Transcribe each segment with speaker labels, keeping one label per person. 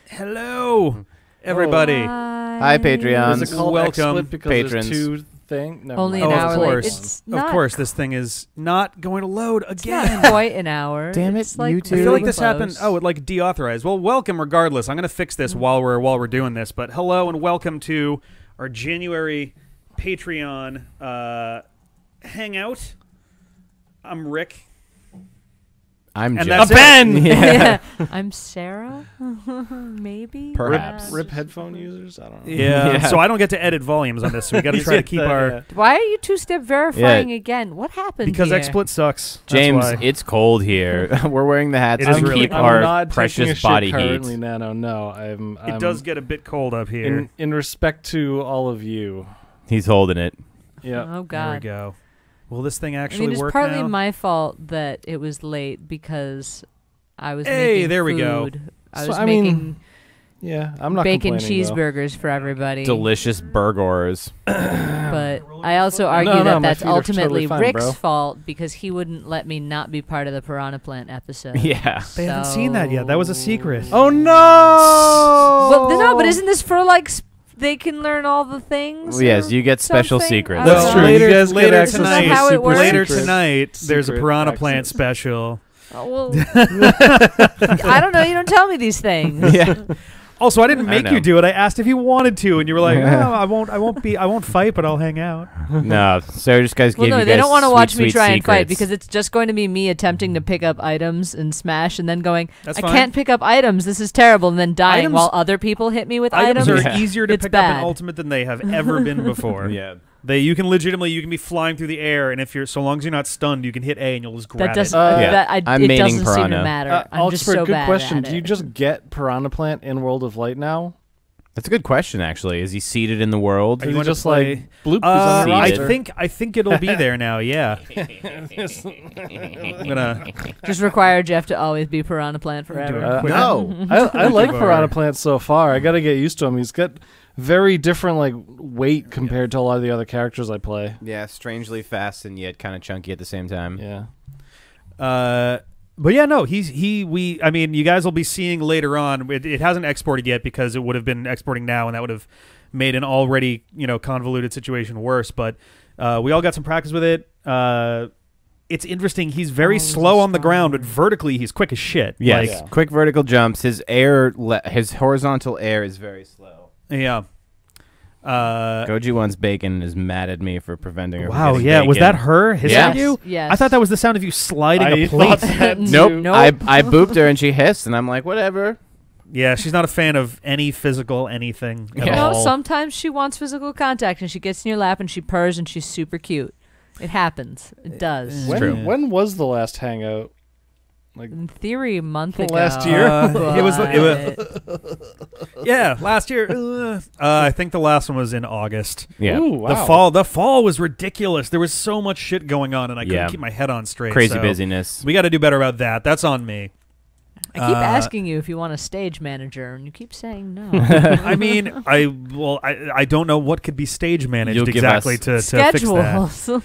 Speaker 1: Hello, everybody.
Speaker 2: Hi, Patreons.
Speaker 3: Is it called
Speaker 1: Welcome,
Speaker 3: XSplit because
Speaker 2: patrons.
Speaker 3: there's two things?
Speaker 4: Only an hour late. It's
Speaker 1: Of
Speaker 4: not
Speaker 1: course, this thing is not going to load
Speaker 4: It's
Speaker 1: again.
Speaker 4: not quite an hour.
Speaker 2: Damn it,
Speaker 4: It's like
Speaker 2: YouTube.
Speaker 1: I feel like this
Speaker 4: really
Speaker 1: happened.
Speaker 4: close.
Speaker 1: Oh, it like deauthorized. Well, welcome regardless. I'm going to fix this while we're doing this. But hello and welcome to our January Patreon hangout. I'm Rick.
Speaker 2: I'm
Speaker 1: And
Speaker 2: Jeff.
Speaker 1: that's Ben.
Speaker 4: Yeah. I'm Sarah. Maybe.
Speaker 2: Perhaps.
Speaker 3: Rip headphone users? I don't know.
Speaker 1: Yeah. So I don't get to edit volumes on this. So we got to try to keep our
Speaker 4: Why are you two-step verifying again? What happened
Speaker 1: because
Speaker 4: here?
Speaker 1: XSplit sucks. That's
Speaker 2: James,
Speaker 1: why.
Speaker 2: it's cold here. We're wearing the hats
Speaker 1: It
Speaker 2: to
Speaker 1: is really
Speaker 2: keep
Speaker 1: cold.
Speaker 3: I'm
Speaker 2: our
Speaker 3: not taking a
Speaker 2: precious
Speaker 3: shit
Speaker 2: body
Speaker 3: currently,
Speaker 2: heat.
Speaker 3: Nano. No, I'm
Speaker 1: It does get a bit cold up here.
Speaker 3: in respect to all of you.
Speaker 2: He's holding it.
Speaker 3: Yeah.
Speaker 4: Oh
Speaker 1: There we
Speaker 4: God.
Speaker 1: go. Will this thing
Speaker 4: I
Speaker 1: actually
Speaker 4: mean, it's
Speaker 1: work
Speaker 4: partly
Speaker 1: now?
Speaker 4: my fault that it was late because I was
Speaker 1: Hey,
Speaker 4: making
Speaker 1: there we go.
Speaker 4: food. I
Speaker 3: So,
Speaker 4: was
Speaker 3: I mean,
Speaker 4: making
Speaker 3: Yeah, I'm not
Speaker 4: bacon
Speaker 3: complaining, though.
Speaker 4: cheeseburgers for everybody.
Speaker 2: Delicious burgers.
Speaker 4: But I also argue
Speaker 3: No,
Speaker 4: that
Speaker 3: my
Speaker 4: that's
Speaker 3: feet are
Speaker 4: ultimately
Speaker 3: totally fine,
Speaker 4: Rick's
Speaker 3: bro.
Speaker 4: fault because he wouldn't let me not be part of the Piranha Plant episode.
Speaker 2: Yeah.
Speaker 1: They haven't seen that yet. That was a secret.
Speaker 3: Oh no!
Speaker 4: Well, no, but isn't this for like they can learn all the things?
Speaker 2: Well, yes,
Speaker 4: or
Speaker 2: you get special
Speaker 4: something?
Speaker 2: secrets.
Speaker 4: I
Speaker 3: That's
Speaker 4: don't
Speaker 3: true.
Speaker 4: know.
Speaker 3: You
Speaker 1: Later,
Speaker 3: guys get
Speaker 1: later
Speaker 3: access to
Speaker 1: tonight.
Speaker 4: How it works?
Speaker 1: Later
Speaker 3: secret-
Speaker 1: tonight, there's a
Speaker 3: secret
Speaker 1: Piranha
Speaker 3: access.
Speaker 1: Plant special.
Speaker 4: Oh, well, I don't know. You don't tell me these things.
Speaker 2: Yeah.
Speaker 1: Also, I didn't
Speaker 2: I
Speaker 1: make
Speaker 2: know.
Speaker 1: you do it. I asked if you wanted to, and you were like, "No, I won't fight, but I'll hang out."
Speaker 2: No, Sarah just guys
Speaker 4: Well,
Speaker 2: gave
Speaker 4: no,
Speaker 2: you
Speaker 4: they
Speaker 2: guys
Speaker 4: don't want to
Speaker 2: sweet,
Speaker 4: watch me
Speaker 2: sweet
Speaker 4: try and fight
Speaker 2: secrets.
Speaker 4: because it's just going to be me attempting to pick up items and smash and then going,
Speaker 1: That's
Speaker 4: I
Speaker 1: fine.
Speaker 4: can't pick up items. This is terrible. And then dying
Speaker 1: Items-
Speaker 4: while other people hit me with
Speaker 1: Items
Speaker 4: items.
Speaker 1: are
Speaker 2: Yeah.
Speaker 1: easier to
Speaker 4: It's
Speaker 1: pick up
Speaker 4: bad.
Speaker 1: in Ultimate than they have ever been before.
Speaker 2: Yeah.
Speaker 1: You can be flying through the air, and if you're so long as you're not stunned, you can hit A and you'll just grab
Speaker 4: That doesn't.
Speaker 2: Yeah. I'm
Speaker 4: it
Speaker 2: maining
Speaker 4: doesn't seem to
Speaker 2: Piranha.
Speaker 4: matter. I'm just
Speaker 3: Oxford,
Speaker 4: so
Speaker 3: good
Speaker 4: bad
Speaker 3: question.
Speaker 4: at
Speaker 3: Do you
Speaker 4: it.
Speaker 3: just get Piranha Plant in World of Light now?
Speaker 2: That's a good question, actually. Is he seated in the world?
Speaker 1: Are you
Speaker 3: Is it
Speaker 1: going to
Speaker 3: just
Speaker 1: play-
Speaker 3: like bloop? He's on the
Speaker 2: I
Speaker 3: roster?
Speaker 1: I think it'll be there now. Yeah. I'm gonna.
Speaker 4: Just require Jeff to always be Piranha Plant forever.
Speaker 1: quick-
Speaker 2: No.
Speaker 3: I like
Speaker 1: Over.
Speaker 3: Piranha Plant so far. I got to get used to him. He's got very different like weight compared to a lot of the other characters I play.
Speaker 2: Yeah, strangely fast and yet kind of chunky at the same time.
Speaker 3: Yeah.
Speaker 1: But yeah, no, I mean, you guys will be seeing later on. It hasn't exported yet because it would have been exporting now, and that would have made an already convoluted situation worse. But we all got some practice with it. It's interesting. He's very slow on the ground, but vertically he's quick as shit.
Speaker 2: Yes.
Speaker 1: Like,
Speaker 2: Quick vertical jumps. His his horizontal air is very slow.
Speaker 1: yeah.
Speaker 2: Goji One's bacon is mad at me for preventing her from
Speaker 1: Wow.
Speaker 2: getting
Speaker 1: Yeah. Was
Speaker 2: bacon.
Speaker 1: that her hissing
Speaker 2: Yes.
Speaker 1: at you?
Speaker 4: Yes.
Speaker 1: I thought that was the sound of you sliding
Speaker 3: I
Speaker 1: a plate.
Speaker 3: thought that
Speaker 2: Nope.
Speaker 3: too.
Speaker 4: Nope.
Speaker 2: I booped her and she hissed, and I'm like, whatever.
Speaker 1: Yeah, she's not a fan of any physical anything at
Speaker 4: You
Speaker 1: all.
Speaker 4: know, sometimes she wants physical contact and she gets in your lap and she purrs and she's super cute. It happens. It does.
Speaker 1: When-
Speaker 3: When
Speaker 1: true.
Speaker 3: when was the last hangout? Like
Speaker 4: In theory, a month ago.
Speaker 3: Last year?
Speaker 1: It was-
Speaker 4: but-
Speaker 1: Yeah, last year. I think the last one was in August.
Speaker 2: Yeah.
Speaker 3: Ooh, wow.
Speaker 1: The fall was ridiculous. There was so much shit going on, and I couldn't
Speaker 2: Yeah.
Speaker 1: keep my head on straight.
Speaker 2: Crazy
Speaker 1: so
Speaker 2: busyness.
Speaker 1: We got to do better about that. That's on me.
Speaker 4: I keep asking you if you want a stage manager, and you keep saying no.
Speaker 1: I mean, I don't know what could be stage managed
Speaker 2: You'll give
Speaker 1: exactly
Speaker 2: us
Speaker 1: to fix that.
Speaker 4: Schedules.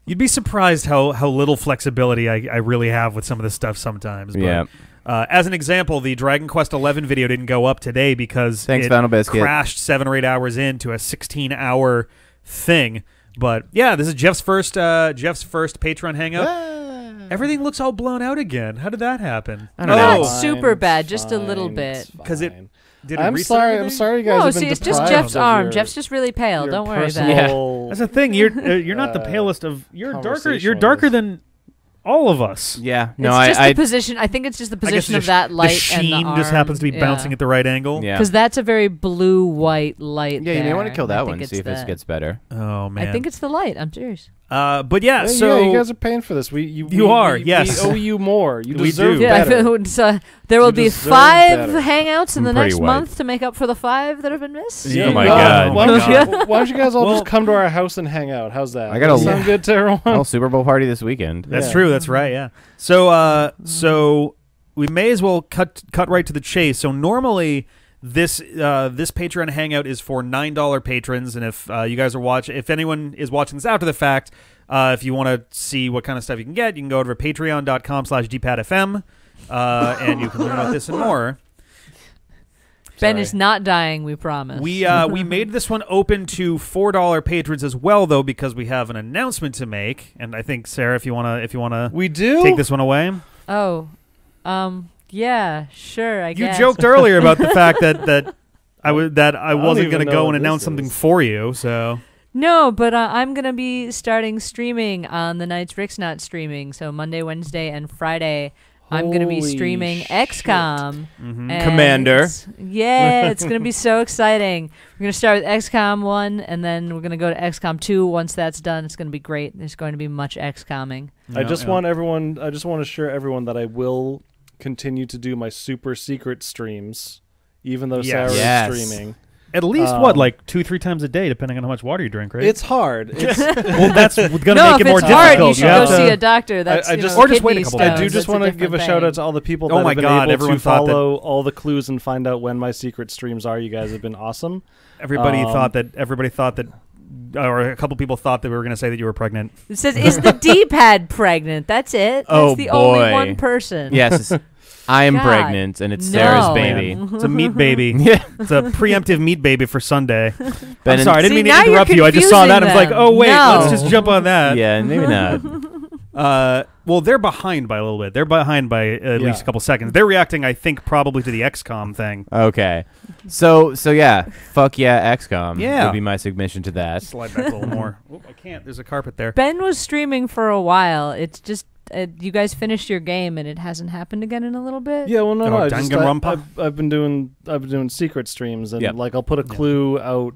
Speaker 1: You'd be surprised how little flexibility I really have with some of this stuff sometimes. But,
Speaker 2: Yeah.
Speaker 1: as an example, the Dragon Quest XI video didn't go up today because
Speaker 2: Thanks,
Speaker 1: it
Speaker 2: Final Biscuit.
Speaker 1: crashed 7 or 8 hours into a 16-hour thing. But yeah, this is Jeff's first Patreon hangout. Everything looks all blown out again. How did that happen?
Speaker 2: I don't know.
Speaker 4: Not super
Speaker 3: Fine,
Speaker 4: bad,
Speaker 3: it's
Speaker 4: just a little
Speaker 3: fine,
Speaker 4: bit.
Speaker 3: it's
Speaker 1: 'Cause it-
Speaker 3: fine.
Speaker 1: Did it
Speaker 3: I'm
Speaker 1: reset
Speaker 3: sorry.
Speaker 1: everything?
Speaker 3: I'm sorry, you guys.
Speaker 4: No,
Speaker 3: have been
Speaker 4: see, it's just
Speaker 3: deprived
Speaker 4: Jeff's
Speaker 3: of
Speaker 4: arm.
Speaker 3: your-
Speaker 4: Jeff's just really pale.
Speaker 3: your
Speaker 4: Don't worry about it.
Speaker 3: personal-
Speaker 1: That's the thing. You're not the palest of. You're darker. You're
Speaker 3: conversation
Speaker 1: darker
Speaker 3: was-
Speaker 1: than all of us.
Speaker 2: Yeah. No,
Speaker 4: it's just
Speaker 2: I
Speaker 4: the position. I think it's just the
Speaker 1: I guess
Speaker 4: position of that light
Speaker 1: the sheen
Speaker 4: and the arm.
Speaker 1: just happens to be bouncing at the right angle.
Speaker 2: yeah.
Speaker 4: Because that's a very blue-white light.
Speaker 2: Yeah, you may want to
Speaker 4: there,
Speaker 2: kill
Speaker 4: and I
Speaker 2: that
Speaker 4: think
Speaker 2: one.
Speaker 4: it's
Speaker 2: See if this
Speaker 4: the-
Speaker 2: gets better.
Speaker 1: Oh man.
Speaker 4: I think it's the light. I'm serious.
Speaker 1: But yeah.
Speaker 3: Yeah,
Speaker 1: So
Speaker 3: you guys are paying for this.
Speaker 1: You are, yes.
Speaker 3: We owe you more. You
Speaker 1: We
Speaker 3: deserve
Speaker 1: do.
Speaker 4: Yeah, I
Speaker 3: better.
Speaker 4: feel so there will
Speaker 3: You
Speaker 4: be
Speaker 3: deserve
Speaker 4: 5
Speaker 3: better.
Speaker 4: hangouts in the
Speaker 2: I'm pretty
Speaker 4: next
Speaker 2: white.
Speaker 4: month to make up for the 5 that have been missed.
Speaker 1: Yeah.
Speaker 2: Oh my
Speaker 3: no,
Speaker 2: God.
Speaker 3: Why
Speaker 1: Oh
Speaker 3: don't,
Speaker 1: my
Speaker 3: you, why don't you guys all
Speaker 1: Well-
Speaker 3: just come to our house and hang out? How's that?
Speaker 2: I gotta-
Speaker 3: Does that sound good to everyone?
Speaker 2: Oh, Super Bowl party this weekend.
Speaker 1: that's
Speaker 3: Yeah.
Speaker 1: true. That's right. Yeah. So we may as well cut right to the chase. So normally this Patreon hangout is for $9 patrons, and if you guys are if anyone is watching this after the fact, if you want to see what kind of stuff you can get, you can go over to patreon.com/dpadfm. and you can learn about this and more.
Speaker 4: Ben is not dying, we promise.
Speaker 1: We made this one open to $4 patrons as well, though, because we have an announcement to make. And I think, Sarah, if you wanna,
Speaker 3: we do
Speaker 1: take this one away.
Speaker 4: Oh, yeah, sure. I guess
Speaker 1: You joked earlier about the fact that I wasn't going to go and announce something for you. So
Speaker 4: no, but I'm gonna be starting streaming on the nights Rick's not streaming. So Monday, Wednesday, and Friday. I'm going to be streaming XCOM.
Speaker 1: Mm-hmm.
Speaker 2: Commander.
Speaker 4: Yeah, it's going to be so exciting. We're going to start with XCOM 1, and then we're going to go to XCOM 2. Once that's done, it's going to be great. There's going to be much XCOMing.
Speaker 3: I just want to assure everyone that I will continue to do my super secret streams, even though Sarah is streaming.
Speaker 1: At least like 2-3 times a day, depending on how much water you drink, right?
Speaker 3: It's hard.
Speaker 1: Well, that's going to
Speaker 4: no,
Speaker 1: make it more
Speaker 4: difficult. Hard, you should
Speaker 1: difficult.
Speaker 4: go see a doctor. That's
Speaker 1: or just wait a couple
Speaker 3: I
Speaker 1: times.
Speaker 3: do just want to give a shout out to all the people that have been able to follow all the clues and find out when my secret streams are. You guys have been awesome.
Speaker 1: Everybody thought that, or a couple people thought that we were going to say that you were pregnant.
Speaker 4: It says, "Is the D-pad pregnant?" That's it. That's the only one person.
Speaker 2: Yes. I am pregnant, and it's Sarah's baby.
Speaker 1: It's a meat baby.
Speaker 2: Yeah.
Speaker 1: It's a preemptive meat baby for Sunday.
Speaker 2: Ben,
Speaker 1: I'm sorry, I didn't mean to
Speaker 4: now
Speaker 1: interrupt you. I just saw that and I was like, oh, wait,
Speaker 4: No.
Speaker 1: let's just jump on that.
Speaker 2: Yeah, maybe not.
Speaker 1: Well, they're behind by a little bit. They're behind by at least a couple seconds. They're reacting, I think, probably to the XCOM thing.
Speaker 2: Okay. So yeah, fuck yeah, XCOM.
Speaker 1: Yeah.
Speaker 2: Would be my submission to that.
Speaker 1: Slide back a little more. Oh, I can't. There's a carpet there.
Speaker 4: Ben was streaming for a while. It's just you guys finished your game and it hasn't happened again in a little bit.
Speaker 3: Yeah, well, no.
Speaker 1: Danganronpa?
Speaker 3: I've been doing secret streams, and like I'll put a clue out.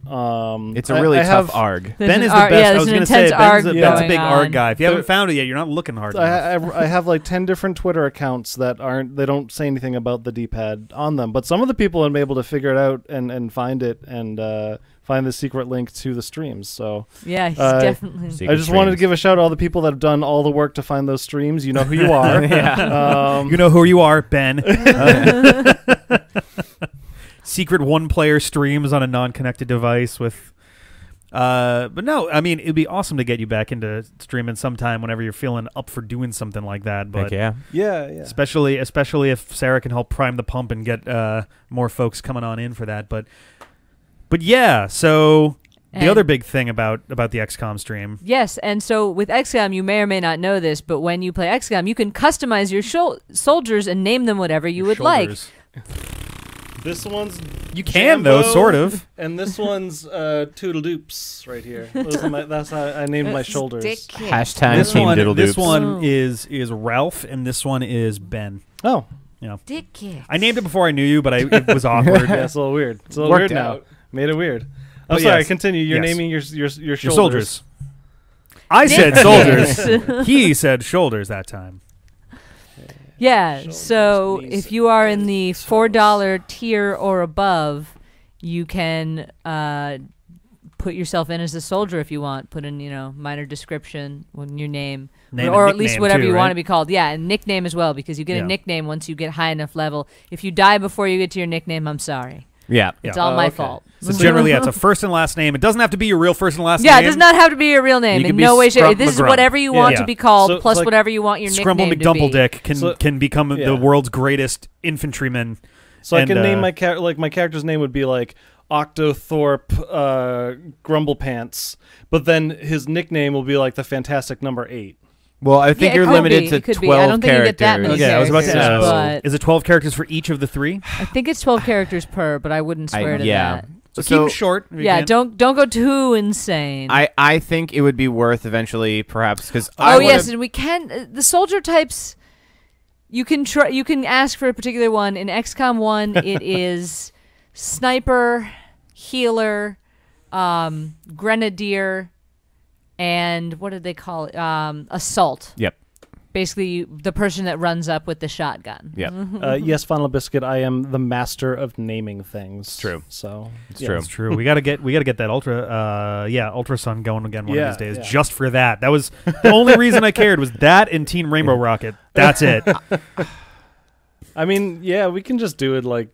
Speaker 2: It's a really tough ARG.
Speaker 1: Ben is the best. I was going to say Ben's a big
Speaker 4: on.
Speaker 1: ARG guy. If you haven't found it yet, you're not looking hard enough.
Speaker 3: I have like 10 different Twitter accounts that they don't say anything about the D-pad on them, but some of the people have been able to figure it out and find it and find the secret link to the streams. So
Speaker 4: yeah, he's definitely.
Speaker 3: I just wanted to give a shout out to all the people that have done all the work to find those streams. You know who you are.
Speaker 1: You know who you are, Ben. Secret one-player streams on a non-connected device with. But no, I mean, it'd be awesome to get you back into streaming sometime whenever you're feeling up for doing something like that. But
Speaker 2: yeah.
Speaker 1: Especially if Sarah can help prime the pump and get more folks coming on in for that. But yeah, so the other big thing about the XCOM stream.
Speaker 4: Yes, and so with XCOM, you may or may not know this, but when you play XCOM, you can customize your soldiers and name them whatever you would like.
Speaker 3: This one's
Speaker 1: you can though, sort of.
Speaker 3: And this one's Toodledoops right here. That's how I named my shoulders.
Speaker 2: Hashtag Team Doodledoops.
Speaker 1: This one is Ralph, and this one is Ben.
Speaker 3: Oh,
Speaker 4: Dick kicks.
Speaker 1: I named it before I knew you, but it was awkward.
Speaker 3: Yeah, it's a little weird. It's a little weird now. Made it weird. I'm sorry. Continue. You're naming your shoulders.
Speaker 1: I said soldiers. He said shoulders that time.
Speaker 4: Yeah. So if you are in the $4 tier or above, you can put yourself in as a soldier if you want. Put in minor description in your name or at least whatever you want to be called. Yeah, and nickname as well, because you get a nickname once you get high enough level. If you die before you get to your nickname, I'm sorry.
Speaker 2: Yeah.
Speaker 4: It's all my fault.
Speaker 1: So generally, it's a first and last name. It doesn't have to be your real first and last name.
Speaker 4: Yeah, it does not have to be your real name. In no way, shape. This is whatever you want to be called, plus whatever you want your nickname to be.
Speaker 1: Scrumble McDumpledick can become the world's greatest infantryman.
Speaker 3: So I can name my character's name would be like Octothorpe Grumblepants, but then his nickname will be like the Fantastic Number 8.
Speaker 2: Well, I think you're limited to 12
Speaker 4: I don't think you get that many
Speaker 1: characters. I was about to
Speaker 4: ask.
Speaker 1: Is it 12 characters for each of the 3?
Speaker 4: I think it's 12 characters per, but I wouldn't swear to that.
Speaker 1: So keep it short.
Speaker 4: Yeah, don't go too insane.
Speaker 2: I think it would be worth eventually, perhaps, because
Speaker 4: yes, and we can the soldier types. You can ask for a particular one. In XCOM 1, it is sniper, healer, grenadier, and what did they call it? Assault.
Speaker 2: Yep.
Speaker 4: Basically, the person that runs up with the shotgun.
Speaker 2: Yep.
Speaker 3: Yes, Final Biscuit. I am the master of naming things.
Speaker 2: True.
Speaker 3: So
Speaker 2: it's true.
Speaker 1: It's true. We gotta get that Ultra Sun going again one of these days. Just for that. That was the only reason I cared was that and Team Rainbow Rocket. That's it.
Speaker 3: I mean, yeah, we can just do it like.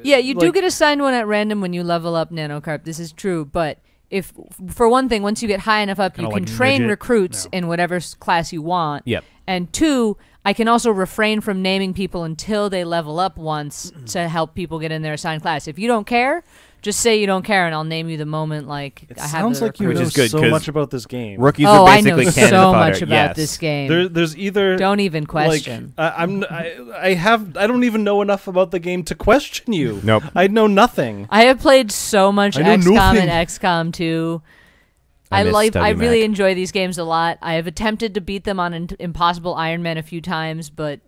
Speaker 4: Yeah, you do get assigned one at random when you level up Nanocarp. This is true, but. If, for one thing, once you get high enough up, you can train recruits in whatever class you want.
Speaker 2: Yep.
Speaker 4: And 2, I can also refrain from naming people until they level up once to help people get in their assigned class. If you don't care, just say you don't care, and I'll name you the moment. Like
Speaker 3: it
Speaker 4: I have
Speaker 3: sounds like you
Speaker 2: Which
Speaker 3: know
Speaker 2: is good,
Speaker 3: so
Speaker 2: 'cause
Speaker 3: much about this game.
Speaker 2: Rookies
Speaker 4: Oh,
Speaker 2: are
Speaker 4: I know
Speaker 2: basically cannon
Speaker 4: so
Speaker 2: fodder.
Speaker 4: much about
Speaker 2: Yes.
Speaker 4: this game.
Speaker 3: There's either
Speaker 4: Don't even question.
Speaker 3: Like, I don't even know enough about the game to question you.
Speaker 2: Nope.
Speaker 3: I know nothing.
Speaker 4: I have played so much
Speaker 3: I know
Speaker 4: XCOM
Speaker 3: nothing.
Speaker 4: and XCOM 2.
Speaker 2: I miss
Speaker 4: I
Speaker 2: WMAC.
Speaker 4: really enjoy these games a lot. I have attempted to beat them on Impossible Iron Man a few times, but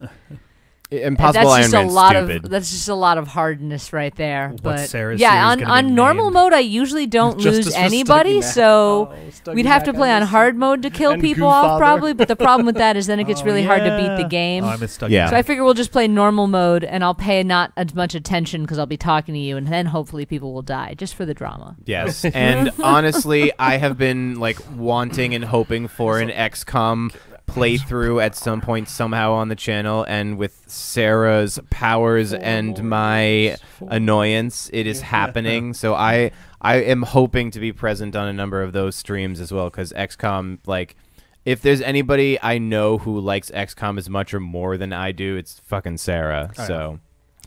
Speaker 2: Impossible
Speaker 4: that's just
Speaker 2: Iron Man's
Speaker 4: a lot
Speaker 2: stupid.
Speaker 4: of that's just a lot of hardness right there. But
Speaker 1: Sarah's
Speaker 4: yeah,
Speaker 1: series gonna
Speaker 4: on
Speaker 1: be
Speaker 4: normal
Speaker 1: named?
Speaker 4: mode, I usually don't
Speaker 3: Justice
Speaker 4: lose
Speaker 3: for
Speaker 4: anybody,
Speaker 3: Stuggy Mac.
Speaker 4: so
Speaker 3: Stuggy
Speaker 4: we'd have
Speaker 3: Mac
Speaker 4: to play on
Speaker 3: this.
Speaker 4: hard mode to kill
Speaker 3: And
Speaker 4: people off
Speaker 3: Gooffather.
Speaker 4: probably. But the problem with that is then it gets really hard to beat the game.
Speaker 1: Oh, I missed Stuggy.
Speaker 2: Yeah.
Speaker 4: So I figure we'll just play normal mode, and I'll pay not as much attention because I'll be talking to you, and then hopefully people will die just for the drama.
Speaker 2: Yes, and honestly, I have been like wanting and hoping for an XCOM playthrough at some point somehow on the channel, and with Sarah's powers and my annoyance, it is happening. So I am hoping to be present on a number of those streams as well, because XCOM, like, if there's anybody I know who likes XCOM as much or more than I do, it's fucking Sarah. So.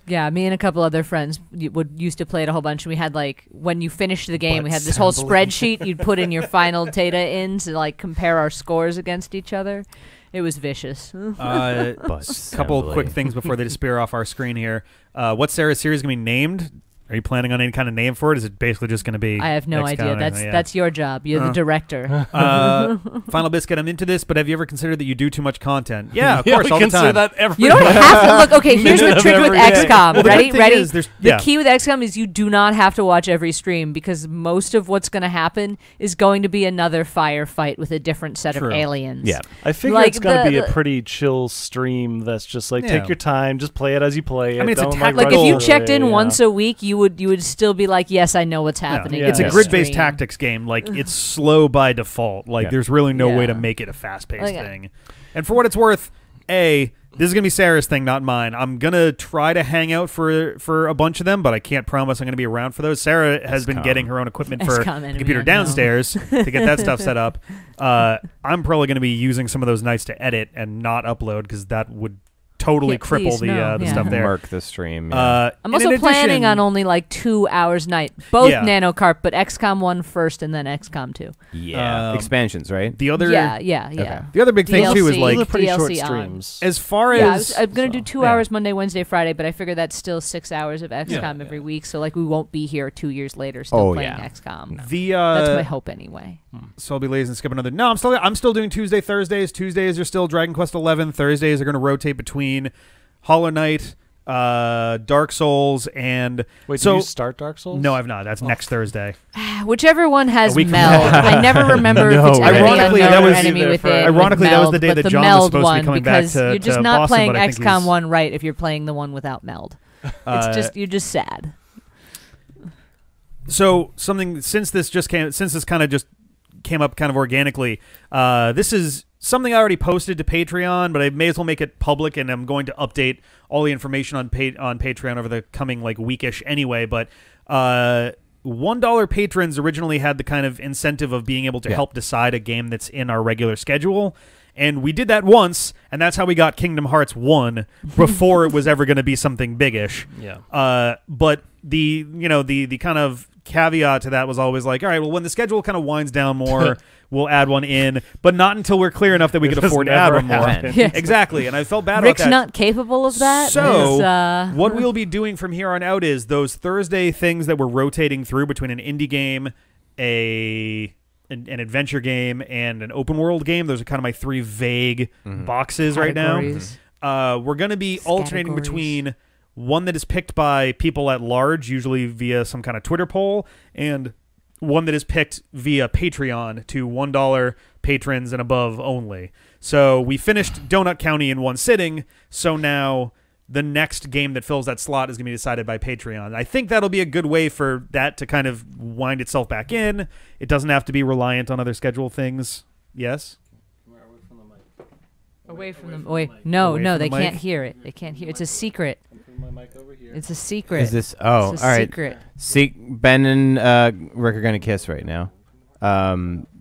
Speaker 4: Yeah, me and a couple other friends used to play it a whole bunch. And we had like when you finished the game, we had this whole spreadsheet you'd put in your final data in to like compare our scores against each other. It was vicious.
Speaker 1: A couple quick things before they disappear off our screen here. What's Sarah's series going to be named? Are you planning on any kind of name for it? Is it basically just going to be?
Speaker 4: I have no
Speaker 1: XCOM
Speaker 4: idea.
Speaker 1: or anything?
Speaker 4: That's your job. You're the director.
Speaker 1: Final Biscuit, I'm into this, but have you ever considered that you do too much content? Yeah, of
Speaker 3: Yeah,
Speaker 1: course,
Speaker 3: we
Speaker 1: all the
Speaker 3: consider
Speaker 1: time.
Speaker 3: that every
Speaker 4: You don't have to look. Okay, here's the
Speaker 3: minute of
Speaker 4: trick with
Speaker 3: every day.
Speaker 4: XCOM.
Speaker 1: Well, the
Speaker 4: ready?
Speaker 1: good thing is
Speaker 4: The
Speaker 1: yeah.
Speaker 4: key with XCOM is you do not have to watch every stream because most of what's going to happen is going to be another firefight with a different set
Speaker 1: True.
Speaker 4: of aliens.
Speaker 2: Yeah.
Speaker 3: I figure
Speaker 4: Like
Speaker 3: it's going to be a
Speaker 4: the-
Speaker 3: pretty chill stream that's just like,
Speaker 1: Yeah.
Speaker 3: take your time, just play it as you play it.
Speaker 1: I mean, it's a
Speaker 3: Don't,
Speaker 1: tactical-
Speaker 4: Like if you
Speaker 3: rush
Speaker 4: checked in
Speaker 3: away,
Speaker 4: once a week, you would still be like, yes, I know what's happening.
Speaker 3: Yeah.
Speaker 1: It's
Speaker 4: in
Speaker 1: a
Speaker 4: this
Speaker 1: grid-based
Speaker 4: stream.
Speaker 1: tactics game. Like, it's slow by default. Like,
Speaker 2: Yeah.
Speaker 1: there's really no way to
Speaker 4: Yeah.
Speaker 1: make it a fast-paced
Speaker 4: Like,
Speaker 1: thing. And for what it's worth, this is going to be Sarah's thing, not mine. I'm going to try to hang out for a bunch of them, but I can't promise I'm going to be around for those. Sarah has been getting her own equipment for
Speaker 4: XCOM
Speaker 1: the
Speaker 4: enemy
Speaker 1: computer
Speaker 4: unknown.
Speaker 1: downstairs to get that stuff set up. I'm probably going to be using some of those nights to edit and not upload because that would totally
Speaker 4: Yeah,
Speaker 1: cripple
Speaker 4: please,
Speaker 1: the
Speaker 4: no,
Speaker 1: the
Speaker 4: yeah.
Speaker 1: stuff there.
Speaker 2: Mark the stream. Yeah.
Speaker 4: I'm
Speaker 1: and
Speaker 4: also
Speaker 1: in
Speaker 4: planning
Speaker 1: addition-
Speaker 4: on only like 2 hours night. Both
Speaker 1: Yeah.
Speaker 4: NanoCarp, but XCOM 1 first and then XCOM 2.
Speaker 2: Yeah. Expansions, right?
Speaker 1: the other
Speaker 4: Yeah.
Speaker 1: the other big thing too is
Speaker 4: DLC.
Speaker 1: like
Speaker 3: Those are pretty short
Speaker 4: DLC on.
Speaker 3: streams.
Speaker 1: as far
Speaker 4: Yeah,
Speaker 1: as
Speaker 4: I'm going to do 2
Speaker 1: yeah.
Speaker 4: hours Monday, Wednesday, Friday, but I figure that's still 6 hours of XCOM every week. So like we won't be here 2 years later still playing XCOM.
Speaker 1: the
Speaker 4: That's my hope anyway.
Speaker 1: So I'll be lazy and skip another. No, I'm still doing Tuesday, Thursdays. Tuesdays are still Dragon Quest 11. Thursdays are going to rotate between Hollow Knight, Dark Souls, and
Speaker 3: Wait,
Speaker 1: so
Speaker 3: did you start Dark Souls?
Speaker 1: no, I've not. That's next Thursday.
Speaker 4: Whichever one has
Speaker 1: A week from
Speaker 4: meld.
Speaker 1: now.
Speaker 4: I never remember
Speaker 2: No
Speaker 4: if it's
Speaker 2: way.
Speaker 4: enemy
Speaker 1: Ironically,
Speaker 4: unknown
Speaker 1: that
Speaker 4: or
Speaker 1: was-
Speaker 4: enemy within.
Speaker 1: Ironically,
Speaker 4: with
Speaker 1: that was
Speaker 4: meld,
Speaker 1: the day
Speaker 4: but
Speaker 1: that
Speaker 4: the
Speaker 1: John was
Speaker 4: meld
Speaker 1: supposed to be
Speaker 4: one,
Speaker 1: coming back
Speaker 4: because
Speaker 1: to-
Speaker 4: you're just
Speaker 1: to
Speaker 4: not
Speaker 1: Boston,
Speaker 4: playing
Speaker 1: but I think
Speaker 4: XCOM
Speaker 1: he's-
Speaker 4: 1 right if you're playing the one without meld. You're just sad.
Speaker 1: So since this kind of just came up kind of organically, this is something I already posted to Patreon, but I may as well make it public, and I'm going to update all the information on Patreon over the coming like weekish anyway. But $1 patrons originally had the kind of incentive of being able to help decide a game that's in our regular schedule. And we did that once, and that's how we got Kingdom Hearts 1 before it was ever going to be something biggish.
Speaker 3: Yeah.
Speaker 1: But the kind of caveat to that was always like, all right, well, when the schedule kind of winds down more, we'll add one in, but not until we're clear enough that we
Speaker 3: It
Speaker 1: can
Speaker 3: has
Speaker 1: afford to add
Speaker 3: never
Speaker 1: one more.
Speaker 3: happened.
Speaker 4: Yes.
Speaker 1: Exactly, and I felt bad
Speaker 4: Rick's
Speaker 1: about that.
Speaker 4: not capable of that.
Speaker 1: So,
Speaker 4: It's,
Speaker 1: what we'll be doing from here on out is those Thursday things that we're rotating through between an indie game, an adventure game, and an open world game. Those are kind of my 3 vague boxes right now.
Speaker 4: Categories.
Speaker 1: We're going to be alternating
Speaker 4: Categories.
Speaker 1: between one that is picked by people at large, usually via some kind of Twitter poll, and one that is picked via Patreon to $1 patrons and above only. So we finished Donut County in one sitting, so now the next game that fills that slot is going to be decided by Patreon. I think that'll be a good way for that to kind of wind itself back in. It doesn't have to be reliant on other schedule things. Yes?
Speaker 4: Away from them. No,
Speaker 1: Away
Speaker 4: no,
Speaker 1: from
Speaker 4: they
Speaker 1: the
Speaker 4: can't
Speaker 1: mic?
Speaker 4: hear it. They can't hear. It's a secret. It's a secret.
Speaker 2: Is this? Oh,
Speaker 4: It's
Speaker 2: all
Speaker 4: a
Speaker 2: right.
Speaker 4: secret.
Speaker 2: Ben and Rick are gonna kiss right now.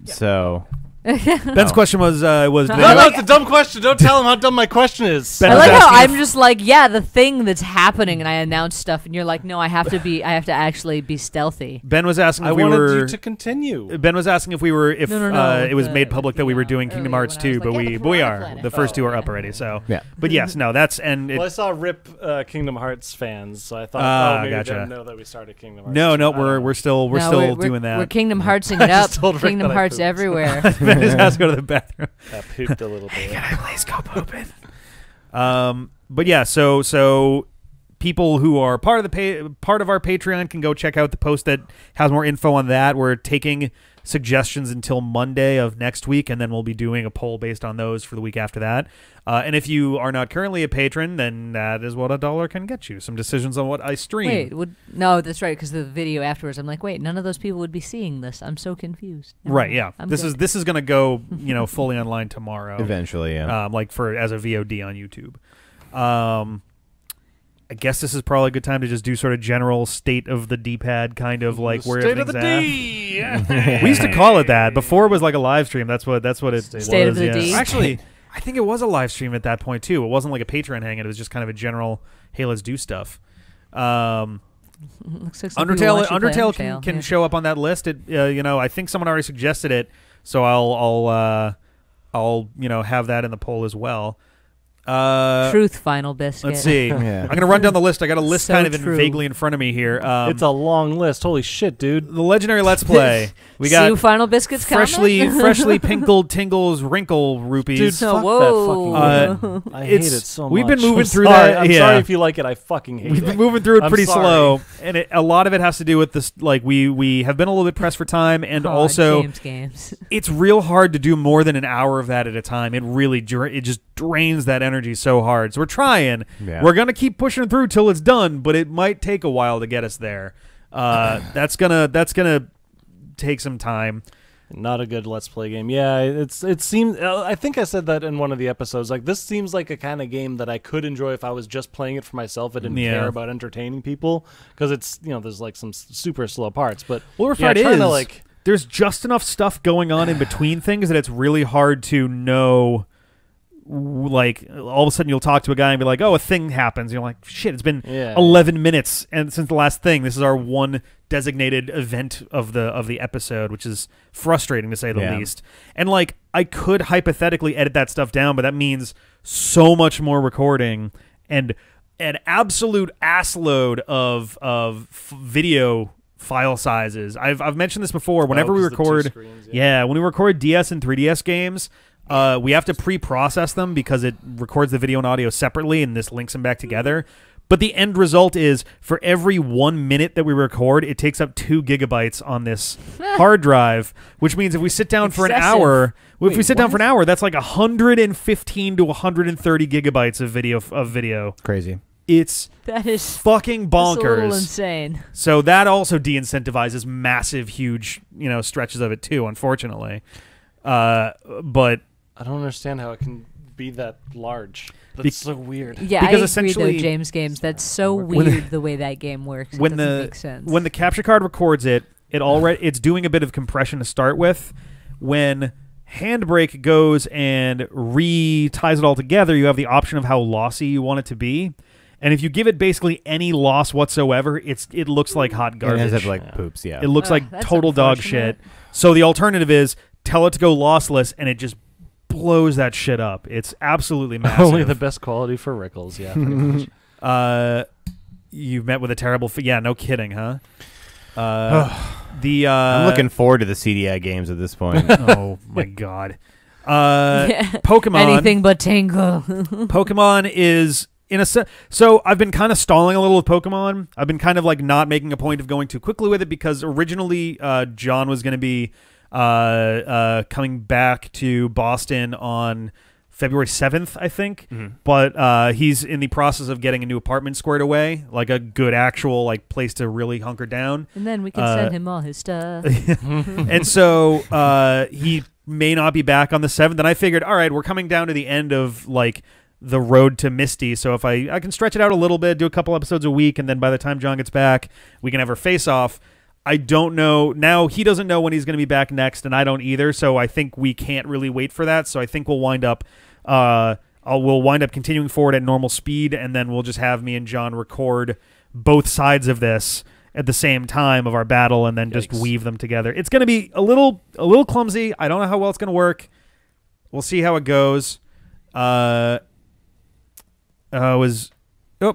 Speaker 2: So
Speaker 1: Ben's question was
Speaker 3: No, it's a dumb question. Don't tell him how dumb my question is.
Speaker 1: Ben
Speaker 4: I
Speaker 1: was
Speaker 4: like how
Speaker 1: asking
Speaker 4: I'm
Speaker 1: if-
Speaker 4: just like, yeah, the thing that's happening, and I announce stuff, and you're like, no, I have to actually be stealthy.
Speaker 1: Ben was asking
Speaker 3: I
Speaker 1: if we
Speaker 3: wanted
Speaker 1: were
Speaker 3: you to continue.
Speaker 1: Ben was asking if we were
Speaker 4: No,
Speaker 1: it was
Speaker 4: the-
Speaker 1: made public that we were
Speaker 4: the,
Speaker 1: doing Kingdom
Speaker 4: earlier
Speaker 1: Hearts
Speaker 4: when I was
Speaker 1: 2,
Speaker 4: like, yeah,
Speaker 1: but we
Speaker 4: the
Speaker 1: are.
Speaker 4: Piranha
Speaker 1: The
Speaker 4: Planet.
Speaker 1: first two are up already. So
Speaker 2: Yeah.
Speaker 1: But yes, no, that's and
Speaker 3: Well, I
Speaker 1: it,
Speaker 3: saw Rip Kingdom Hearts fans, so I thought, maybe
Speaker 1: gotcha.
Speaker 3: they didn't know that we started Kingdom Hearts.
Speaker 1: no,
Speaker 3: 2.
Speaker 1: no,
Speaker 3: I don't know.
Speaker 1: we're still
Speaker 4: No,
Speaker 1: doing that.
Speaker 4: We're Kingdom Heartsing it
Speaker 3: I
Speaker 4: up.
Speaker 3: just told Rick
Speaker 4: Kingdom
Speaker 3: that I
Speaker 4: Hearts
Speaker 3: pooped.
Speaker 4: everywhere.
Speaker 1: Ben just has to go to the bathroom.
Speaker 3: I pooped a little bit.
Speaker 1: Please go pooping. But yeah, so people who are part of our Patreon can go check out the post that has more info on that. We're taking suggestions until Monday of next week, and then we'll be doing a poll based on those for the week after that. And if you are not currently a patron, then that is what $1 can get you. Some decisions on what I stream.
Speaker 4: Wait, no, that's right, because the video afterwards, I'm like, wait, none of those people would be seeing this. I'm so confused. Never
Speaker 1: Right,
Speaker 4: mind.
Speaker 1: yeah.
Speaker 4: I'm
Speaker 1: This
Speaker 4: good.
Speaker 1: is going to go, fully online tomorrow.
Speaker 2: Eventually, yeah.
Speaker 1: Like as a VOD on YouTube. I guess this is probably a good time to just do sort of general state of the D-pad, kind of like where
Speaker 3: State of
Speaker 1: everything's
Speaker 3: the
Speaker 1: at.
Speaker 3: D.
Speaker 1: We used to call it that. Before it was like a live stream. That's what it
Speaker 4: State of
Speaker 1: was.
Speaker 4: the
Speaker 1: Yeah.
Speaker 4: D.
Speaker 1: Actually, I think it was a live stream at that point too. It wasn't like a Patreon hangout. It was just kind of a general, hey, let's do stuff.
Speaker 4: Looks like some people watch you play
Speaker 1: Undertale can
Speaker 4: yeah.
Speaker 1: show up on that list. It I think someone already suggested it, so I'll have that in the poll as well.
Speaker 4: Truth Final Biscuit.
Speaker 1: Let's see.
Speaker 2: Yeah.
Speaker 1: I'm gonna run down the list. I got a list
Speaker 4: So
Speaker 1: kind of
Speaker 4: true.
Speaker 1: vaguely in front of me here.
Speaker 3: It's a long list. Holy shit, dude.
Speaker 1: The legendary Let's Play. We
Speaker 4: See
Speaker 1: got
Speaker 4: Final Biscuits
Speaker 1: freshly pinkled tingles wrinkle rupees.
Speaker 3: Dude,
Speaker 4: So,
Speaker 3: fuck
Speaker 4: whoa.
Speaker 3: that fucking game. I hate
Speaker 1: it's-
Speaker 3: it so much.
Speaker 1: we've been moving
Speaker 3: I'm
Speaker 1: thhrou
Speaker 3: sorry.
Speaker 1: that-
Speaker 3: I'm
Speaker 1: yeah.
Speaker 3: sorry if you like it. I fucking hate
Speaker 1: We've
Speaker 3: it.
Speaker 1: been moving through it
Speaker 3: I'm
Speaker 1: pretty
Speaker 3: sorry.
Speaker 1: slow, and a lot of it has to do with this. Like we have been a little bit pressed for time, and
Speaker 4: Oh,
Speaker 1: also
Speaker 4: James games.
Speaker 1: it's real hard to do more than an hour of that at a time. It really it just drains that energy so hard. So we're trying.
Speaker 2: Yeah.
Speaker 1: We're gonna keep pushing through till it's done, but it might take a while to get us there. That's gonna take some time.
Speaker 3: Not a good Let's Play game. Yeah, it seems. I think I said that in one of the episodes. Like, this seems like a kind of game that I could enjoy if I was just playing it for myself. I didn't
Speaker 1: Yeah.
Speaker 3: care about entertaining people, because it's there's like some super slow parts. But
Speaker 1: Well,
Speaker 3: yeah,
Speaker 1: it
Speaker 3: trying
Speaker 1: is
Speaker 3: to, like,
Speaker 1: there's just enough stuff going on in between things that it's really hard to know. Like all of a sudden you'll talk to a guy and be like, oh, a thing happens. You're like, shit, it's been
Speaker 3: Yeah.
Speaker 1: 11 minutes and since the last thing. This is our one designated event of the episode, which is frustrating to say the
Speaker 2: Yeah.
Speaker 1: least. And like I could hypothetically edit that stuff down, but that means so much more recording and an absolute assload of video file sizes. I've mentioned this before. Whenever we
Speaker 3: 'cause the two
Speaker 1: record
Speaker 3: screens,
Speaker 1: yeah, when we record DS and 3DS games, we have to pre-process them because it records the video and audio separately, and this links them back together. But the end result is, for every 1 minute that we record, it takes up 2 gigabytes on this hard drive, which means if we sit down for an
Speaker 4: Excessive.
Speaker 1: hour, if we
Speaker 3: Wait,
Speaker 1: sit down
Speaker 3: what?
Speaker 1: for an hour, that's like 115 to 130 gigabytes of video.
Speaker 2: Crazy.
Speaker 1: It's
Speaker 4: That is
Speaker 1: fucking
Speaker 4: that's a little
Speaker 1: bonkers.
Speaker 4: insane.
Speaker 1: So that also de-incentivizes massive, huge, stretches of it too, unfortunately. But
Speaker 3: I don't understand how it can be that large. That's so weird.
Speaker 4: Yeah,
Speaker 1: Because
Speaker 4: I agree
Speaker 1: essentially-
Speaker 4: though, James games. That's so
Speaker 1: When-
Speaker 4: weird the way that game works. It
Speaker 1: when
Speaker 4: doesn't
Speaker 1: the
Speaker 4: make sense.
Speaker 1: when the capture card records it's doing a bit of compression to start with. When Handbrake goes and ties it all together, you have the option of how lossy you want it to be. And if you give it basically any loss whatsoever, it looks like hot
Speaker 2: It
Speaker 1: garbage.
Speaker 2: ends up like poops, yeah.
Speaker 1: It looks like
Speaker 4: That's
Speaker 1: total dog
Speaker 4: unfortunate.
Speaker 1: shit. So the alternative is tell it to go lossless, and it just blows that shit up. It's absolutely massive.
Speaker 3: Only the best quality for Rickles. Yeah, pretty much.
Speaker 1: You've met with a terrible... yeah, no kidding, huh?
Speaker 2: I'm looking forward to the CDI games at this point.
Speaker 1: Oh, my God.
Speaker 4: Yeah.
Speaker 1: Pokemon.
Speaker 4: Anything but Tingle.
Speaker 1: Pokemon is... So I've been kind of stalling a little with Pokemon. I've been kind of like not making a point of going too quickly with it because originally John was going to be coming back to Boston on February 7th, I think.
Speaker 2: Mhm.
Speaker 1: But he's in the process of getting a new apartment squared away, like a good actual like place to really hunker down.
Speaker 4: And then we can send him all his stuff.
Speaker 1: And so he may not be back on the 7th. And I figured, all right, we're coming down to the end of like the road to Misty. So if I can stretch it out a little bit, do a couple episodes a week, and then by the time John gets back, we can have our face off. I don't know. Now, he doesn't know when he's going to be back next, and I don't either, so I think we can't really wait for that. So I think we'll wind up continuing forward at normal speed, and then we'll just have me and John record both sides of this at the same time of our battle, and then just weave them together. It's going to be a little clumsy. I don't know how well it's going to work. We'll see how it goes. Oh,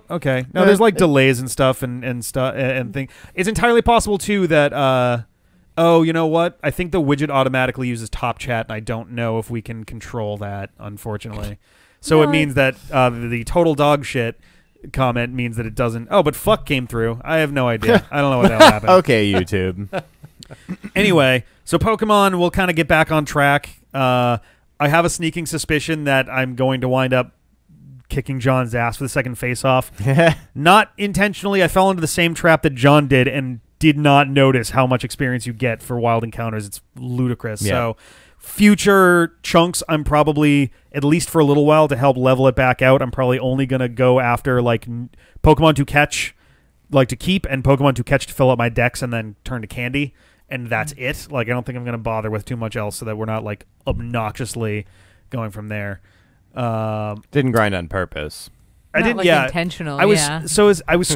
Speaker 1: okay. No, there's like delays and stuff and stuff and thing. It's entirely possible too that you know what? I think the widget automatically uses top chat, and I don't know if we can control that, unfortunately. So it means that the total dog shit comment means that it doesn't. Oh, but fuck came through. I have no idea. I don't know what the hell happened.
Speaker 2: Okay, YouTube.
Speaker 1: Anyway, so Pokemon will kind of get back on track. I have a sneaking suspicion that I'm going to wind up kicking John's ass for the second face-off. Not intentionally. I fell into the same trap that John did and did not notice how much experience you get for wild encounters. It's ludicrous. Yeah. So future chunks, I'm probably, at least for a little while, to help level it back out, I'm probably only going to go after like Pokemon to catch, like to keep, and Pokemon to catch to fill up my decks and then turn to candy. And that's it. Like, I don't think I'm going to bother with too much else so that we're not like obnoxiously going from there.
Speaker 2: Didn't grind on purpose.
Speaker 4: I didn't.
Speaker 1: Like
Speaker 4: intentional.
Speaker 1: I was.
Speaker 4: Yeah.
Speaker 1: So I was.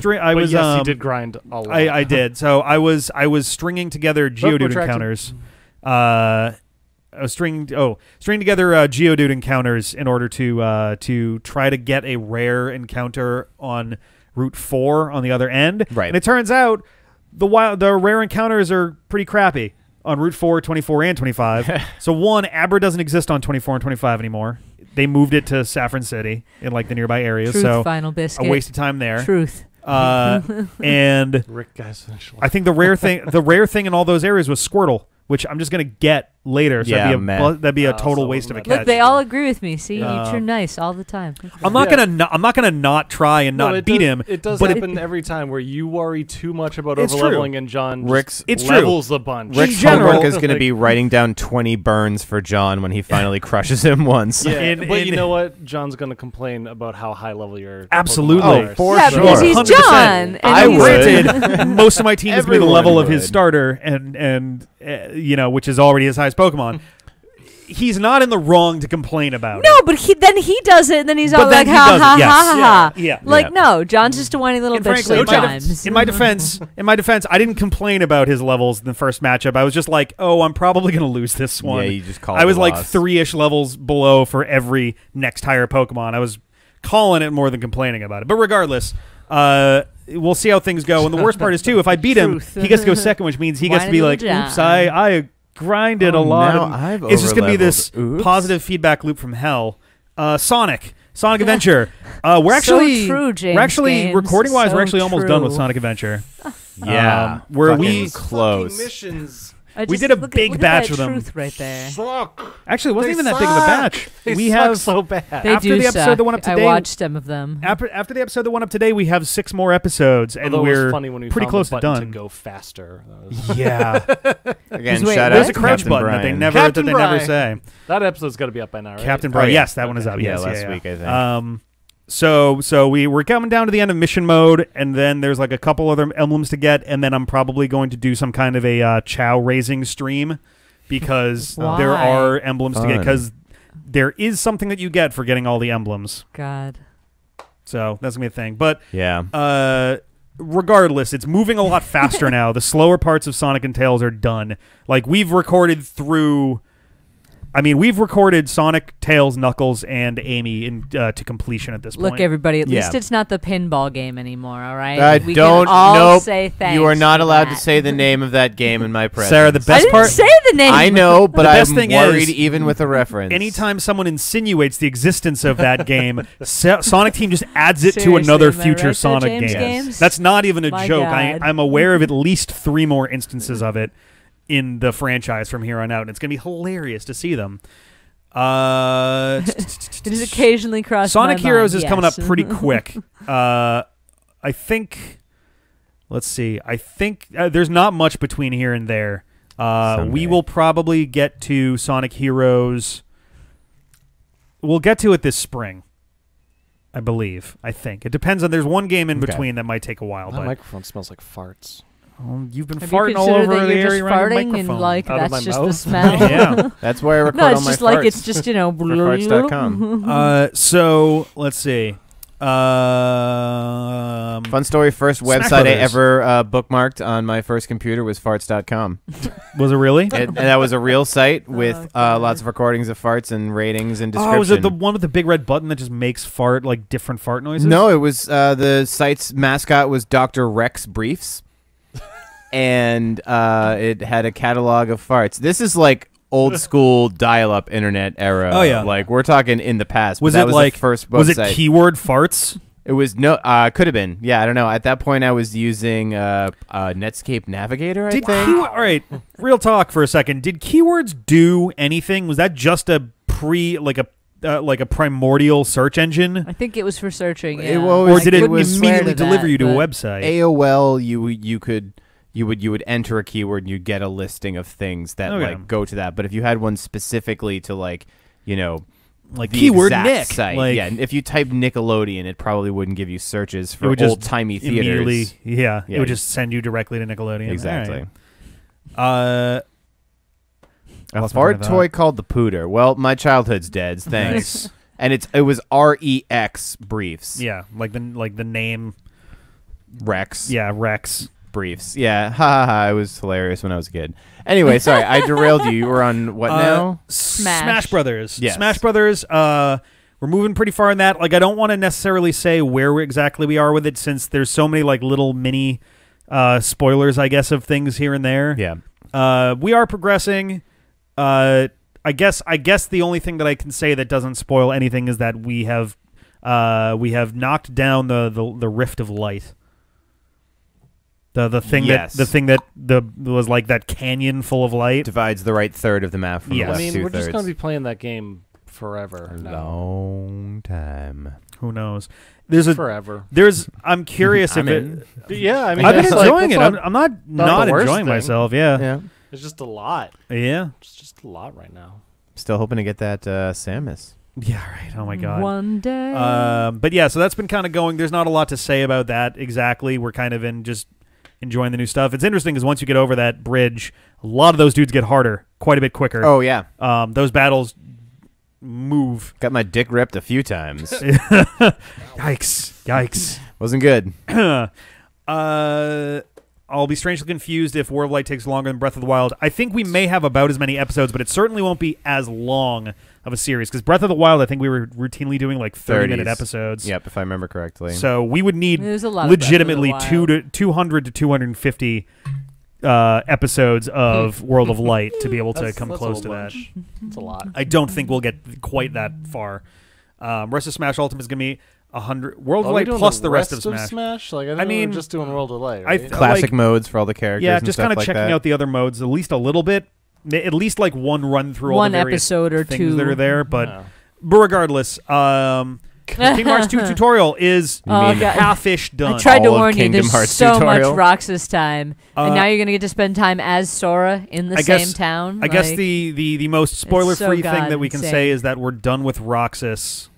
Speaker 3: Yes, he did grind a lot.
Speaker 1: I did. So I was stringing together Geodude encounters. I was stringing together Geodude encounters in order to try to get a rare encounter on Route 4 on the other end.
Speaker 2: Right.
Speaker 1: And it turns out the rare encounters are pretty crappy on Route 4, 24, and 25. So one, Abra doesn't exist on 24 and 25 anymore. They moved it to Saffron City in like the nearby areas.
Speaker 4: Truth,
Speaker 1: so
Speaker 4: Final Biscuit.
Speaker 1: a waste of time there.
Speaker 4: Truth.
Speaker 1: And
Speaker 3: Rick guys,
Speaker 1: I think the rare thing in all those areas was Squirtle, which I'm just gonna get later. So that'd be a total waste of a catch.
Speaker 4: Look, they all agree with me. See, you're nice all the time.
Speaker 1: I'm not gonna not try and not beat him.
Speaker 3: It does happen every time where you worry too much about overleveling, and John levels a bunch.
Speaker 2: Rick's homework is going to be writing down 20 burns for John when he finally crushes him once.
Speaker 3: Yeah, but you know what? John's going to complain about how high level your
Speaker 1: absolutely.
Speaker 3: Pokemon are.
Speaker 2: For
Speaker 4: sure. Because he's
Speaker 1: 100%.
Speaker 4: John. And
Speaker 2: I would.
Speaker 1: Most of my team is going to be the level of his
Speaker 2: would.
Speaker 1: starter, and which is already his highest Pokemon. He's not in the wrong to complain about it.
Speaker 4: No, but then he does it, and then he's all like, ha, ha, ha, ha.
Speaker 1: Yeah.
Speaker 4: Like, no, John's just a whiny little bitch sometimes.
Speaker 1: In my defense, I didn't complain about his levels in the first matchup. I was just like, oh, I'm probably going to lose this one.
Speaker 2: Yeah, you just called
Speaker 1: I was
Speaker 2: it
Speaker 1: like
Speaker 2: loss.
Speaker 1: 3-ish levels below for every next higher Pokemon. I was calling it more than complaining about it. But regardless, we'll see how things go. And the worst part is, too, if I beat him, he gets to go second, which means he gets to be like, oops, I grinded a lot. It's just going to be this positive feedback loop from hell. Sonic Adventure. We're actually, recording-wise, we're actually almost done with Sonic Adventure.
Speaker 2: Yeah.
Speaker 1: Where we
Speaker 2: close.
Speaker 3: Missions.
Speaker 1: We did a big batch of them.
Speaker 4: Truth right there.
Speaker 1: Actually, it wasn't even that big of a batch.
Speaker 3: We have so bad.
Speaker 4: They
Speaker 1: after
Speaker 4: do
Speaker 1: the episode
Speaker 4: suck.
Speaker 1: that went up today,
Speaker 4: I watched some of them.
Speaker 1: After the episode that went up today, we have 6 more episodes, and
Speaker 3: Although
Speaker 1: we're
Speaker 3: it was funny when we
Speaker 1: pretty
Speaker 3: found
Speaker 1: close
Speaker 3: the
Speaker 1: to
Speaker 3: button
Speaker 1: done.
Speaker 3: to go faster.
Speaker 1: Yeah.
Speaker 2: Again,
Speaker 4: Wait,
Speaker 2: shout
Speaker 1: There's
Speaker 2: out
Speaker 1: a crouch
Speaker 2: Captain
Speaker 1: button
Speaker 2: Brian.
Speaker 1: that they never
Speaker 3: Captain Brian.
Speaker 1: say.
Speaker 3: That episode's got to be up by now, right?
Speaker 1: Captain Brian.
Speaker 2: Oh, yeah.
Speaker 1: Yes, that one is up.
Speaker 2: Yeah,
Speaker 1: Yes,
Speaker 2: last week, I think.
Speaker 1: So we're coming down to the end of mission mode, and then there's like a couple other emblems to get, and then I'm probably going to do some kind of a chow raising stream because there are emblems to get, because there is something that you get for getting all the emblems.
Speaker 4: God.
Speaker 1: So that's gonna be a thing. But
Speaker 2: yeah.
Speaker 1: Regardless, it's moving a lot faster now. The slower parts of Sonic and Tails are done. Like we've recorded Sonic, Tails, Knuckles, and Amy to completion at this point.
Speaker 4: Look, everybody, at least it's not the pinball game anymore, all right?
Speaker 2: I
Speaker 4: we
Speaker 2: don't
Speaker 4: can all
Speaker 2: nope.
Speaker 4: say thanks.
Speaker 2: You are not
Speaker 4: for
Speaker 2: allowed
Speaker 4: that.
Speaker 2: to say the name of that game in my presence.
Speaker 1: Sarah, the best
Speaker 4: I didn't
Speaker 1: part.
Speaker 4: say the name.
Speaker 2: I know, but
Speaker 1: The best
Speaker 2: I'm
Speaker 1: thing
Speaker 2: worried
Speaker 1: is,
Speaker 2: even with a reference.
Speaker 1: Anytime someone insinuates the existence of that game, Sonic Team just adds it to
Speaker 4: Seriously,
Speaker 1: another
Speaker 4: am I
Speaker 1: future
Speaker 4: right there,
Speaker 1: Sonic
Speaker 4: James
Speaker 1: game.
Speaker 4: Games?
Speaker 1: That's not even a
Speaker 4: My
Speaker 1: joke.
Speaker 4: God.
Speaker 1: I'm aware of at least 3 more instances of it in the franchise from here on out, and it's going to be hilarious to see them.
Speaker 4: It is occasionally crossed
Speaker 1: Sonic
Speaker 4: my
Speaker 1: Heroes
Speaker 4: mind,
Speaker 1: is coming up
Speaker 4: yes.
Speaker 1: pretty quick. I think. Let's see. I think there's not much between here and there. We will probably get to Sonic Heroes. We'll get to it this spring, I believe. I think it depends on. There's one game in between that might take a while.
Speaker 3: That
Speaker 1: But
Speaker 3: microphone smells like farts.
Speaker 1: You've been
Speaker 4: Have you
Speaker 1: farting all
Speaker 4: considered
Speaker 1: over
Speaker 4: that
Speaker 1: the
Speaker 4: you're just
Speaker 1: area around your
Speaker 4: farting and
Speaker 1: microphone.
Speaker 4: like
Speaker 3: Out of my
Speaker 4: that's just the
Speaker 3: mouth?
Speaker 4: smell?
Speaker 1: Yeah.
Speaker 2: That's why I record
Speaker 4: No,
Speaker 2: all
Speaker 4: it's
Speaker 2: my
Speaker 4: just
Speaker 2: farts.
Speaker 4: like it's just
Speaker 2: for farts.com.
Speaker 1: So let's see.
Speaker 2: Fun story. First
Speaker 1: Smash
Speaker 2: website I
Speaker 1: Brothers.
Speaker 2: ever bookmarked on my first computer was farts.com.
Speaker 1: Was it really?
Speaker 2: And that was a real site with lots of recordings of farts and ratings and description.
Speaker 1: Oh, was it the one with the big red button that just makes different fart noises?
Speaker 2: No, it was the site's mascot was Dr. Rex Briefs. And it had a catalog of farts. This is like old school dial-up internet era.
Speaker 1: Oh, yeah.
Speaker 2: Like we're talking in the past.
Speaker 1: Was
Speaker 2: but that
Speaker 1: it
Speaker 2: was
Speaker 1: like
Speaker 2: the first
Speaker 1: was it
Speaker 2: website.
Speaker 1: keyword farts?
Speaker 2: It was no, could have been. Yeah, I don't know. At that point, I was using Netscape Navigator. I think.
Speaker 1: All right, real talk for a second. Did keywords do anything? Was that just a like a primordial search engine,
Speaker 4: I think it was for searching.
Speaker 2: It
Speaker 4: Yeah.
Speaker 2: was-
Speaker 1: or did it
Speaker 2: was-
Speaker 1: immediately
Speaker 4: swear to
Speaker 1: deliver
Speaker 4: that,
Speaker 1: you to a
Speaker 4: but-
Speaker 1: website?
Speaker 2: AOL, you would enter a keyword and you'd get a listing of things that
Speaker 1: Okay.
Speaker 2: like go to that. But if you had one specifically to like
Speaker 1: like
Speaker 2: the
Speaker 1: keyword
Speaker 2: exact
Speaker 1: Nick.
Speaker 2: site,
Speaker 1: Like,
Speaker 2: yeah, and if you type Nickelodeon, it probably wouldn't give you searches
Speaker 1: it
Speaker 2: for
Speaker 1: would just
Speaker 2: old timey
Speaker 1: immediately.
Speaker 2: theaters.
Speaker 1: Yeah,
Speaker 2: Yeah,
Speaker 1: it would
Speaker 2: you-
Speaker 1: just send you directly to Nickelodeon.
Speaker 2: Exactly.
Speaker 1: All right.
Speaker 2: A
Speaker 1: lost my
Speaker 2: fart
Speaker 1: train of
Speaker 2: toy called the Pooter. Well, my childhood's dead. Thanks. And it was REX Briefs.
Speaker 1: Yeah, like the name.
Speaker 2: Rex.
Speaker 1: Yeah, Rex.
Speaker 2: Briefs. Yeah. Ha ha ha. It was hilarious when I was a kid. Anyway, sorry, I derailed you. You were on what now?
Speaker 1: Smash Brothers.
Speaker 2: Yes.
Speaker 1: Smash Brothers. We're moving pretty far in that. Like, I don't want to necessarily say where exactly we are with it, since there's so many like little mini spoilers, I guess, of things here and there.
Speaker 2: Yeah.
Speaker 1: We are progressing. I guess the only thing that I can say that doesn't spoil anything is that we have knocked down the Rift of Light. The thing
Speaker 2: Yes.
Speaker 1: that was like that canyon full of light.
Speaker 2: Divides the right third of the map from
Speaker 1: Yes.
Speaker 2: the
Speaker 3: I
Speaker 2: left
Speaker 3: mean,
Speaker 2: two
Speaker 3: we're just
Speaker 2: thirds.
Speaker 3: going to be playing that game forever.
Speaker 2: A
Speaker 3: now.
Speaker 2: long time.
Speaker 1: Who knows? There's
Speaker 3: Forever.
Speaker 1: I'm curious if
Speaker 2: I'm
Speaker 1: it.
Speaker 2: in.
Speaker 3: Yeah, I mean,
Speaker 1: I've been
Speaker 3: it's like,
Speaker 1: enjoying
Speaker 3: it's
Speaker 1: it.
Speaker 3: not-
Speaker 1: I'm not
Speaker 3: the worst
Speaker 1: enjoying
Speaker 3: thing.
Speaker 1: myself. Yeah.
Speaker 2: Yeah.
Speaker 3: It's just a lot.
Speaker 1: Yeah.
Speaker 3: It's just a lot right now.
Speaker 2: Still hoping to get that Samus.
Speaker 1: Yeah. Right. Oh my god.
Speaker 4: One day.
Speaker 1: But yeah, so that's been kind of going. There's not a lot to say about that exactly. We're kind of in just enjoying the new stuff. It's interesting because once you get over that bridge, a lot of those dudes get harder quite a bit quicker.
Speaker 2: Oh yeah.
Speaker 1: Those battles move.
Speaker 2: Got my dick ripped a few times.
Speaker 1: Yikes.
Speaker 2: Wasn't good.
Speaker 1: I'll be strangely confused if War of Light takes longer than Breath of the Wild. I think we may have about as many episodes, but it certainly won't be as long of a series. Because Breath of the Wild, I think we were routinely doing like 30-minute
Speaker 2: 30s.
Speaker 1: episodes.
Speaker 2: Yep, if I remember correctly.
Speaker 1: So we would need
Speaker 4: There's a lot of
Speaker 1: legitimately
Speaker 4: Breath of the
Speaker 1: 200 to 250 episodes of World of Light to be able to come
Speaker 3: That's a
Speaker 1: close
Speaker 3: whole
Speaker 1: to that.
Speaker 3: bunch. It's a lot.
Speaker 1: I don't think we'll get quite that far. Rest of Smash Ultimate is going to be 100 World
Speaker 3: Are
Speaker 1: of
Speaker 3: we
Speaker 1: Light
Speaker 3: doing
Speaker 1: plus the rest of
Speaker 3: Smash?
Speaker 1: Smash.
Speaker 3: Like,
Speaker 1: I mean,
Speaker 3: we're just doing World of Light.
Speaker 1: I
Speaker 3: Right?
Speaker 1: th-
Speaker 2: Classic
Speaker 1: like-
Speaker 2: modes for all the characters.
Speaker 1: Yeah,
Speaker 2: and
Speaker 1: just
Speaker 2: stuff
Speaker 1: kind of
Speaker 2: like
Speaker 1: checking
Speaker 2: that.
Speaker 1: out the other modes at least a little bit. At least like one run through all
Speaker 4: One
Speaker 1: the various
Speaker 4: episode or
Speaker 1: things
Speaker 4: two.
Speaker 1: that are there. But
Speaker 3: Yeah.
Speaker 1: regardless, Kingdom Hearts 2 tutorial is
Speaker 4: Oh, God.
Speaker 1: half-ish done.
Speaker 4: I tried to
Speaker 2: All of
Speaker 4: warn you.
Speaker 2: Kingdom
Speaker 4: There's
Speaker 2: Hearts
Speaker 4: so
Speaker 2: tutorial.
Speaker 4: much Roxas time, and
Speaker 1: Uh,
Speaker 4: now you're gonna get to spend time as Sora in the
Speaker 1: I
Speaker 4: same
Speaker 1: guess-
Speaker 4: town.
Speaker 1: I guess
Speaker 4: Like,
Speaker 1: the most spoiler-free
Speaker 4: so
Speaker 1: thing that we can
Speaker 4: god
Speaker 1: say
Speaker 4: insane.
Speaker 1: is that we're done with Roxas,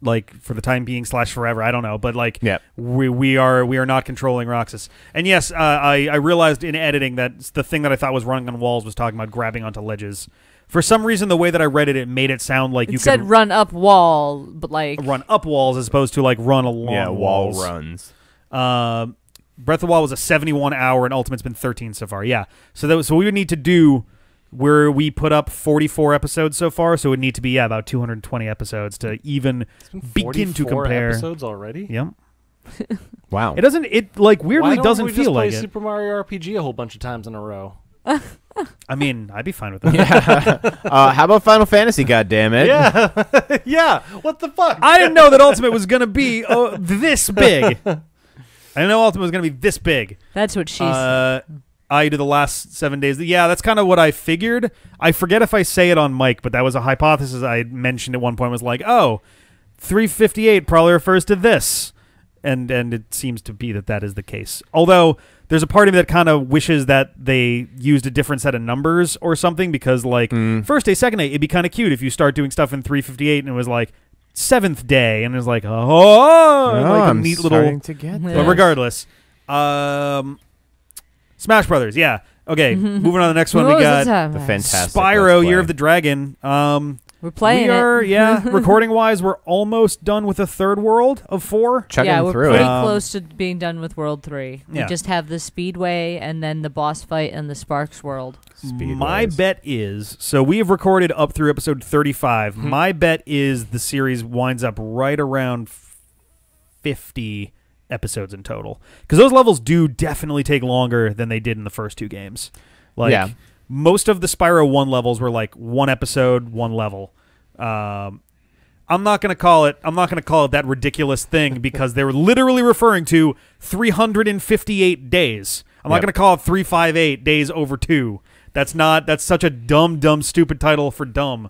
Speaker 1: like for the time being / forever. I don't know, but like
Speaker 2: Yep.
Speaker 1: we are not controlling Roxas. And yes, I realized in editing that the thing that I thought was running on walls was talking about grabbing onto ledges. For some reason, the way that I read it, it made it sound like you
Speaker 4: it said
Speaker 1: could
Speaker 4: run up wall, but like
Speaker 1: run up walls as opposed to like run along.
Speaker 2: Yeah, wall
Speaker 1: walls.
Speaker 2: runs.
Speaker 1: Breath of the Wild was a 71 hour, and Ultimate's been 13 so far. Yeah, so we would need to do where we put up 44 episodes so far, so it would need to be about 220 episodes to even begin to
Speaker 3: 44
Speaker 1: compare.
Speaker 3: episodes already.
Speaker 1: Yep.
Speaker 2: Wow.
Speaker 1: It doesn't. It like weirdly
Speaker 3: Why don't
Speaker 1: doesn't
Speaker 3: we
Speaker 1: feel
Speaker 3: just play
Speaker 1: like it.
Speaker 3: Super Mario RPG a whole bunch of times in a row?
Speaker 1: I mean, I'd be fine with that.
Speaker 2: Yeah. How about Final Fantasy? Goddammit.
Speaker 3: Yeah, yeah. What the fuck?
Speaker 1: I didn't know that Ultimate was gonna be this big. I didn't know Ultimate was gonna be this big.
Speaker 4: that's what she said.
Speaker 1: I did the last 7 days. Yeah, that's kind of what I figured. I forget if I say it on mic, but that was a hypothesis I had mentioned at one point. Was like, oh, 358 probably refers to this, and it seems to be that is the case. Although there's a part of me that kind of wishes that they used a different set of numbers or something, because like first day, second day, it'd be kind of cute if you start doing stuff in 358 and it was like 7th day, and it was like like a
Speaker 2: I'm
Speaker 1: neat
Speaker 2: starting
Speaker 1: little.
Speaker 2: to get
Speaker 4: Yeah.
Speaker 1: But
Speaker 2: this.
Speaker 1: regardless, Smash Brothers, yeah. Okay, moving on to the next one. We got
Speaker 2: the fantastic
Speaker 1: Spyro,
Speaker 2: Let's
Speaker 1: Year
Speaker 2: Play.
Speaker 1: of the Dragon.
Speaker 4: We're playing
Speaker 1: we are,
Speaker 4: it.
Speaker 1: yeah, recording-wise, we're almost done with the third world of 4.
Speaker 2: Chugging
Speaker 4: Yeah, we're
Speaker 2: through
Speaker 4: pretty
Speaker 2: it.
Speaker 4: close to being done with World 3. We
Speaker 1: Yeah.
Speaker 4: just have the Speedway and then the boss fight and the Sparks World.
Speaker 1: My bet is, so we have recorded up through episode 35. My bet is the series winds up right around 50 episodes in total. Because those levels do definitely take longer than they did in the first 2 games. Like,
Speaker 2: Yeah.
Speaker 1: most of the Spyro 1 levels were like 1 episode, 1 level. I'm not going to call it that ridiculous thing because they were literally referring to 358 days. I'm not going to call it 358 days over 2. That's such a dumb, stupid title for dumb.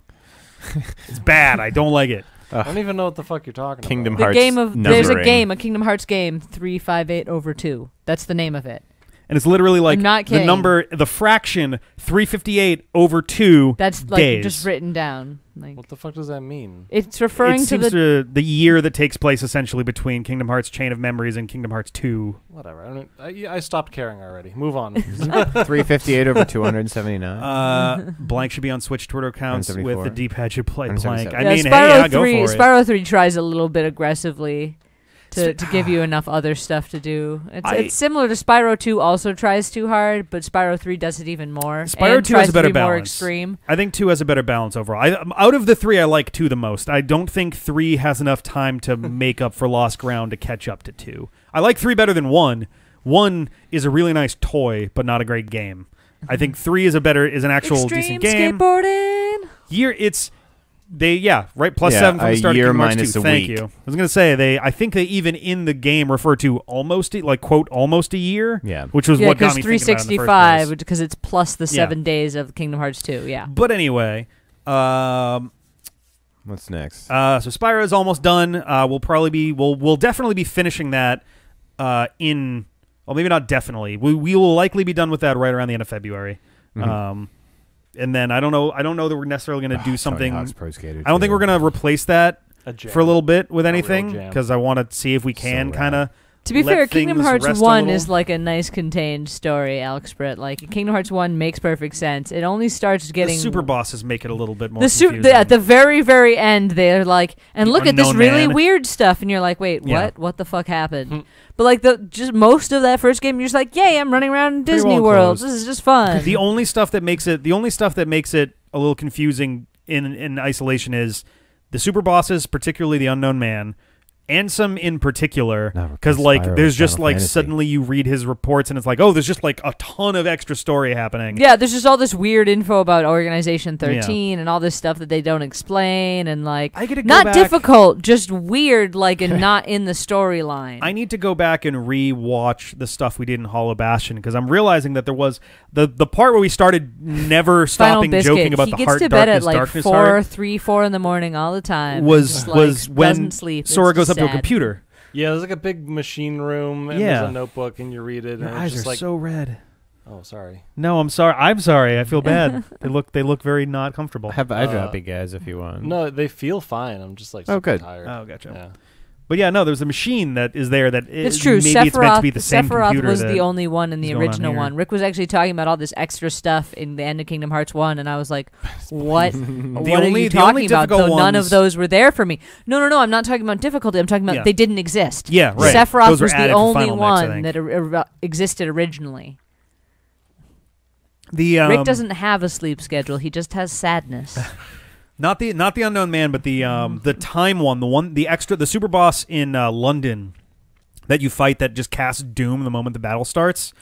Speaker 1: It's bad. I don't like it.
Speaker 3: I don't even know what the fuck you're talking
Speaker 2: Kingdom
Speaker 3: about.
Speaker 2: Hearts.
Speaker 4: There's a
Speaker 2: numbering.
Speaker 4: game, a Kingdom Hearts game, 358 over 2. That's the name of it.
Speaker 1: And it's literally like
Speaker 4: I'm not
Speaker 1: the
Speaker 4: kidding.
Speaker 1: number, the fraction 358 over 2
Speaker 4: That's like
Speaker 1: days.
Speaker 4: just written down. Like
Speaker 3: What the fuck does that mean?
Speaker 4: it's referring
Speaker 1: it
Speaker 4: to
Speaker 1: seems
Speaker 4: the
Speaker 1: to the year that takes place essentially between Kingdom Hearts Chain of Memories and Kingdom Hearts 2.
Speaker 3: Whatever. I stopped caring already. Move on.
Speaker 2: 358 over 279.
Speaker 1: Blank should be on Switch Twitter accounts with
Speaker 2: 174.
Speaker 1: the D-pad should play blank.
Speaker 2: 177.
Speaker 1: I
Speaker 4: Yeah,
Speaker 1: mean,
Speaker 4: Spyro
Speaker 1: hey, yeah, go
Speaker 4: 3
Speaker 1: for it.
Speaker 4: Spyro 3 tries a little bit aggressively to give you enough other stuff to do. It's similar to Spyro 2 also tries too hard, but Spyro 3 does it even more.
Speaker 1: Spyro
Speaker 4: and
Speaker 1: 2
Speaker 4: tries
Speaker 1: has a better
Speaker 4: to be more
Speaker 1: balance.
Speaker 4: extreme.
Speaker 1: I think 2 has a better balance overall. Out of the 3, I like 2 the most. I don't think 3 has enough time to make up for lost ground to catch up to 2. I like 3 better than 1. 1 is a really nice toy, but not a great game. I think 3 is an actual
Speaker 4: Extreme
Speaker 1: decent game.
Speaker 4: skateboarding.
Speaker 1: Plus 7 from
Speaker 2: a
Speaker 1: the start of
Speaker 2: year
Speaker 1: Kingdom Hearts
Speaker 2: minus
Speaker 1: 2.
Speaker 2: a
Speaker 1: Thank
Speaker 2: week.
Speaker 1: you. I was going to say I think they even in the game refer to quote almost a year.
Speaker 2: Yeah.
Speaker 1: Which was
Speaker 4: Yeah,
Speaker 1: what got
Speaker 4: because
Speaker 1: me thinking about it in the first
Speaker 4: 365
Speaker 1: place.
Speaker 4: because it's plus the 7 days of Kingdom Hearts 2. Yeah.
Speaker 1: But anyway,
Speaker 2: What's next?
Speaker 1: so Spyro is almost done. We'll definitely be finishing that maybe not definitely. We will likely be done with that right around the end of February. And then I don't know that we're necessarily going to do something.
Speaker 2: Tony Hawk's Pro Skater
Speaker 1: I don't think we're going to replace that
Speaker 3: jam.
Speaker 1: for a little bit with
Speaker 3: A real
Speaker 1: anything
Speaker 3: jam.
Speaker 1: because I want to see if we can
Speaker 2: rad.
Speaker 1: kind of.
Speaker 4: To be
Speaker 1: let
Speaker 4: fair, Kingdom
Speaker 1: things
Speaker 4: Hearts
Speaker 1: rest a
Speaker 4: 1
Speaker 1: little.
Speaker 4: is like a nice contained story, Alex Britt. Like Kingdom Hearts 1 makes perfect sense. It only starts getting
Speaker 1: The super bosses make it a little bit more
Speaker 4: the at the very, very end, they're like, and
Speaker 1: The
Speaker 4: look at this
Speaker 1: unknown
Speaker 4: really
Speaker 1: man.
Speaker 4: weird stuff, and you're like, wait,
Speaker 1: Yeah.
Speaker 4: what? What the fuck happened? But like just most of that first game, you're just like, yay, I'm running around in
Speaker 1: Pretty
Speaker 4: Disney
Speaker 1: well
Speaker 4: World.
Speaker 1: closed.
Speaker 4: This is just fun.
Speaker 1: The only stuff that makes it a little confusing in isolation is the super bosses, particularly the unknown man, and some in particular, because like
Speaker 2: Spyro
Speaker 1: there's
Speaker 2: is
Speaker 1: just
Speaker 2: Final
Speaker 1: like
Speaker 2: Fantasy.
Speaker 1: suddenly you read his reports and it's like, oh, there's just like a ton of extra story happening.
Speaker 4: Yeah, there's just all this weird info about Organization 13 and all this stuff that they don't explain, and like
Speaker 1: I gotta go
Speaker 4: not
Speaker 1: back-
Speaker 4: difficult, just weird, like and not in the storyline.
Speaker 1: I need to go back and re-watch the stuff we did in Hollow Bastion because I'm realizing that there was the part where we started never
Speaker 4: Final
Speaker 1: stopping
Speaker 4: Biscuit,
Speaker 1: joking about
Speaker 4: he
Speaker 1: the
Speaker 4: gets
Speaker 1: heart
Speaker 4: to bed at
Speaker 1: darkness,
Speaker 4: like
Speaker 1: darkness
Speaker 4: 4,
Speaker 1: heart
Speaker 4: 3, 4 in the morning all the time. and
Speaker 1: was
Speaker 4: just, like,
Speaker 1: was when
Speaker 4: doesn't sleep.
Speaker 1: Sora
Speaker 4: It's
Speaker 1: goes up
Speaker 4: just
Speaker 1: to a
Speaker 4: sad.
Speaker 1: computer.
Speaker 3: Yeah, there's like a big machine room, and
Speaker 1: Yeah.
Speaker 3: there's a notebook, and you read it,
Speaker 1: Your
Speaker 3: and
Speaker 1: eyes
Speaker 3: it's just
Speaker 1: are
Speaker 3: like,
Speaker 1: so red.
Speaker 3: oh, sorry.
Speaker 1: No, I'm sorry. I'm sorry. I feel bad. They look very not comfortable.
Speaker 2: Have eye droppy guys if you want.
Speaker 3: No, they feel fine. I'm just like
Speaker 2: Oh,
Speaker 3: super
Speaker 2: good.
Speaker 3: tired.
Speaker 1: Oh, gotcha.
Speaker 3: Yeah.
Speaker 1: But yeah, no, there's a machine that is there that
Speaker 4: It's true.
Speaker 1: Maybe
Speaker 4: Sephiroth,
Speaker 1: it's meant to be the same
Speaker 4: Sephiroth
Speaker 1: computer
Speaker 4: was
Speaker 1: that
Speaker 4: the only one in the
Speaker 1: is going on
Speaker 4: original
Speaker 1: here.
Speaker 4: one. Rick was actually talking about all this extra stuff in the end of Kingdom Hearts 1, and I was like, what? What are
Speaker 1: only-
Speaker 4: you
Speaker 1: the only
Speaker 4: talking about?
Speaker 1: difficult
Speaker 4: Though none of
Speaker 1: ones-
Speaker 4: those were there for me. No, I'm not talking about difficulty. I'm talking about
Speaker 1: Yeah.
Speaker 4: they didn't exist.
Speaker 1: Yeah, right.
Speaker 4: Sephiroth
Speaker 1: Those were
Speaker 4: was the
Speaker 1: added for
Speaker 4: only
Speaker 1: Final Mix, I
Speaker 4: one
Speaker 1: think.
Speaker 4: that existed originally.
Speaker 1: The
Speaker 4: Rick doesn't have a sleep schedule. He just has sadness.
Speaker 1: not the unknown man, but the time one, the super boss in London that you fight that just casts doom the moment the battle starts.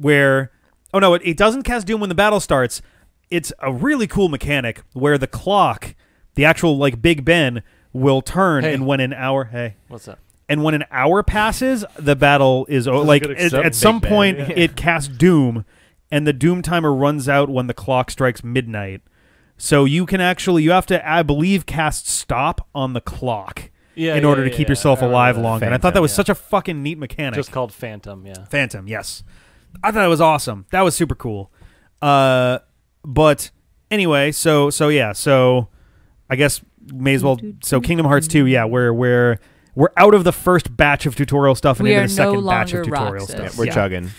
Speaker 1: It doesn't cast doom when the battle starts. It's a really cool mechanic where the clock, the actual like Big Ben, will turn,
Speaker 3: Hey.
Speaker 1: and when an hour,
Speaker 3: What's up?
Speaker 1: and when an hour passes, the battle is over. Like
Speaker 3: good
Speaker 1: at
Speaker 3: except
Speaker 1: some
Speaker 3: Big Ben,
Speaker 1: point,
Speaker 3: yeah.
Speaker 1: it casts doom, and the doom timer runs out when the clock strikes midnight. So you have to, I believe, cast stop on the clock in order to keep yourself
Speaker 3: I remember
Speaker 1: alive
Speaker 3: that.
Speaker 1: longer. And I thought that was
Speaker 3: Yeah.
Speaker 1: such a fucking neat mechanic.
Speaker 3: Just called Phantom, yeah.
Speaker 1: Phantom, yes. I thought it was awesome. That was super cool. But anyway, so I guess may as well. So Kingdom Hearts 2, yeah, we're out of the first batch of tutorial stuff and
Speaker 4: We
Speaker 1: into
Speaker 4: are
Speaker 1: the second
Speaker 4: no
Speaker 1: batch of
Speaker 4: longer
Speaker 1: tutorial
Speaker 4: Roxas.
Speaker 1: stuff.
Speaker 2: We're
Speaker 1: Yeah.
Speaker 2: chugging.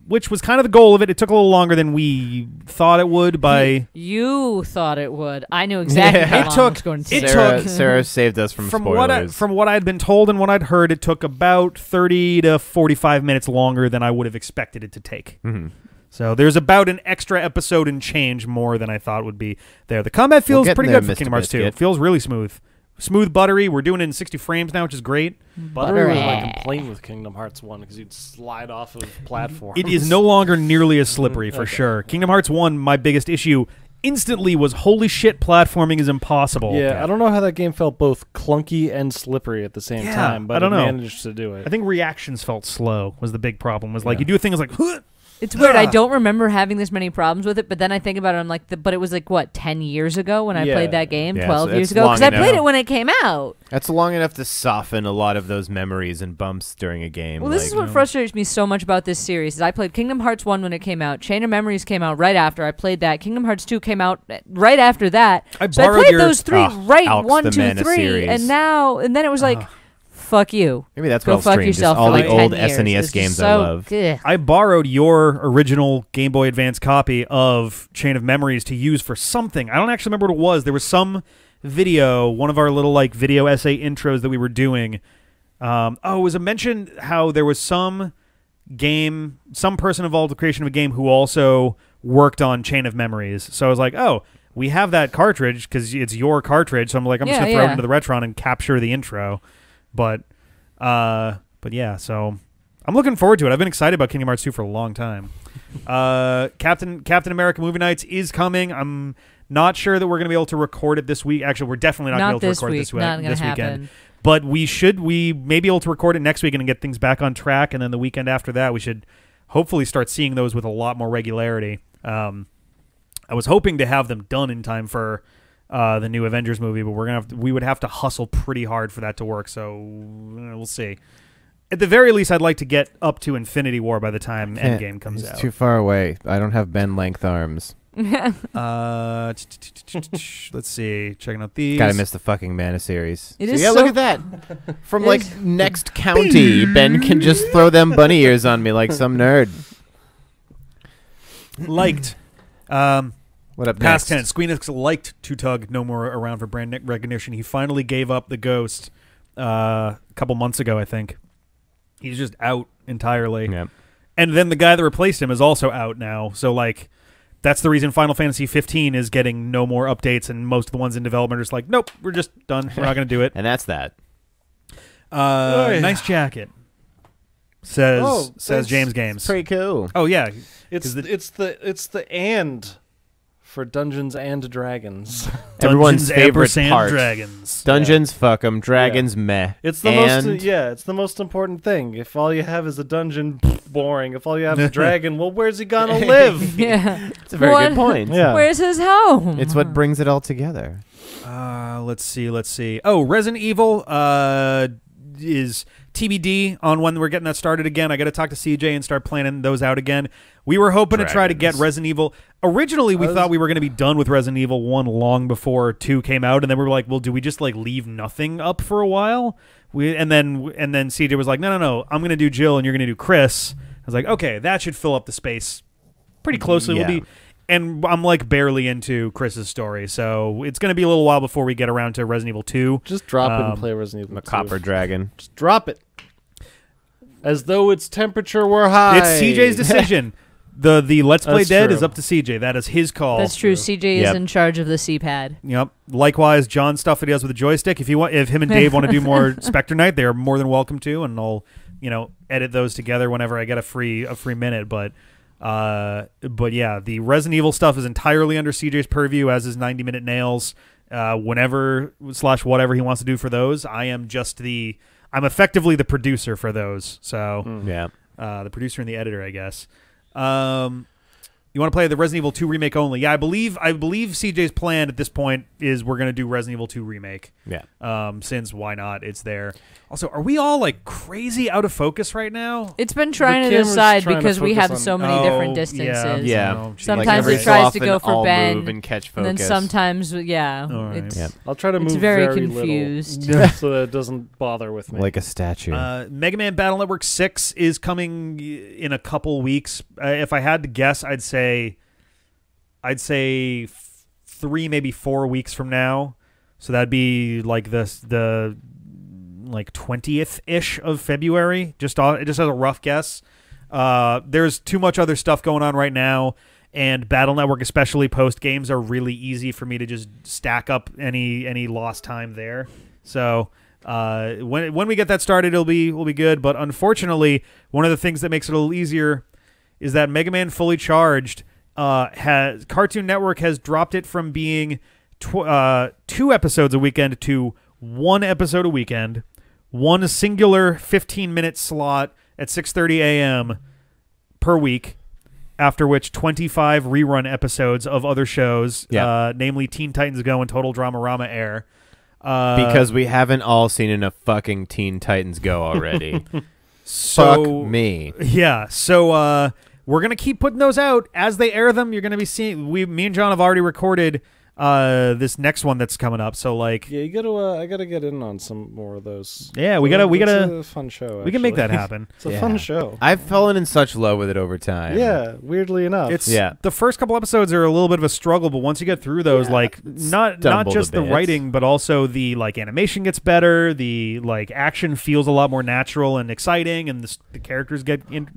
Speaker 1: which was kind of the goal of it. It took a little longer than we thought it would.
Speaker 4: You thought it would. I knew exactly how long it was going to take.
Speaker 2: Sarah saved us from spoilers.
Speaker 1: From what I had been told and what I'd heard, it took about 30 to 45 minutes longer than I would have expected it to take.
Speaker 2: Mm-hmm.
Speaker 1: So there's about an extra episode and change more than I thought would be there. The combat feels pretty good for Kingdom Hearts 2. It feels really smooth. Smooth, buttery. We're doing it in 60 frames now, which is great.
Speaker 3: Buttery was my complaint with Kingdom Hearts 1 because you'd slide off of platforms.
Speaker 1: It is no longer nearly as slippery, for sure. Kingdom Hearts 1, my biggest issue instantly was, holy shit, platforming is impossible.
Speaker 3: Yeah, I don't know how that game felt both clunky and slippery at the same time, but it managed to do it.
Speaker 1: I think reactions felt slow was the big problem. Was like, you do things like, huh!
Speaker 4: It's weird. I don't remember having this many problems with it, but then I think about it, I'm like, but it was like, what, 10 years ago when I played that game? 12 years ago? Because I played it when it came out.
Speaker 2: That's long enough to soften a lot of those memories and bumps during a game.
Speaker 4: Well, this is what frustrates me so much about this series. Is I played Kingdom Hearts 1 when it came out. Chain of Memories came out right after. I played that. Kingdom Hearts 2 came out right after that.
Speaker 1: I
Speaker 4: played those three
Speaker 2: Alex
Speaker 4: 1,
Speaker 2: the
Speaker 4: 2,
Speaker 2: Mana
Speaker 4: 3,
Speaker 2: series.
Speaker 4: and then it was like... Fuck you.
Speaker 2: Maybe that's
Speaker 4: Go
Speaker 2: what I'll
Speaker 4: fuck
Speaker 2: stream.
Speaker 4: yourself
Speaker 2: Just all
Speaker 4: for
Speaker 2: the
Speaker 4: like
Speaker 2: old
Speaker 4: 10 years.
Speaker 2: SNES games
Speaker 4: so,
Speaker 2: I love.
Speaker 1: I borrowed your original Game Boy Advance copy of Chain of Memories to use for something. I don't actually remember what it was. There was some video, one of our little like video essay intros that we were doing. It was a mention how there was some person involved in the creation of a game who also worked on Chain of Memories. So I was like, oh, we have that cartridge because it's your cartridge. So I'm like, I'm just going to throw it into the Retron and capture the intro. But yeah, so I'm looking forward to it. I've been excited about Kingdom Hearts 2 for a long time. Captain America Movie Nights is coming. I'm not sure that we're going to be able to record it this week. Actually, we're definitely not going to be able to record it this weekend. But we may be able to record it next weekend and get things back on track. And then the weekend after that, we should hopefully start seeing those with a lot more regularity. I was hoping to have them done in time for the new Avengers movie, but we would have to hustle pretty hard for that to work, so we'll see. At the very least, I'd like to get up to Infinity War by the time Endgame comes out.
Speaker 2: It's too far away. I don't have Ben-length arms.
Speaker 1: Let's see. Checking out these.
Speaker 2: Gotta miss the fucking Mana series.
Speaker 4: Look
Speaker 2: at that. From next county, Ben can just throw them bunny ears on me like some nerd.
Speaker 1: Liked.
Speaker 2: What up
Speaker 1: Past
Speaker 2: next?
Speaker 1: tense. Squeenix liked to tug no more around for brand recognition. He finally gave up the ghost a couple months ago, I think. He's just out entirely.
Speaker 2: Yeah.
Speaker 1: And then the guy that replaced him is also out now. So, that's the reason Final Fantasy 15 is getting no more updates, and most of the ones in development are just like, nope, we're just done. We're not going to do it.
Speaker 2: And that's that.
Speaker 1: Nice jacket. Says James Games.
Speaker 2: Pretty cool.
Speaker 1: Oh, yeah.
Speaker 3: It's the and for Dungeons and Dragons.
Speaker 2: Everyone's favorite part.
Speaker 1: Dragons.
Speaker 2: Dungeons, fuck 'em. Dragons, meh.
Speaker 3: It's the it's the most important thing. If all you have is a dungeon, boring. If all you have is a dragon, well, where's he gonna live?
Speaker 4: Yeah.
Speaker 2: It's a very good point.
Speaker 3: Yeah.
Speaker 4: Where's his home?
Speaker 2: It's what brings it all together.
Speaker 1: Let's see. Oh, Resident Evil is TBD on when we're getting that started again. I got to talk to CJ and start planning those out again. We were hoping to try to get Resident Evil. Originally, we thought we were going to be done with Resident Evil 1 long before 2 came out, and then we were like, well, do we just leave nothing up for a while? And then CJ was like, no, I'm going to do Jill and you're going to do Chris. I was like, okay, that should fill up the space pretty closely.
Speaker 2: Yeah.
Speaker 1: And I'm barely into Chris's story, so it's going to be a little while before we get around to Resident Evil 2.
Speaker 3: Just drop it and play Resident Evil 2.
Speaker 2: Copper Dragon.
Speaker 3: Just drop it. As though its temperature were high.
Speaker 1: It's CJ's decision. The Let's Play Dead is up to CJ. That is his call.
Speaker 4: That's true. CJ is in charge of the C-pad.
Speaker 1: Yep. Likewise, John's stuff that he does with the joystick. If him and Dave want to do more Spectre Night, they are more than welcome to, and I'll edit those together whenever I get a free minute. But yeah, the Resident Evil stuff is entirely under CJ's purview, as is 90-minute nails. Whenever/whatever he wants to do for those, I'm effectively the producer for those. So
Speaker 2: yeah,
Speaker 1: the producer and the editor, I guess. You want to play the Resident Evil 2 remake only? Yeah, I believe CJ's plan at this point is we're gonna do Resident Evil 2 remake.
Speaker 2: Yeah.
Speaker 1: Since why not? It's there. Also, are we all like crazy out of focus right now?
Speaker 4: It's been trying to
Speaker 3: camera's
Speaker 4: decide
Speaker 3: trying to
Speaker 4: because we
Speaker 3: focus
Speaker 4: have
Speaker 3: on-
Speaker 4: so many different distances.
Speaker 2: Yeah.
Speaker 1: Oh, geez.
Speaker 4: Sometimes
Speaker 2: like every
Speaker 4: it
Speaker 2: so
Speaker 4: tries to
Speaker 2: often
Speaker 4: go for
Speaker 2: I'll
Speaker 4: Ben,
Speaker 2: move and catch
Speaker 4: and
Speaker 2: focus.
Speaker 4: then sometimes, yeah,
Speaker 1: All right.
Speaker 4: it's
Speaker 2: Yeah.
Speaker 3: I'll try to
Speaker 4: It's
Speaker 3: move
Speaker 4: very
Speaker 3: little
Speaker 4: confused.
Speaker 3: so that it doesn't bother with me.
Speaker 2: like a statue.
Speaker 1: Mega Man Battle Network 6 is coming in a couple weeks. If I had to guess, I'd say 3, maybe 4 weeks from now. So that'd be like the like 20th-ish of February, just as a rough guess. There's too much other stuff going on right now, and Battle Network, especially post games, are really easy for me to just stack up any lost time there. So when we get that started, we'll be good. But unfortunately, one of the things that makes it a little easier is that Mega Man Fully Charged Cartoon Network has dropped it from being 2 episodes a weekend to 1 episode a weekend, one singular 15-minute slot at 6:30 a.m. per week, after which 25 rerun episodes of other shows, namely Teen Titans Go and Total Dramarama air.
Speaker 2: Because we haven't all seen enough fucking Teen Titans Go already.
Speaker 1: So,
Speaker 2: Fuck me.
Speaker 1: Yeah, so we're going to keep putting those out. As they air them, you're going to be seeing... Me and John have already recorded this next one that's coming up. So, like...
Speaker 3: Yeah, you gotta. I gotta get in on some more of those.
Speaker 1: Yeah, we gotta...
Speaker 3: It's a fun show.
Speaker 1: We can make that
Speaker 3: actually.
Speaker 1: happen.
Speaker 3: It's a fun show.
Speaker 2: I've fallen in such love with it over time.
Speaker 3: Yeah, weirdly enough.
Speaker 1: It's the first couple episodes are a little bit of a struggle, but once you get through those, like not just the writing, but also the like animation gets better. The like action feels a lot more natural and exciting, and the characters get good.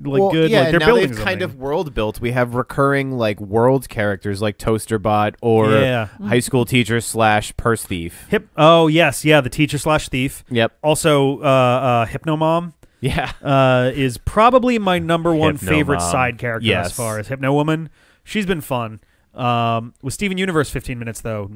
Speaker 2: Yeah,
Speaker 1: like they're
Speaker 2: now
Speaker 1: building
Speaker 2: they've
Speaker 1: something.
Speaker 2: kind of world built. We have recurring like world characters like Toasterbot or high school teacher / purse thief.
Speaker 1: Oh yes, yeah, the teacher / thief.
Speaker 2: Yep.
Speaker 1: Also, Hypnomom.
Speaker 2: Yeah.
Speaker 1: Is probably my number one
Speaker 2: Hypno
Speaker 1: favorite
Speaker 2: Mom.
Speaker 1: side character as far as Hypno Woman. She's been fun. With Steven Universe 15 minutes though.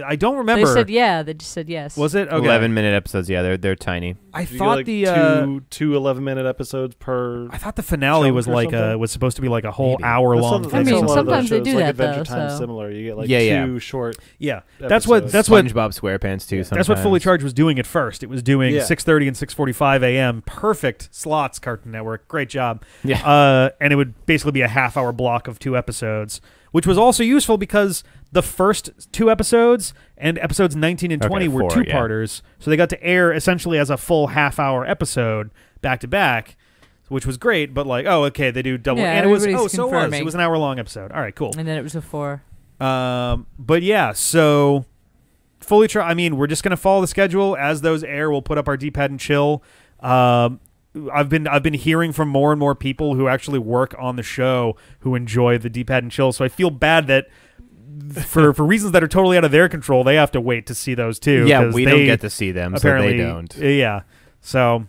Speaker 1: I don't remember.
Speaker 4: They said they just said yes.
Speaker 1: Was it? Okay.
Speaker 2: 11-minute episodes. Yeah, they're tiny.
Speaker 1: I
Speaker 3: You
Speaker 1: thought
Speaker 3: get, like two 11-minute episodes per.
Speaker 1: I thought the finale was like was supposed to be like a whole hour long
Speaker 3: That's
Speaker 1: thing.
Speaker 4: I mean,
Speaker 3: a lot of those
Speaker 4: sometimes they
Speaker 3: shows,
Speaker 4: do
Speaker 3: like
Speaker 4: that,
Speaker 3: Adventure
Speaker 4: though,
Speaker 3: Time
Speaker 4: so-
Speaker 3: similar. You get like
Speaker 2: Yeah,
Speaker 3: two short.
Speaker 1: Yeah,
Speaker 3: episodes.
Speaker 1: that's what
Speaker 2: SpongeBob SquarePants too.
Speaker 1: That's what Fully Charged was doing at first. It was doing 6:30 and 6:45 a.m. Perfect slots. Cartoon Network, great job.
Speaker 2: Yeah.
Speaker 1: And it would basically be a half-hour block of 2 episodes, which was also useful because the first 2 episodes and episodes 19 and 20 were 2-parters, so they got to air essentially as a full half-hour episode back to back, which was great. But like, they do double, and it was it was an hour-long episode. All right, cool.
Speaker 4: And then it was a 4.
Speaker 1: But yeah, so Fully Charged. I mean, we're just gonna follow the schedule as those air. We'll put up our D-pad and chill. I've been hearing from more and more people who actually work on the show who enjoy the D-pad and chill. So I feel bad that for reasons that are totally out of their control, they have to wait to see those too.
Speaker 2: Yeah, we don't get to see them,
Speaker 1: apparently,
Speaker 2: so they don't.
Speaker 1: Yeah, so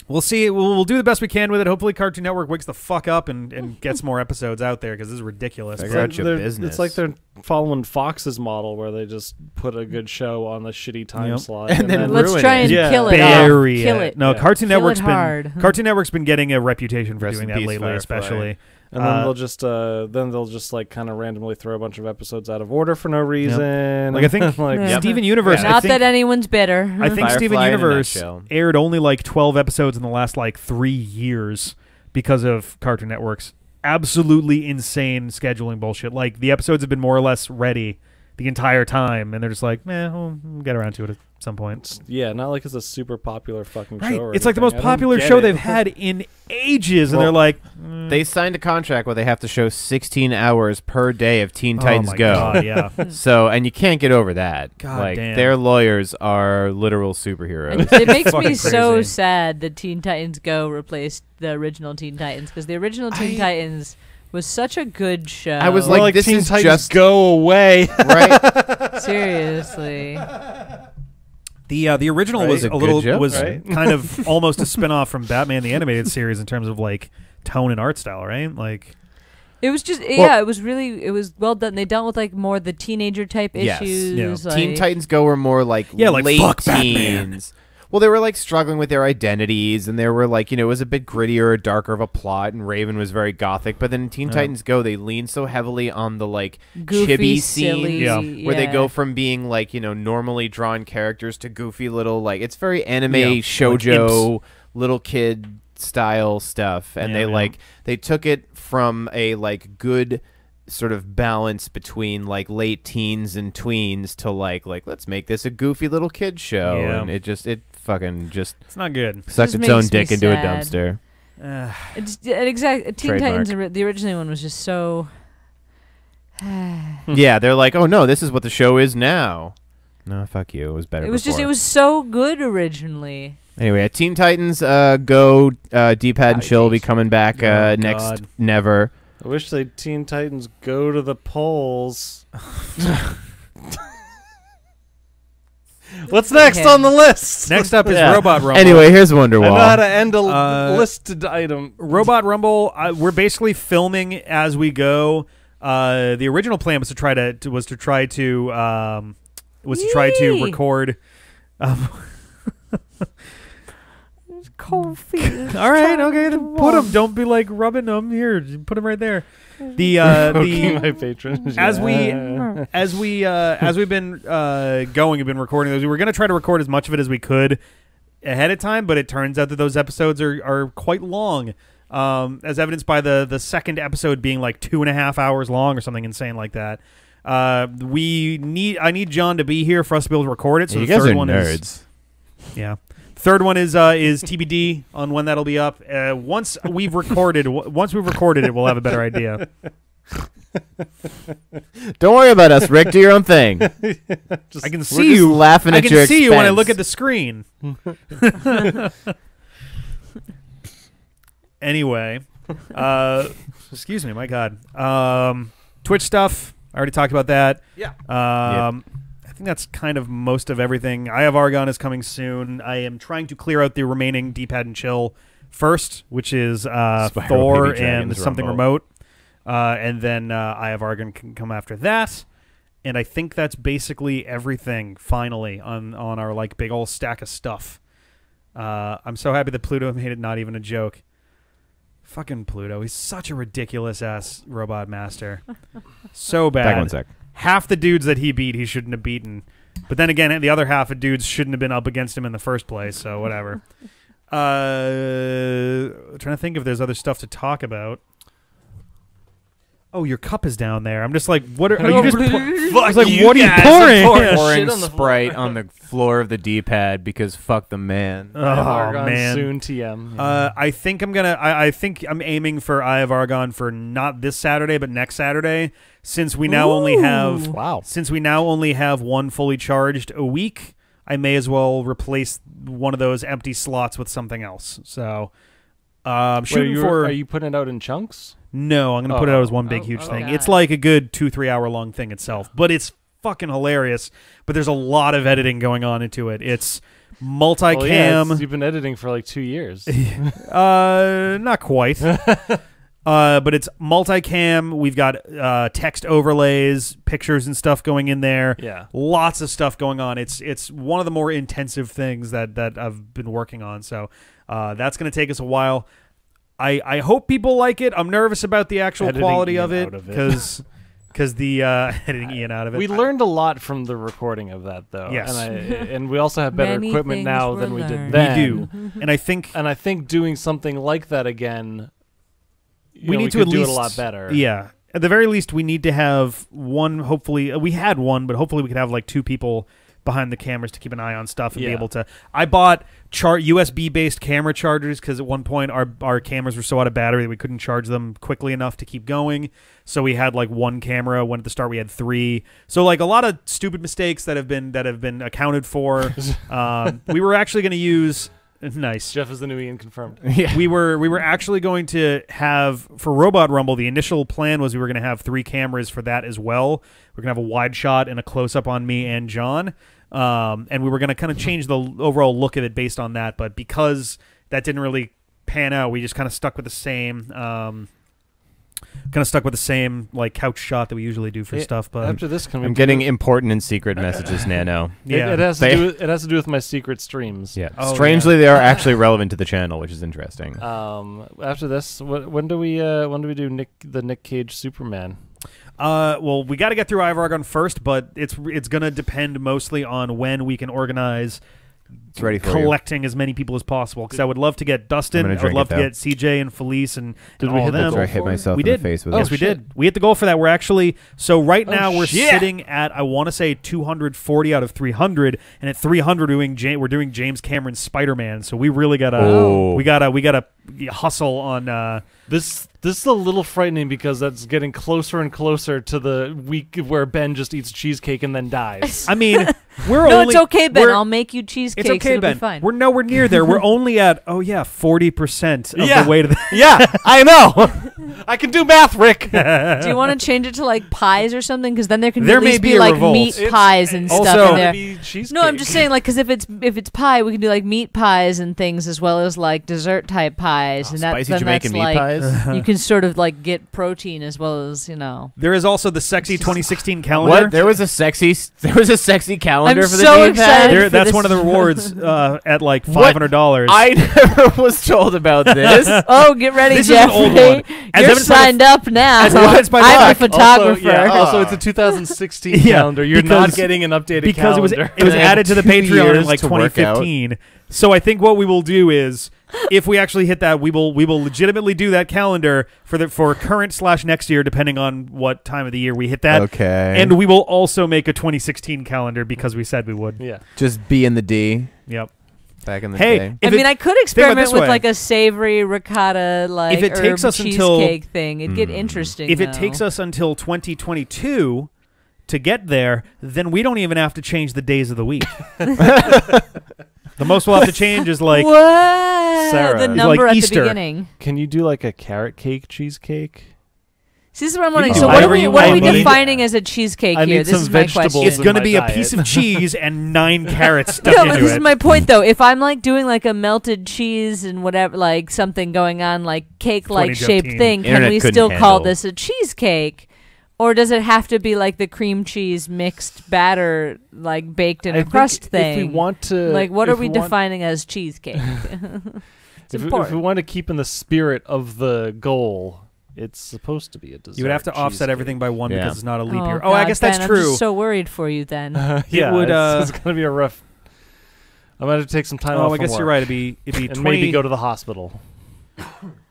Speaker 1: we'll see. We'll do the best we can with it. Hopefully, Cartoon Network wakes the fuck up and gets more episodes out there because this is ridiculous.
Speaker 2: Figure out your business.
Speaker 3: It's like they're following Fox's model where they just put a good show on the shitty time slot
Speaker 2: And then
Speaker 4: Let's
Speaker 2: ruin
Speaker 4: try
Speaker 2: it.
Speaker 4: and kill it
Speaker 1: Bury
Speaker 4: off. Kill it.
Speaker 1: No, Cartoon
Speaker 4: Kill
Speaker 1: Network's
Speaker 4: it hard.
Speaker 1: been Cartoon Network's been getting a reputation for
Speaker 2: Rest
Speaker 1: doing
Speaker 2: in
Speaker 1: that
Speaker 2: peace,
Speaker 1: lately,
Speaker 2: Firefly.
Speaker 1: especially.
Speaker 3: And then they'll just like kind of randomly throw a bunch of episodes out of order for no reason.
Speaker 1: Like I think
Speaker 3: like
Speaker 1: Steven Universe.
Speaker 4: Not
Speaker 1: I think,
Speaker 4: that anyone's bitter.
Speaker 1: I think
Speaker 2: Firefly
Speaker 1: Steven
Speaker 2: in a
Speaker 1: Universe
Speaker 2: nutshell.
Speaker 1: aired only like 12 episodes in the last like 3 years because of Cartoon Network's absolutely insane scheduling bullshit. Like the episodes have been more or less ready the entire time, and they're just like, we'll get around to it at some point.
Speaker 3: Yeah, not like it's a super popular fucking
Speaker 1: Right.
Speaker 3: show. Or
Speaker 1: It's like the
Speaker 3: anything.
Speaker 1: most
Speaker 3: I don't
Speaker 1: popular
Speaker 3: get
Speaker 1: show
Speaker 3: it.
Speaker 1: they've had in ages, and
Speaker 2: Well,
Speaker 1: they're like,
Speaker 2: They signed a contract where they have to show 16 hours per day of Teen
Speaker 1: oh
Speaker 2: Titans
Speaker 1: my
Speaker 2: Go.
Speaker 1: God, yeah.
Speaker 2: So, and you can't get over that.
Speaker 1: God
Speaker 2: like,
Speaker 1: damn.
Speaker 2: their lawyers are literal superheroes.
Speaker 4: It makes me
Speaker 1: Fucking
Speaker 4: so
Speaker 1: crazy.
Speaker 4: sad that Teen Titans Go replaced the original Teen Titans because the original Teen Titans was such a good show.
Speaker 2: I was
Speaker 3: More
Speaker 2: like, this
Speaker 3: Teen
Speaker 2: is
Speaker 3: Titans
Speaker 2: just
Speaker 3: go away.
Speaker 2: right.
Speaker 4: seriously.
Speaker 1: The original
Speaker 2: Right.
Speaker 1: was
Speaker 2: It's a
Speaker 1: a little
Speaker 2: good joke,
Speaker 1: was
Speaker 3: right?
Speaker 1: kind of almost a spin-off from Batman the Animated Series in terms of like tone and art style, right? Like
Speaker 4: It was just it was well done. They dealt with like more the teenager type
Speaker 2: Yes.
Speaker 4: issues.
Speaker 1: Yeah.
Speaker 4: Like,
Speaker 2: Teen Titans Go were more like
Speaker 1: Yeah, like,
Speaker 2: late
Speaker 1: fuck Batman.
Speaker 2: teens. Well, they were like struggling with their identities, and they were like, it was a bit grittier, darker of a plot, and Raven was very gothic. But then in Teen Titans Go, they lean so heavily on the like
Speaker 4: Goofy,
Speaker 2: chibi
Speaker 4: silly,
Speaker 2: scenes where they go from being like normally drawn characters to goofy little like it's very anime shoujo
Speaker 1: like
Speaker 2: little kid style stuff, and they took it from a like good sort of balance between like late teens and tweens to like let's make this a goofy little kid show, and it fucking just
Speaker 1: it's not good.
Speaker 2: Sucked its own dick into a dumpster.
Speaker 4: Teen Titans, the original one was just so.
Speaker 2: Yeah, they're like, oh no, this is what the show is now. No, fuck you. It was better.
Speaker 4: It was so good originally.
Speaker 2: Anyway, Teen Titans Go D-Pad and Chill will be coming back next Never.
Speaker 3: I wish they Teen Titans Go to the polls. What's next on the list?
Speaker 1: Next up is Robot Rumble.
Speaker 2: Anyway, here's Wonderwall.
Speaker 3: I know how to end a listed item.
Speaker 1: Robot Rumble. We're basically filming as we go. The original plan was to try to record.
Speaker 4: Cold feet.
Speaker 1: All right, okay, then put them. Don't be like rubbing them here. Put them right there.
Speaker 3: My patrons.
Speaker 1: As we've been we've been recording those. We were going to try to record as much of it as we could ahead of time, but it turns out that those episodes are quite long, as evidenced by the second episode being like 2.5 hours long or something insane like that. I need John to be here for us to be able to record it. So
Speaker 2: you
Speaker 1: the
Speaker 2: guys
Speaker 1: third
Speaker 2: are
Speaker 1: one
Speaker 2: nerds.
Speaker 1: Third one is TBD on when that'll be up. Once we've recorded it, we'll have a better idea.
Speaker 2: Don't worry about us, Rick. Do your own thing.
Speaker 1: I can see you
Speaker 2: laughing at your
Speaker 1: I can see
Speaker 2: expense.
Speaker 1: you when I look at the screen. Anyway, excuse me, my God. Twitch stuff. I already talked about that.
Speaker 2: Yeah.
Speaker 1: I think that's kind of most of everything. Eye of Argon is coming soon. I am trying to clear out the remaining D-Pad and Chill first, which is Thor and Something Remote. And then Eye of Argon can come after that. And I think that's basically everything, finally, on our like big old stack of stuff. I'm so happy that Pluto made it not even a joke. Fucking Pluto. He's such a ridiculous-ass robot master. So bad.
Speaker 2: Back one sec.
Speaker 1: Half the dudes that he beat, he shouldn't have beaten. But then again, the other half of dudes shouldn't have been up against him in the first place, so whatever. Trying to think if there's other stuff to talk about. Oh, your cup is down there. I'm just like, what are you just? I was like, what are you pouring?
Speaker 2: Pouring Sprite on the floor of the D-pad because fuck the man.
Speaker 1: Oh man,
Speaker 3: soon TM.
Speaker 1: I think I'm gonna. I think I'm aiming for Eye of Argon for not this Saturday, but next Saturday. Since we now only have one fully charged a week, I may as well replace one of those empty slots with something else. So, shooting
Speaker 3: are you putting it out in chunks?
Speaker 1: No, I'm going to put it out as one big, huge thing.
Speaker 4: God.
Speaker 1: It's like a good 2-3 hour long thing itself, but it's fucking hilarious. But there's a lot of editing going on into it. It's multicam.
Speaker 3: You've been editing for like 2 years.
Speaker 1: Not quite. But it's multicam. We've got text overlays, pictures and stuff going in there.
Speaker 3: Yeah.
Speaker 1: Lots of stuff going on. It's one of the more intensive things that I've been working on. So that's going to take us a while. I hope people like it. I'm nervous about the actual quality of it because the editing Ian out of it.
Speaker 3: We learned a lot from the recording of that, though.
Speaker 1: Yes,
Speaker 3: and we also have better
Speaker 4: Many
Speaker 3: equipment now
Speaker 4: things
Speaker 3: than
Speaker 4: were
Speaker 3: we did
Speaker 4: learned.
Speaker 3: then.
Speaker 1: We do, and I think
Speaker 3: doing something like that again,
Speaker 1: we need to
Speaker 3: could
Speaker 1: at
Speaker 3: do
Speaker 1: least
Speaker 3: it a lot better.
Speaker 1: Yeah, at the very least, we need to have one. Hopefully, we had one, but hopefully, we could have like two people behind the cameras to keep an eye on stuff and be able to. I bought USB-based camera chargers because at one point our cameras were so out of battery that we couldn't charge them quickly enough to keep going. So we had like one camera. When at the start we had three. So like a lot of stupid mistakes that have been accounted for. We were actually going to use. Nice.
Speaker 3: Jeff is the new Ian confirmed.
Speaker 2: Yeah.
Speaker 1: We were actually going to have for Robot Rumble. The initial plan was we were going to have 3 cameras for that as well. We're going to have a wide shot and a close up on me and John. And we were going to kind of change the overall look of it based on that, but because that didn't really pan out, we just kind of stuck with the same kind of stuck with the same like couch shot that we usually do for stuff. But
Speaker 3: after this,
Speaker 2: I'm getting important and secret messages, Nano.
Speaker 1: Yeah,
Speaker 3: it has to do. It has to do with my secret streams.
Speaker 2: Yeah, strangely, they are actually relevant to the channel, which is interesting.
Speaker 3: After this, when do we do the Nick Cage Superman?
Speaker 1: Well, we got to get through Ivargon first, but it's gonna depend mostly on when we can organize.
Speaker 2: It's ready for
Speaker 1: collecting as many people as possible because I would love to get Dustin. I would love to get CJ and Felice and
Speaker 3: we hit
Speaker 1: them.
Speaker 3: the goal?
Speaker 2: I hit myself in the face with
Speaker 1: Yes, we did. We hit the goal for that. We're actually right now we're sitting at I want to say 240 out of 300, and at 300 we're doing James Cameron's Spider-Man. So we really gotta we gotta hustle on
Speaker 3: this. This is a little frightening because that's getting closer and closer to the week where Ben just eats cheesecake and then dies.
Speaker 1: I mean,
Speaker 4: it's okay, Ben. I'll make you cheesecake.
Speaker 1: It's okay,
Speaker 4: It'll
Speaker 1: Ben.
Speaker 4: Be fine.
Speaker 1: We're nowhere near there. We're only at 40% of the way to the
Speaker 3: Yeah, I know. I can do math, Rick.
Speaker 4: Do you want to change it to like pies or something? Because then there can
Speaker 1: There
Speaker 4: at
Speaker 1: may
Speaker 4: least
Speaker 1: be
Speaker 4: be
Speaker 1: a
Speaker 4: like
Speaker 1: revolt.
Speaker 4: meat pies and
Speaker 1: also
Speaker 4: stuff in there.
Speaker 3: Cheesecake.
Speaker 4: No, I'm just saying like because if it's pie, we can do like meat pies and things as well as like dessert type pies, and
Speaker 2: spicy
Speaker 4: then
Speaker 2: Jamaican
Speaker 4: that's
Speaker 2: meat
Speaker 4: like
Speaker 2: pies.
Speaker 4: you can sort of like get protein as well as
Speaker 1: There is also the sexy 2016 calendar.
Speaker 2: What? There was a sexy calendar
Speaker 4: I'm
Speaker 2: for the
Speaker 4: so
Speaker 2: D-pad?
Speaker 4: excited.
Speaker 1: That's one of the rewards at like $500.
Speaker 2: I never was told about this.
Speaker 4: Oh, get ready,
Speaker 1: This is an
Speaker 4: Jeffrey.
Speaker 1: old one. As
Speaker 4: You're
Speaker 1: evidence by
Speaker 4: signed up now.
Speaker 1: as evidenced by
Speaker 4: I'm a
Speaker 1: Doc.
Speaker 4: photographer.
Speaker 3: Also, it's a 2016
Speaker 1: Yeah,
Speaker 3: calendar. You're not
Speaker 1: because-
Speaker 3: getting an updated
Speaker 1: because
Speaker 3: calendar.
Speaker 1: it was
Speaker 2: They have
Speaker 1: added to the
Speaker 2: 2
Speaker 1: Patreon in
Speaker 2: years
Speaker 1: like
Speaker 2: to work out.
Speaker 1: 2015. So I think what we will do is, if we actually hit that, we will legitimately do that calendar for current / next year, depending on what time of the year we hit that.
Speaker 2: Okay.
Speaker 1: And we will also make a 2016 calendar because we said we would.
Speaker 3: Yeah.
Speaker 2: Just B in the D.
Speaker 1: Yep.
Speaker 2: Back in the
Speaker 1: Hey,
Speaker 2: day.
Speaker 1: if
Speaker 4: I mean, I could experiment
Speaker 1: this
Speaker 4: with
Speaker 1: way.
Speaker 4: like a savory ricotta, like
Speaker 1: If it takes
Speaker 4: herb
Speaker 1: us until-
Speaker 4: cheesecake thing. It'd get interesting.
Speaker 1: If it
Speaker 4: though.
Speaker 1: takes us until 2022 to get there, then we don't even have to change the days of the week. The most we'll have to change is like
Speaker 4: what?
Speaker 3: Sarah.
Speaker 4: The
Speaker 3: It's
Speaker 4: number
Speaker 1: like
Speaker 4: at
Speaker 1: Easter.
Speaker 4: the beginning.
Speaker 3: Can you do like a carrot cake cheesecake?
Speaker 4: See, this is what I'm wondering.
Speaker 1: can
Speaker 4: So
Speaker 1: do
Speaker 4: what are
Speaker 1: whatever
Speaker 4: we
Speaker 1: you
Speaker 4: what are we
Speaker 1: want.
Speaker 4: defining as a cheesecake
Speaker 3: I
Speaker 4: here?
Speaker 3: need
Speaker 4: This
Speaker 3: some
Speaker 4: is my
Speaker 3: vegetables
Speaker 4: question.
Speaker 1: it's
Speaker 3: in
Speaker 1: going to
Speaker 3: my
Speaker 1: be a
Speaker 3: diet.
Speaker 1: piece of cheese and 9 carrots stuck
Speaker 4: No,
Speaker 1: into
Speaker 4: but this
Speaker 1: it.
Speaker 4: is my point though. If I'm like doing like a melted cheese and whatever, like something going on, like cake-like shaped
Speaker 1: 2015.
Speaker 4: thing, can
Speaker 2: Internet
Speaker 4: we
Speaker 2: couldn't
Speaker 4: still call
Speaker 2: handle.
Speaker 4: this a cheesecake? Or does it have to be like the cream cheese mixed batter, like baked in
Speaker 3: I
Speaker 4: a
Speaker 3: think
Speaker 4: crust thing?
Speaker 3: If we want to,
Speaker 4: like, what
Speaker 3: if
Speaker 4: are we defining as cheesecake? It's
Speaker 3: If we
Speaker 4: important.
Speaker 3: want to keep in the spirit of the goal, it's supposed to be a dessert.
Speaker 1: You would have to offset
Speaker 3: cheesecake.
Speaker 1: everything by 1
Speaker 2: Yeah.
Speaker 1: because it's not a leap
Speaker 4: Oh,
Speaker 1: year. Oh, I
Speaker 4: God,
Speaker 1: guess that's
Speaker 4: Ben, I'm
Speaker 1: true.
Speaker 4: just so worried for you then.
Speaker 3: Yeah,
Speaker 1: would,
Speaker 3: it's going to be a rough. I'm going to take some time off.
Speaker 1: I guess
Speaker 3: from
Speaker 1: you're
Speaker 3: work
Speaker 1: right. It'd be
Speaker 3: and
Speaker 1: 20,
Speaker 3: maybe go to the hospital.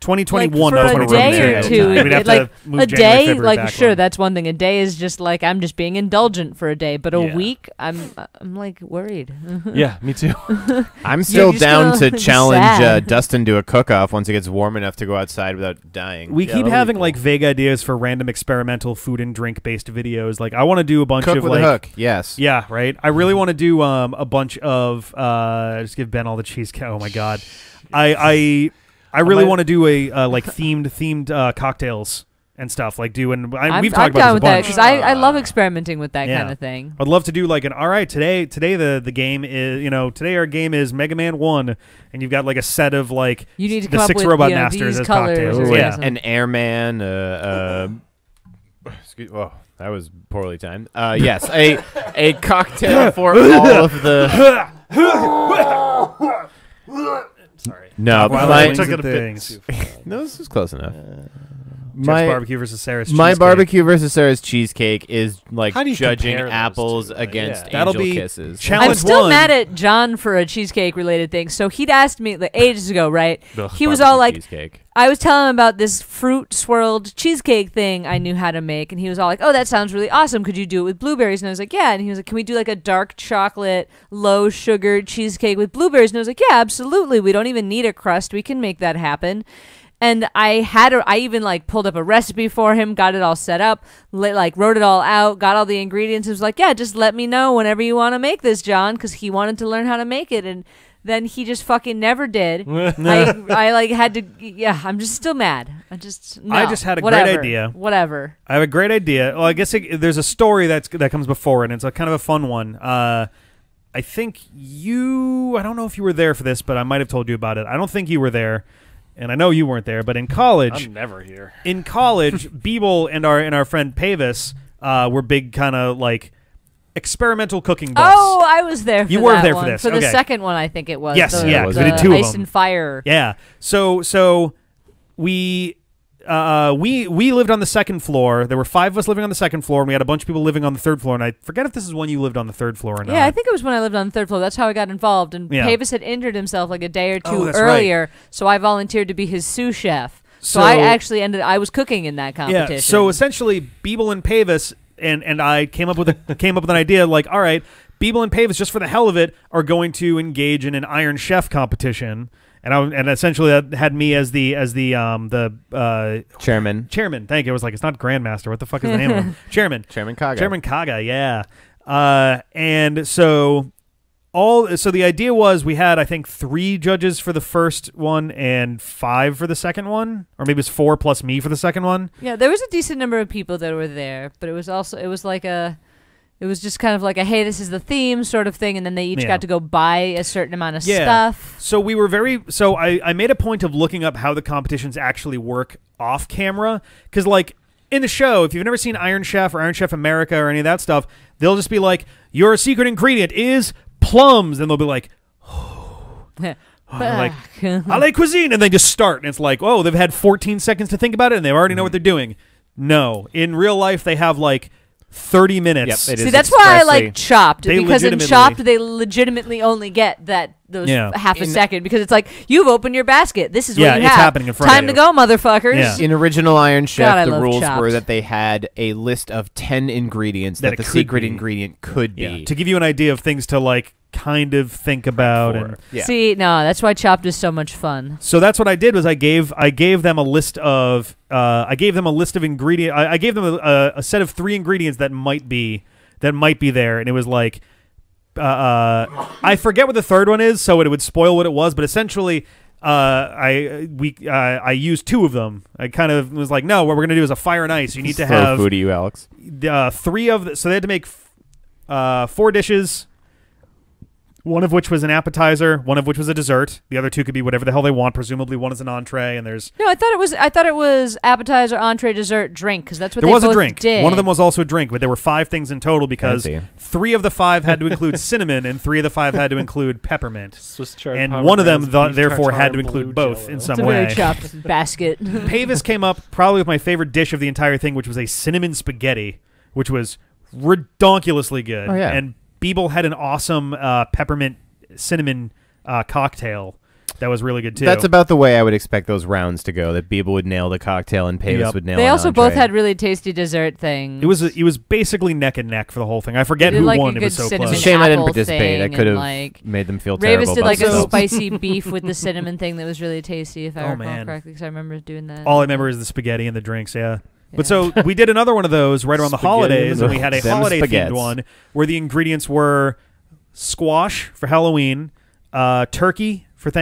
Speaker 1: 2021.
Speaker 4: Like,
Speaker 1: that's
Speaker 4: for
Speaker 1: when
Speaker 4: a
Speaker 1: we're
Speaker 4: day
Speaker 1: gonna
Speaker 4: or
Speaker 1: do
Speaker 4: two,
Speaker 1: it. We'd have
Speaker 4: like
Speaker 1: to move
Speaker 4: a
Speaker 1: January,
Speaker 4: day,
Speaker 1: February
Speaker 4: like
Speaker 1: back
Speaker 4: sure,
Speaker 1: one.
Speaker 4: that's one thing. A day is just like I'm just being indulgent for a day, but a
Speaker 3: Yeah.
Speaker 4: week, I'm like worried.
Speaker 3: Yeah, me too.
Speaker 2: I'm still
Speaker 4: just
Speaker 2: down
Speaker 4: gonna
Speaker 2: to
Speaker 4: be
Speaker 2: challenge
Speaker 4: sad.
Speaker 2: Dustin to a cook-off once it gets warm enough to go outside without dying.
Speaker 1: We
Speaker 3: Yeah,
Speaker 1: keep
Speaker 3: that'll be
Speaker 1: having
Speaker 3: cool.
Speaker 1: like vague ideas for random experimental food and drink based videos. Like I want to do a bunch
Speaker 2: Cook
Speaker 1: of
Speaker 2: with
Speaker 1: like
Speaker 2: a hook. Yes.
Speaker 1: yeah, right. I really want to do a bunch of just give Ben all the cheesecake. Oh my god, I really want to do a like themed cocktails and stuff. Like doing we've talked
Speaker 4: I'm
Speaker 1: about
Speaker 4: down
Speaker 1: this
Speaker 4: with
Speaker 1: a
Speaker 4: that
Speaker 1: bunch.
Speaker 4: because I love experimenting with that
Speaker 1: Yeah.
Speaker 4: kind of thing.
Speaker 1: I'd love to do like an all right today the game is today our game is Mega Man 1 and you've got like a set of like
Speaker 4: You need to
Speaker 1: the
Speaker 4: come
Speaker 1: 6
Speaker 4: up with
Speaker 1: robot
Speaker 4: these
Speaker 1: masters as
Speaker 4: colors
Speaker 1: cocktails.
Speaker 4: or
Speaker 1: Yeah.
Speaker 4: something.
Speaker 2: An airman. Excuse. Oh, that was poorly timed. Yes, a cocktail for all of the.
Speaker 3: Sorry.
Speaker 2: No,
Speaker 1: Wow,
Speaker 2: my,
Speaker 1: that
Speaker 3: took it a
Speaker 1: things.
Speaker 3: bit.
Speaker 2: no, this was close enough.
Speaker 1: Jeff's
Speaker 2: My
Speaker 1: barbecue versus Sarah's
Speaker 2: my
Speaker 1: cheesecake.
Speaker 2: barbecue versus Sarah's cheesecake is like
Speaker 3: How do you
Speaker 2: judging
Speaker 3: compare those
Speaker 2: apples
Speaker 3: two?
Speaker 2: against
Speaker 3: Yeah.
Speaker 1: That'll
Speaker 2: angel
Speaker 1: be
Speaker 2: kisses.
Speaker 1: challenge
Speaker 4: I'm still
Speaker 1: one.
Speaker 4: mad at John for a cheesecake related thing. So he'd asked me like, ages ago, right?
Speaker 2: Ugh,
Speaker 4: He was
Speaker 2: barbecue
Speaker 4: all like,
Speaker 2: cheesecake.
Speaker 4: I was telling him about this fruit swirled cheesecake thing I knew how to make, and he was all like, "Oh, that sounds really awesome. Could you do it with blueberries?" And I was like, "Yeah." And he was like, "Can we do like a dark chocolate, low sugar cheesecake with blueberries?" And I was like, "Yeah, absolutely. We don't even need a crust. We can make that happen." And I even like pulled up a recipe for him, got it all set up, like wrote it all out, got all the ingredients. It was like, "Yeah, just let me know whenever you want to make this, John," because he wanted to learn how to make it, and then he just fucking never did. I like had to. Yeah, I'm just still mad. I just
Speaker 1: had a
Speaker 4: whatever,
Speaker 1: great idea.
Speaker 4: Whatever.
Speaker 1: I have a great idea. Well, I guess there's a story that comes before it, and it's a kind of a fun one. I think I don't know if you were there for this, but I might have told you about it. I don't think you were there. and I know you weren't there, but in college,
Speaker 3: I'm never here.
Speaker 1: In college, Beeble and our friend Pavis were big kind of like experimental cooking buffs.
Speaker 4: Oh, I was there. For
Speaker 1: you were
Speaker 4: that
Speaker 1: there
Speaker 4: one.
Speaker 1: for this.
Speaker 4: For the
Speaker 1: Okay.
Speaker 4: second one, I think it was.
Speaker 1: Yes,
Speaker 4: the,
Speaker 1: yeah,
Speaker 2: we
Speaker 4: the
Speaker 1: did two of
Speaker 4: Ice
Speaker 1: them.
Speaker 4: and Fire.
Speaker 1: Yeah. So we lived on the second floor. There were 5 of us living on the second floor, and we had a bunch of people living on the third floor. And I forget if this is when you lived on the third floor or not.
Speaker 4: Yeah, I think it was when I lived on the third floor. That's how I got involved. And
Speaker 1: Yeah.
Speaker 4: Pavis had injured himself like a day or
Speaker 1: Oh,
Speaker 4: two
Speaker 1: that's
Speaker 4: earlier, so I volunteered to be his sous chef. So I actually I was cooking in that competition.
Speaker 1: Yeah. So essentially, Beeble and Pavis and I came up with an idea like, all right, Beeble and Pavis, just for the hell of it, are going to engage in an Iron Chef competition. And essentially that had me as the
Speaker 2: Chairman.
Speaker 1: Chairman. Thank you. I was like, it's not Grandmaster. What the fuck is the name of him? Chairman.
Speaker 2: Chairman Kaga.
Speaker 1: Chairman Kaga. Yeah. And so the idea was we had, I think, 3 judges for the first one and 5 for the second one, or maybe it was 4 plus me for the second one.
Speaker 4: Yeah, there was a decent number of people that were there, but it was just kind of like a, hey, this is the theme sort of thing, and then they each got to go buy a certain amount of stuff.
Speaker 1: So we were I made a point of looking up how the competitions actually work off camera, because like in the show, if you've never seen Iron Chef or Iron Chef America or any of that stuff, they'll just be like, your secret ingredient is plums, and they'll be like, like a la cuisine, and they just start, and it's like, oh, they've had 14 seconds to think about it, and they already know what they're doing. No, in real life, they have like 30 minutes.
Speaker 2: Yep,
Speaker 4: See, that's why I like Chopped, because in Chopped they legitimately only get those half a second, because it's like, you've opened your basket. This is what you have.
Speaker 1: It's happening in front
Speaker 4: Time
Speaker 1: of you.
Speaker 4: to go, motherfuckers.
Speaker 1: Yeah.
Speaker 2: In original Iron Chef,
Speaker 4: God, I
Speaker 2: the
Speaker 4: love
Speaker 2: rules
Speaker 4: Chopped.
Speaker 2: were that they had a list of 10 ingredients that
Speaker 1: it
Speaker 2: the
Speaker 1: could
Speaker 2: secret
Speaker 1: be.
Speaker 2: ingredient could be.
Speaker 1: To give you an idea of things to like kind of think about. And
Speaker 4: See, no, that's why Chopped is so much fun.
Speaker 1: so that's what I did was I gave them a list of ingredients. I gave them a set of 3 ingredients that might be there, and it was like I forget what the third one is, so it would spoil what it was. But essentially, I used 2 of them. I kind of was like, no, what we're gonna do is a fire and ice. You need to have
Speaker 2: food to you, Alex.
Speaker 1: 3 of so they had to make 4 dishes. One of which was an appetizer, one of which was a dessert. The other 2 could be whatever the hell they want. Presumably, one is an entree, and there's
Speaker 4: No, I thought it was appetizer, entree, dessert, drink, because that's what
Speaker 1: there
Speaker 4: they
Speaker 1: was a
Speaker 4: both
Speaker 1: drink.
Speaker 4: did.
Speaker 1: One of them was also a drink, but there were 5 things in total because
Speaker 2: Fancy.
Speaker 1: 3 of the 5 had to include cinnamon, and 3 of the 5 had to include peppermint.
Speaker 3: Swiss chard
Speaker 1: And one of them,
Speaker 3: pomegranates, beef
Speaker 1: therefore, had to
Speaker 3: tartare,
Speaker 1: include
Speaker 3: blue
Speaker 1: both
Speaker 3: jello.
Speaker 1: in
Speaker 4: It's
Speaker 1: some
Speaker 4: a very
Speaker 1: way.
Speaker 4: Chopped basket.
Speaker 1: Pavis came up probably with my favorite dish of the entire thing, which was a cinnamon spaghetti, which was redonkulously good.
Speaker 2: Oh, yeah.
Speaker 1: And Beeble had an awesome peppermint cinnamon cocktail that was really good too.
Speaker 2: That's about the way I would expect those rounds to go. That Beeble would nail the cocktail and Pavis would nail.
Speaker 4: They
Speaker 2: an
Speaker 4: also
Speaker 2: entree.
Speaker 4: both had really tasty dessert things.
Speaker 1: It was basically neck and neck for the whole thing. I forget
Speaker 4: They did
Speaker 1: who
Speaker 4: like a
Speaker 1: won. It
Speaker 4: good
Speaker 1: was so
Speaker 4: cinnamon
Speaker 1: close.
Speaker 2: It's a shame I didn't
Speaker 4: apple
Speaker 2: participate. I
Speaker 4: thing
Speaker 2: could have
Speaker 4: and, like,
Speaker 2: made them feel terrible.
Speaker 4: Ravis did
Speaker 2: about
Speaker 4: like a
Speaker 2: themselves.
Speaker 4: spicy beef with the cinnamon thing that was really tasty, if I
Speaker 1: Oh,
Speaker 4: recall
Speaker 1: man.
Speaker 4: correctly, because I remember doing that.
Speaker 1: All I remember is the spaghetti and the drinks. Yeah. But
Speaker 4: Yeah.
Speaker 1: so we did another one of those right around the
Speaker 3: Spaghetti
Speaker 1: holidays,
Speaker 3: and
Speaker 1: and we had a
Speaker 2: them
Speaker 1: holiday themed
Speaker 2: spaghettis.
Speaker 1: one where the ingredients were squash for Halloween, turkey for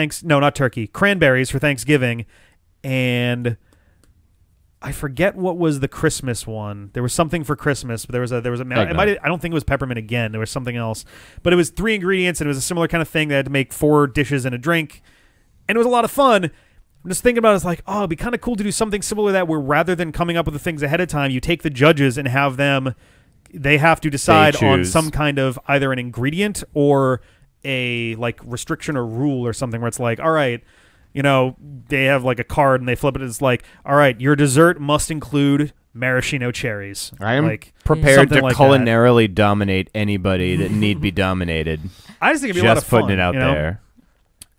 Speaker 1: cranberries for Thanksgiving, and I forget what was the Christmas one. There was something for Christmas, but there was a I don't think it was peppermint again. There was something else, but it was 3 ingredients, and it was a similar kind of thing. They had to make 4 dishes and a drink, and it was a lot of fun. I'm just thinking about it, it's like, oh, it'd be kind of cool to do something similar to that, where rather than coming up with the things ahead of time, you take the judges and have them. They have to decide on
Speaker 2: choose.
Speaker 1: some kind of either an ingredient or a like restriction or rule or something, where it's like, all right, they have like a card and they flip it. It's like, all right, your dessert must include maraschino cherries.
Speaker 2: I am
Speaker 1: like,
Speaker 2: prepared
Speaker 1: something
Speaker 2: to
Speaker 1: like
Speaker 2: culinarily dominate anybody that need be dominated.
Speaker 1: I just think it'd be a lot of
Speaker 2: Just
Speaker 1: fun.
Speaker 2: putting it out there.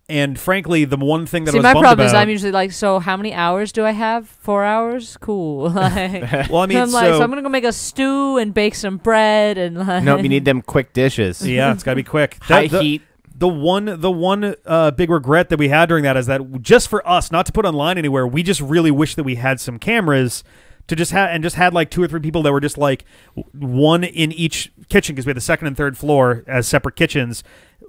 Speaker 1: And frankly, the one thing that
Speaker 4: See,
Speaker 1: I was
Speaker 4: my
Speaker 1: bummed
Speaker 4: problem is
Speaker 1: about,
Speaker 4: I'm usually like, so how many hours do I have? 4 hours? Cool. Like,
Speaker 1: well, I mean,
Speaker 4: I'm like, so I'm gonna go make a stew and bake some bread and like.
Speaker 2: No, you need them quick dishes.
Speaker 1: yeah, it's got to be quick.
Speaker 2: High heat.
Speaker 1: The one big regret that we had during that is that just for us, not to put online anywhere, we just really wish that we had some cameras to just had like 2 or 3 people that were just like one in each kitchen, because we had the second and third floor as separate kitchens.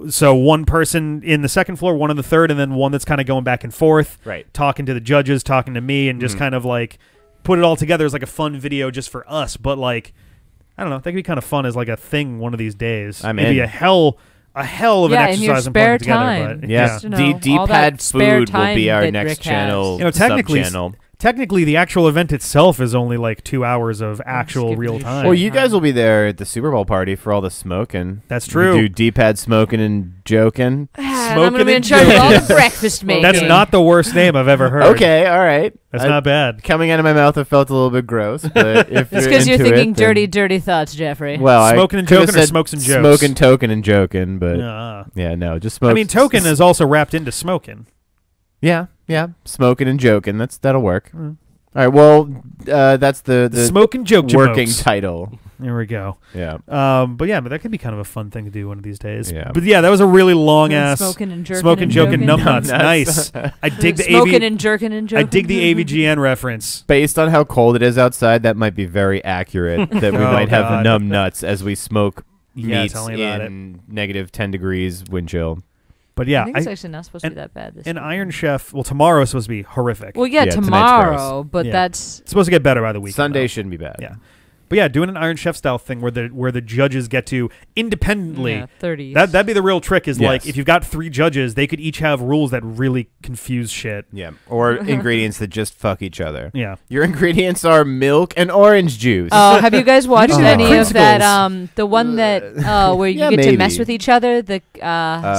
Speaker 1: So one person in the second floor, one in the third, and then one that's kind of going back and forth,
Speaker 2: Right.
Speaker 1: talking to the judges, talking to me, and just kind of like put it all together as like a fun video just for us. But like, I don't know, that could be kind of fun as like a thing one of these days.
Speaker 2: I'm
Speaker 1: Maybe
Speaker 2: in.
Speaker 1: a hell a hell of an
Speaker 4: in your
Speaker 1: exercise in
Speaker 4: spare
Speaker 1: putting together.
Speaker 4: time.
Speaker 1: But,
Speaker 2: Yeah,
Speaker 4: Just, you know, all
Speaker 2: D-pad
Speaker 4: that spare
Speaker 2: food will be
Speaker 4: time
Speaker 2: our
Speaker 4: that
Speaker 2: next
Speaker 4: Rick has.
Speaker 2: channel.
Speaker 1: You know, technically,
Speaker 2: sub-channel.
Speaker 1: Technically, the actual event itself is only like 2 hours of actual
Speaker 4: skipping
Speaker 1: real
Speaker 4: these
Speaker 1: time.
Speaker 2: Well, you guys will be there at the Super Bowl party for all the smoking.
Speaker 1: That's
Speaker 2: We
Speaker 1: true.
Speaker 2: do D-pad smoking and joking.
Speaker 4: And I'm
Speaker 1: Smoking
Speaker 4: going to be in
Speaker 1: and
Speaker 4: charge of all the
Speaker 1: joking.
Speaker 4: breakfast making.
Speaker 1: That's not the worst name I've ever heard.
Speaker 2: Okay, all right.
Speaker 1: That's not bad.
Speaker 2: Coming out of my mouth, it felt a little bit gross, but if
Speaker 4: It's
Speaker 2: because
Speaker 4: because you're thinking dirty thoughts, Jeffrey.
Speaker 2: Well,
Speaker 1: Smoking and
Speaker 2: I could've
Speaker 1: joking or
Speaker 2: said
Speaker 1: smokes and jokes?
Speaker 2: Smoking, token, and joking, but
Speaker 1: Uh,
Speaker 2: yeah, no, just smoke.
Speaker 1: I mean, token is also wrapped into smoking.
Speaker 2: Yeah, smoking and joking. That'll work. All right, well, that's the
Speaker 1: Smoke and joke
Speaker 2: working
Speaker 1: jamokes.
Speaker 2: title.
Speaker 1: There we go.
Speaker 2: Yeah.
Speaker 1: But that could be kind of a fun thing to do one of these days.
Speaker 2: Yeah.
Speaker 1: But yeah, that was a really long ass
Speaker 4: Smoking and jerking.
Speaker 1: smoking,
Speaker 4: and
Speaker 1: joking,
Speaker 4: joking.
Speaker 1: numbnuts. Nice. I dig the
Speaker 4: Smoking
Speaker 1: AV.
Speaker 4: and jerking and joking.
Speaker 1: I dig the AVGN reference.
Speaker 2: Based on how cold it is outside, that might be very accurate. That we
Speaker 1: Oh,
Speaker 2: might have
Speaker 1: God.
Speaker 2: numb nuts as we smoke
Speaker 1: Yeah,
Speaker 2: meats
Speaker 1: tell me about
Speaker 2: in negative 10 degrees wind chill.
Speaker 1: But
Speaker 4: I
Speaker 1: yeah,
Speaker 4: think it's actually not supposed to be that bad this
Speaker 1: an
Speaker 4: week.
Speaker 1: Iron Chef. Well, tomorrow is supposed to be horrific.
Speaker 4: Well, yeah,
Speaker 2: Yeah, tonight's
Speaker 4: tomorrow, but
Speaker 1: Yeah.
Speaker 4: that's...
Speaker 1: It's supposed to get better by the week.
Speaker 2: Sunday
Speaker 1: though.
Speaker 2: shouldn't be bad.
Speaker 1: Yeah. But yeah, doing an Iron Chef style thing where the judges get to independently.
Speaker 4: Yeah, 30.
Speaker 1: That'd be the real trick. Is like
Speaker 2: Yes.
Speaker 1: if you've got 3 judges, they could each have rules that really confuse shit.
Speaker 2: Yeah. Or ingredients that just fuck each other.
Speaker 1: Yeah.
Speaker 2: Your ingredients are milk and orange juice.
Speaker 4: Oh, have you guys watched
Speaker 1: Oh.
Speaker 4: any of that?
Speaker 1: Creamsicles.
Speaker 4: The one that where you
Speaker 2: Yeah,
Speaker 4: get to mess
Speaker 2: maybe.
Speaker 4: with each other, the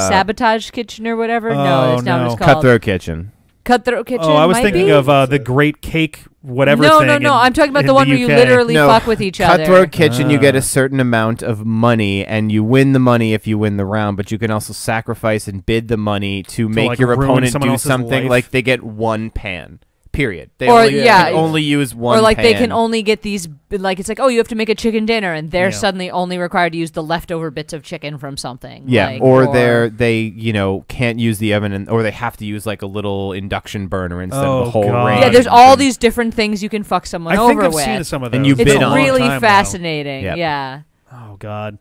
Speaker 4: sabotage kitchen or whatever. No,
Speaker 1: Oh,
Speaker 4: that's not what
Speaker 1: no.
Speaker 4: it's called.
Speaker 2: Cutthroat Kitchen.
Speaker 4: Cutthroat kitchen.
Speaker 1: Oh, I was
Speaker 4: might
Speaker 1: thinking
Speaker 4: be?
Speaker 1: of the Great Cake whatever
Speaker 4: No,
Speaker 1: thing.
Speaker 4: no. I'm talking about the
Speaker 1: in
Speaker 4: one where you
Speaker 1: UK.
Speaker 4: literally
Speaker 2: No,
Speaker 4: fuck with each other.
Speaker 2: Cutthroat Kitchen, you get
Speaker 1: Ah.
Speaker 2: a certain amount of money, and you win the money if you win the round, but you can also sacrifice and bid the money to make
Speaker 1: like,
Speaker 2: your
Speaker 1: ruin
Speaker 2: opponent
Speaker 1: someone
Speaker 2: do
Speaker 1: else's
Speaker 2: something
Speaker 1: life.
Speaker 2: like they get one pan. Period. They
Speaker 4: Or,
Speaker 2: only,
Speaker 4: yeah,
Speaker 2: can only use one
Speaker 4: Or like they
Speaker 2: pan.
Speaker 4: can only get these, like it's like, oh, you have to make a chicken dinner, and they're
Speaker 1: Yeah.
Speaker 4: suddenly only required to use the leftover bits of chicken from something.
Speaker 2: Yeah,
Speaker 4: like,
Speaker 2: or they can't use the oven, or they have to use like a little induction burner instead of
Speaker 1: Oh,
Speaker 2: the whole
Speaker 1: God.
Speaker 2: range.
Speaker 4: yeah, there's all these different things you can fuck someone
Speaker 1: I
Speaker 4: over
Speaker 1: think I've
Speaker 4: with.
Speaker 1: seen some of those.
Speaker 2: And you
Speaker 1: It's
Speaker 2: bid
Speaker 1: been a
Speaker 2: on
Speaker 1: long
Speaker 4: really
Speaker 1: time, though.
Speaker 4: fascinating.
Speaker 2: Yep.
Speaker 4: Yeah.
Speaker 1: Oh God,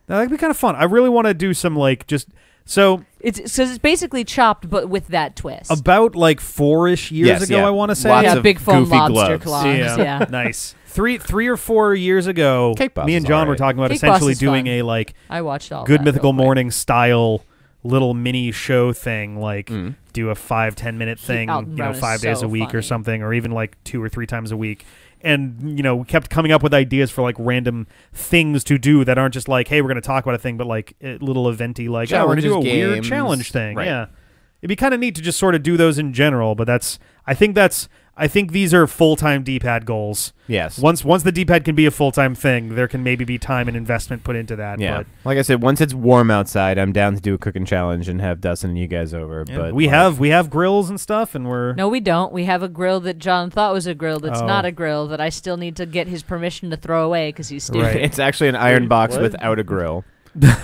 Speaker 1: that'd be kind of fun. I really want to do some like just so
Speaker 4: It's basically Chopped, but with that twist.
Speaker 1: about like 4-ish years
Speaker 2: Yes,
Speaker 1: ago.
Speaker 2: yeah.
Speaker 1: I want to say.
Speaker 2: Lots
Speaker 4: yeah,
Speaker 2: of
Speaker 4: big foam
Speaker 2: goofy
Speaker 4: lobster
Speaker 2: gloves.
Speaker 4: claws. Yeah.
Speaker 1: nice. Three or 4 years ago,
Speaker 2: Cake Boss
Speaker 1: me and
Speaker 2: is
Speaker 1: John
Speaker 2: alright.
Speaker 1: were talking about
Speaker 4: Cake Boss
Speaker 1: essentially
Speaker 4: is
Speaker 1: doing
Speaker 4: fun.
Speaker 1: a like
Speaker 4: I watched all
Speaker 1: Good
Speaker 4: that
Speaker 1: Mythical
Speaker 4: real quick.
Speaker 1: Morning style little mini show thing, like
Speaker 2: Mm.
Speaker 1: do a 5-10 minute thing,
Speaker 4: Alton Brown is
Speaker 1: 5 days
Speaker 4: so
Speaker 1: a week or
Speaker 4: funny.
Speaker 1: something, or even like 2 or 3 times a week. And we kept coming up with ideas for like random things to do that aren't just like, hey, we're going to talk about a thing, but like little eventy, like, oh, we're going to do a
Speaker 2: Challenges,
Speaker 1: weird
Speaker 2: games.
Speaker 1: challenge thing.
Speaker 2: Right.
Speaker 1: Yeah, it'd be kind of neat to just sort of do those in general. But I think these are full-time D-pad goals.
Speaker 2: Yes.
Speaker 1: Once the D-pad can be a full-time thing, there can maybe be time and investment put into that.
Speaker 2: Yeah.
Speaker 1: But
Speaker 2: Like I said, once it's warm outside, I'm down to do a cooking challenge and have Dustin and you guys over.
Speaker 1: yeah,
Speaker 2: But
Speaker 1: we
Speaker 2: like,
Speaker 1: have grills and stuff, and we're
Speaker 4: No, we don't. We have a grill that John thought was a grill that's
Speaker 1: Oh.
Speaker 4: not a grill that I still need to get his permission to throw away because he's stupid.
Speaker 1: Right.
Speaker 2: It's actually an iron box
Speaker 3: what?
Speaker 2: without a grill.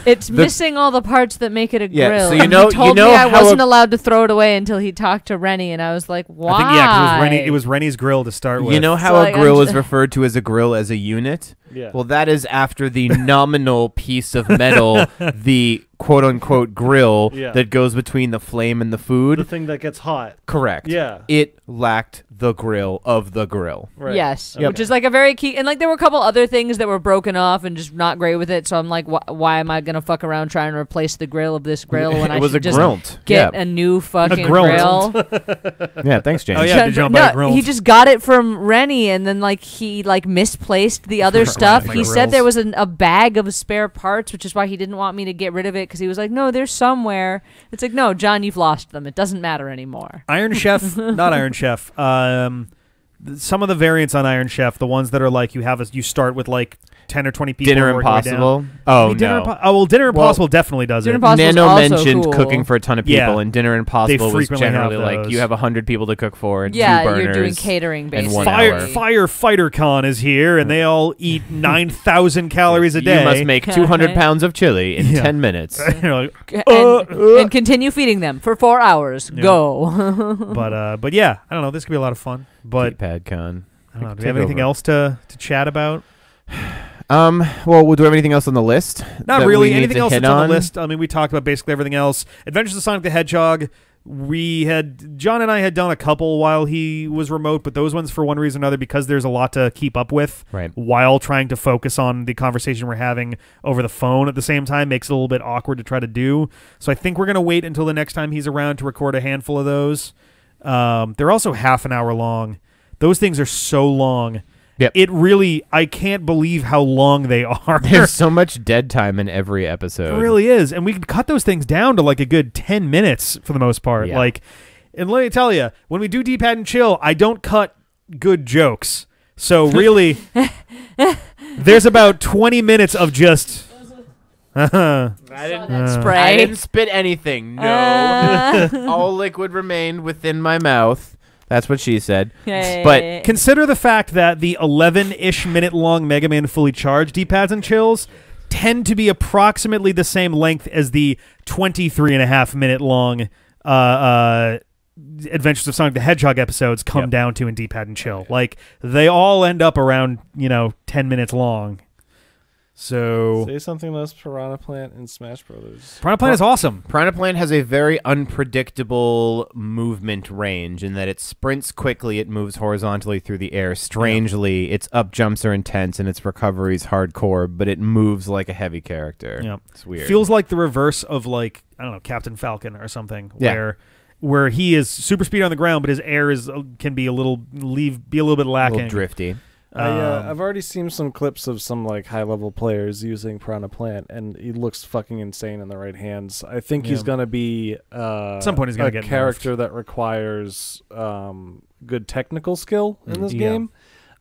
Speaker 4: It's missing all the parts that make it a
Speaker 2: Yeah,
Speaker 4: grill.
Speaker 2: so you
Speaker 4: And
Speaker 2: know-
Speaker 4: he told
Speaker 2: you know
Speaker 4: me I
Speaker 2: how
Speaker 4: wasn't
Speaker 2: a-
Speaker 4: allowed to throw it away until he talked to Rennie, and I was like, why?
Speaker 1: I think 'cause it was Rennie's grill to start with.
Speaker 2: You know how
Speaker 4: So,
Speaker 2: a
Speaker 4: like,
Speaker 2: grill
Speaker 4: I'm
Speaker 2: is referred to as a grill as a unit?
Speaker 3: Yeah.
Speaker 2: Well, that is after the nominal piece of metal, the quote-unquote grill
Speaker 3: Yeah.
Speaker 2: that goes between the flame and the
Speaker 3: the
Speaker 2: food.
Speaker 3: thing that gets hot.
Speaker 2: Correct.
Speaker 3: Yeah.
Speaker 2: It lacked the grill of the grill.
Speaker 3: Right.
Speaker 4: Yes,
Speaker 2: Yep.
Speaker 4: which is like a very key. And like there were a couple other things that were broken off and just not great with it. So I'm like, why am I gonna fuck around trying to replace the grill of this grill when I
Speaker 2: It was
Speaker 4: should
Speaker 2: a
Speaker 4: just
Speaker 2: grilled.
Speaker 4: get
Speaker 2: Yeah.
Speaker 4: a new fucking
Speaker 1: grilled.
Speaker 4: grill?
Speaker 2: Yeah, thanks, James.
Speaker 1: Oh, yeah. did you
Speaker 4: No,
Speaker 1: buy a grill?
Speaker 4: he just got it from Rennie, and then like he like misplaced the other stuff.
Speaker 1: my
Speaker 4: He said
Speaker 1: grills.
Speaker 4: there was a bag of spare parts, which is why he didn't want me to get rid of it because he was like, no, there's somewhere. It's like, no, John, you've lost them. It doesn't matter anymore.
Speaker 1: Iron Chef, not Iron Chef. Some of the variants on Iron Chef, the ones that are like you start with like 10 or 20 people.
Speaker 2: Dinner
Speaker 1: and work your way down.
Speaker 2: Impossible. Oh,
Speaker 1: Dinner
Speaker 2: no.
Speaker 1: Dinner
Speaker 2: Well,
Speaker 1: Impossible definitely does
Speaker 4: Dinner
Speaker 1: it.
Speaker 4: Impossible- Possible's
Speaker 2: Nano
Speaker 4: also
Speaker 2: mentioned
Speaker 4: cool.
Speaker 2: cooking for a ton of people,
Speaker 1: Yeah.
Speaker 2: and Dinner Impossible was
Speaker 1: frequently have
Speaker 2: generally like
Speaker 1: those.
Speaker 2: you have 100 people to cook for and
Speaker 4: Yeah,
Speaker 2: 2 burners.
Speaker 4: you're doing catering
Speaker 2: and
Speaker 4: basically.
Speaker 2: 1
Speaker 1: Fire,
Speaker 2: hour.
Speaker 1: Firefighter Con is here, and they all eat 9,000 calories a day.
Speaker 2: You must make 200 pounds of chili in
Speaker 1: Yeah.
Speaker 2: 10 minutes.
Speaker 1: You're like,
Speaker 4: And continue feeding them for 4 hours.
Speaker 1: Yeah.
Speaker 4: Go.
Speaker 1: but yeah, I don't know. This could be a lot of fun. But
Speaker 2: Pad Con.
Speaker 1: I don't know. Do we
Speaker 2: Take
Speaker 1: have anything
Speaker 2: over.
Speaker 1: else to chat about?
Speaker 2: Well, do we have anything else on the list?
Speaker 1: Not
Speaker 2: that
Speaker 1: really.
Speaker 2: we need
Speaker 1: Anything
Speaker 2: to
Speaker 1: else
Speaker 2: hit
Speaker 1: that's on
Speaker 2: on?
Speaker 1: the list? I mean, we talked about basically everything else. Adventures of Sonic the Hedgehog. John and I had done a couple while he was remote, but those ones, for one reason or another, because there's a lot to keep up with while trying to focus on the conversation we're having over the phone at the same time, makes it a little bit awkward to try to do. So I think we're going to wait until the next time he's around to record a handful of those. They're also half an hour long. Those things are so long.
Speaker 2: Yep.
Speaker 1: It really, I can't believe how long they are.
Speaker 2: There's so much dead time in every episode.
Speaker 1: It really is. And we can cut those things down to like a good 10 minutes for the most part.
Speaker 2: Yeah.
Speaker 1: Like, and let me tell you, when we do D-Pad and Chill, I don't cut good jokes. So really, there's about 20 minutes of just...
Speaker 2: I didn't spit anything. No. All liquid remained within my mouth. That's what she said. But
Speaker 1: consider the fact that the 11-ish minute long Mega Man Fully Charged D-Pads and Chills tend to be approximately the same length as the 23.5 minute long Adventures of Sonic the Hedgehog episodes come down to in D-Pad and Chill. Like, they all end up around, 10 minutes long. So
Speaker 3: say something less Piranha Plant in Smash Brothers.
Speaker 1: Piranha Plant is awesome.
Speaker 2: Piranha Plant has a very unpredictable movement range in that it sprints quickly, it moves horizontally through the air. Strangely, its up jumps are intense and its recovery is hardcore, but it moves like a heavy character.
Speaker 1: Yeah.
Speaker 2: It's weird.
Speaker 1: Feels like the reverse of, like, I don't know, Captain Falcon or something, where he is super speed on the ground, but his air can be a little bit lacking.
Speaker 2: A little drifty.
Speaker 3: I've already seen some clips of some like high-level players using Piranha Plant, and he looks fucking insane in the right hands. I think he's gonna be
Speaker 1: at some point he's gonna get
Speaker 3: a character that requires good technical skill in this game.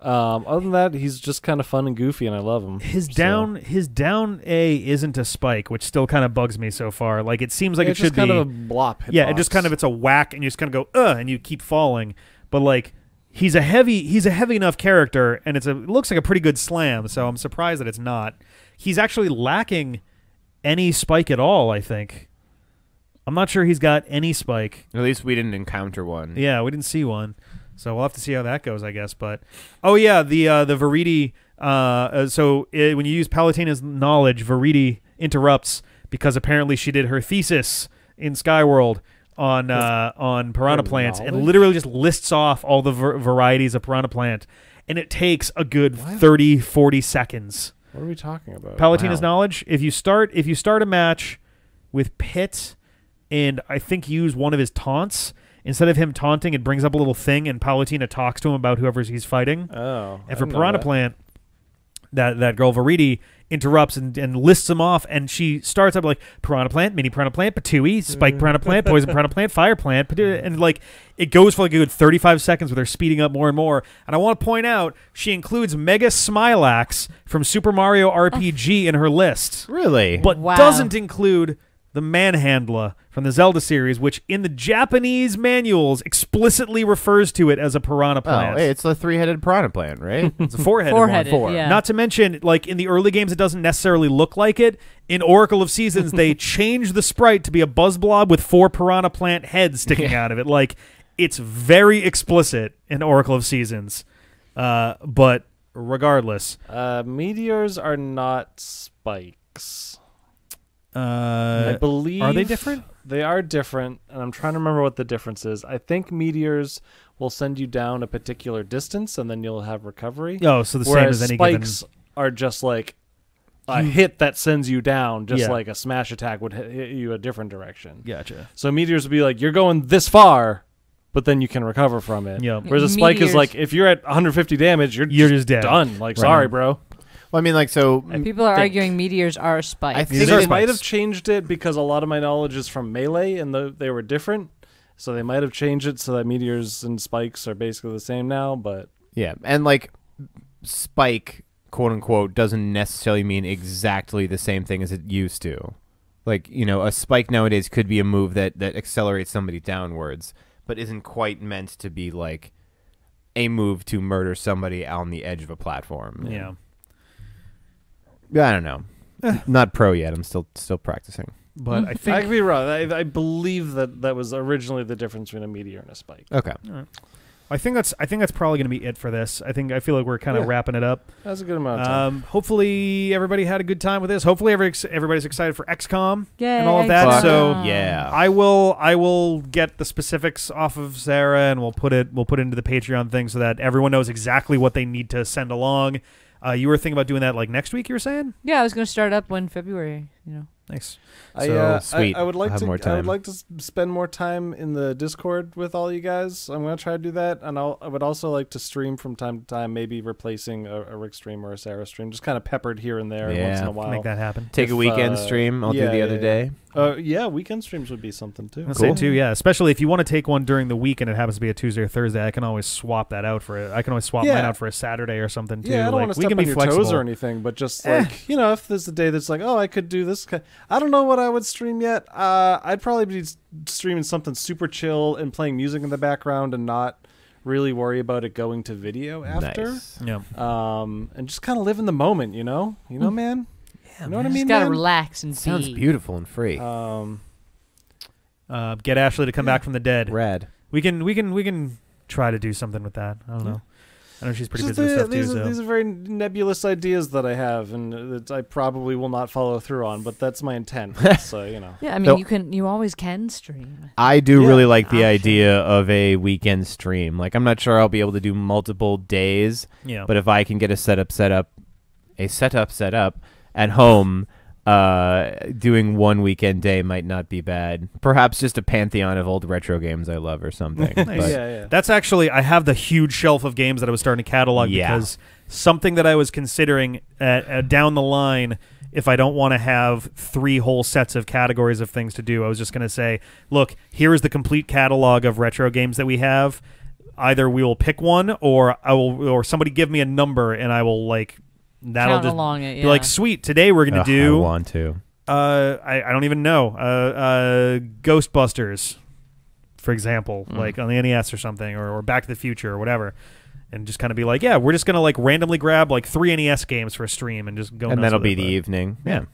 Speaker 3: Other than that, he's just kind of fun and goofy, and I love him.
Speaker 1: His down A isn't a spike, which still kind of bugs me so far. Like, it seems like it should be
Speaker 3: kind of a blop.
Speaker 1: Yeah, it just kind of, it's a whack, and you just kind of go and you keep falling. But like, he's a heavy enough character, and it looks like a pretty good slam. So I'm surprised that it's not. He's actually lacking any spike at all, I think. I'm not sure he's got any spike.
Speaker 2: At least we didn't encounter one.
Speaker 1: Yeah, we didn't see one. So we'll have to see how that goes, I guess. But oh yeah, the Veriti. When you use Palutena's knowledge, Veriti interrupts because apparently she did her thesis in Skyworld on Piranha Plants and literally just lists off all the varieties of Piranha Plant, and it takes a good 30-40 seconds.
Speaker 3: What are we talking about?
Speaker 1: Palutena's knowledge. If you start a match with Pit, and I think use one of his taunts. Instead of him taunting, it brings up a little thing, and Palutena talks to him about whoever he's fighting.
Speaker 3: Oh,
Speaker 1: and for Piranha Plant, that girl Veriti interrupts and lists them off, and she starts up like Piranha Plant, Mini Piranha Plant, Patooey, Spike Piranha Plant, Poison Piranha Plant, Fire Plant, and like it goes for like a good 35 seconds with her speeding up more and more. And I want to point out she includes Mega Smilax from Super Mario RPG in her list.
Speaker 2: Really?
Speaker 1: But doesn't include the Manhandla from the Zelda series, which in the Japanese manuals explicitly refers to it as a piranha plant.
Speaker 2: Oh, hey, it's the three-headed piranha plant, right?
Speaker 1: It's a four-headed one.
Speaker 4: Yeah.
Speaker 1: Not to mention, like in the early games, it doesn't necessarily look like it. In Oracle of Seasons, they changed the sprite to be a buzz blob with 4 piranha plant heads sticking out of it. Like, it's very explicit in Oracle of Seasons. But regardless.
Speaker 3: Meteors are not spikes.
Speaker 1: I
Speaker 3: believe.
Speaker 1: Are they different?
Speaker 3: They are different, and I'm trying to remember what the difference is. I think meteors will send you down a particular distance, and then you'll have recovery.
Speaker 1: Oh, so the same as any
Speaker 3: spikes are just like a hit that sends you down, just like a smash attack would hit you a different direction.
Speaker 1: Gotcha.
Speaker 3: So meteors would be like, you're going this far, but then you can recover from it.
Speaker 1: Yep.
Speaker 3: Whereas a spike is like, if you're at 150 damage, you're just dead. Done. Like, sorry, bro.
Speaker 2: Well, I mean, like, so...
Speaker 4: People are arguing meteors are spikes.
Speaker 3: I think they might have changed it because a lot of my knowledge is from Melee, and they were different. So they might have changed it so that meteors and spikes are basically the same now, but...
Speaker 2: Yeah, and, like, spike, quote-unquote, doesn't necessarily mean exactly the same thing as it used to. Like, you know, a spike nowadays could be a move that accelerates somebody downwards, but isn't quite meant to be, like, a move to murder somebody on the edge of a platform.
Speaker 1: Yeah.
Speaker 2: I don't know. Not pro yet. I'm still practicing.
Speaker 1: But I think
Speaker 3: I could be wrong. I believe that was originally the difference between a meteor and a spike.
Speaker 2: Okay.
Speaker 1: All right. I think that's probably going to be it for this. I feel like we're kind of wrapping it up.
Speaker 3: That's a good amount of time.
Speaker 1: Hopefully everybody had a good time with this. Hopefully everybody's excited for XCOM
Speaker 4: Yay,
Speaker 1: and all of that.
Speaker 2: Fuck
Speaker 1: So
Speaker 2: yeah.
Speaker 1: I will get the specifics off of Sarah, and we'll put it into the Patreon thing so that everyone knows exactly what they need to send along. You were thinking about doing that like next week, you were saying?
Speaker 4: Yeah, I was going to start up when February,
Speaker 1: Nice.
Speaker 2: Sweet.
Speaker 3: I would like
Speaker 2: have more time.
Speaker 3: I would like to spend more time in the Discord with all you guys. I'm gonna try to do that, and I would also like to stream from time to time, maybe replacing a Rick stream or a Sarah stream, just kind of peppered here and there once in a while.
Speaker 1: Make that happen.
Speaker 2: Take a weekend stream. I'll do the other day.
Speaker 3: Yeah, weekend streams would be something too.
Speaker 1: I'll say too, yeah. Especially if you want to take one during the week and it happens to be a Tuesday or Thursday, I can always swap that out for it. I can always swap mine out for a Saturday or something too.
Speaker 3: Yeah, I don't want to step on your toes or anything, but just like if there's a day that's like, oh, I could do this. I don't know what I would stream yet. I'd probably be streaming something super chill and playing music in the background and not really worry about it going to video after.
Speaker 2: Nice.
Speaker 1: Yeah.
Speaker 3: And just kind of live in the moment, you know, man.
Speaker 1: Yeah,
Speaker 3: you know what I
Speaker 4: Just
Speaker 3: mean?
Speaker 4: gotta
Speaker 3: man?
Speaker 4: relax and
Speaker 2: Sounds
Speaker 4: be.
Speaker 2: beautiful and free.
Speaker 1: Get Ashley to come back from the dead.
Speaker 2: Rad.
Speaker 1: We can try to do something with that. I don't know. I know she's pretty busy with stuff too.
Speaker 3: These are very nebulous ideas that I have, and that I probably will not follow through on. But that's my intent. So
Speaker 4: Yeah, I mean, you always can stream.
Speaker 2: I do really like the
Speaker 4: option.
Speaker 2: idea of a weekend stream. Like, I'm not sure I'll be able to do multiple days,
Speaker 1: Yeah.
Speaker 2: but if I can get a setup set up at home, doing one weekend day might not be bad. Perhaps just a pantheon of old retro games I love or something.
Speaker 1: Nice.
Speaker 2: But
Speaker 3: yeah.
Speaker 1: That's actually, I have the huge shelf of games that I was starting to catalog because something that I was considering down the line, if I don't want to have 3 whole sets of categories of things to do, I was just going to say, look, here is the complete catalog of retro games that we have. Either we will pick one, or somebody give me a number, and I will that'll
Speaker 4: Count
Speaker 1: just
Speaker 4: along it,
Speaker 1: be like, sweet, today we're going to do...
Speaker 2: I want to.
Speaker 1: I don't even know. Ghostbusters, for example, like on the NES or something, or Back to the Future or whatever, and just kind of be like, yeah, we're just gonna randomly grab 3 NES games for a stream and just go.
Speaker 2: And that'll be
Speaker 1: the
Speaker 2: evening. Yeah.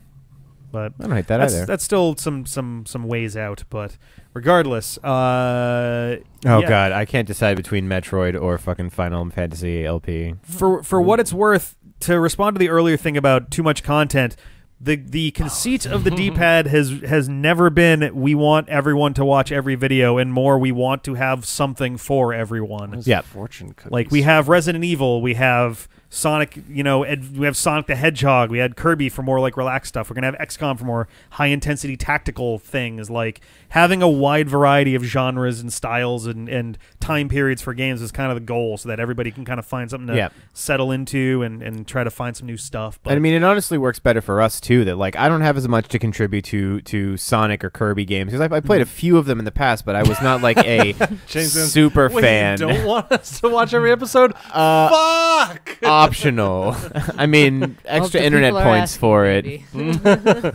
Speaker 1: But
Speaker 2: I don't hate that either.
Speaker 1: That's still some ways out, but regardless,
Speaker 2: God, I can't decide between Metroid or fucking Final Fantasy LP.
Speaker 1: For what it's worth, to respond to the earlier thing about too much content, the conceit of the D-pad has never been we want everyone to watch every video, and more we want to have something for everyone.
Speaker 2: Yeah,
Speaker 3: fortune cookies.
Speaker 1: Like we have Resident Evil, we have Sonic, we have Sonic the Hedgehog, we had Kirby for more relaxed stuff. We're gonna have XCOM for more high intensity tactical things. Like having a wide variety of genres and styles and time periods for games is kind of the goal, so that everybody can kind of find something to settle into and try to find some new stuff. But
Speaker 2: and I mean, it honestly works better for us too. That I don't have as much to contribute to Sonic or Kirby games, because I played a few of them in the past, but I was not a super fan.
Speaker 3: You don't want us to watch every episode? Fuck!
Speaker 2: Optional. I mean, extra internet points for it.
Speaker 3: The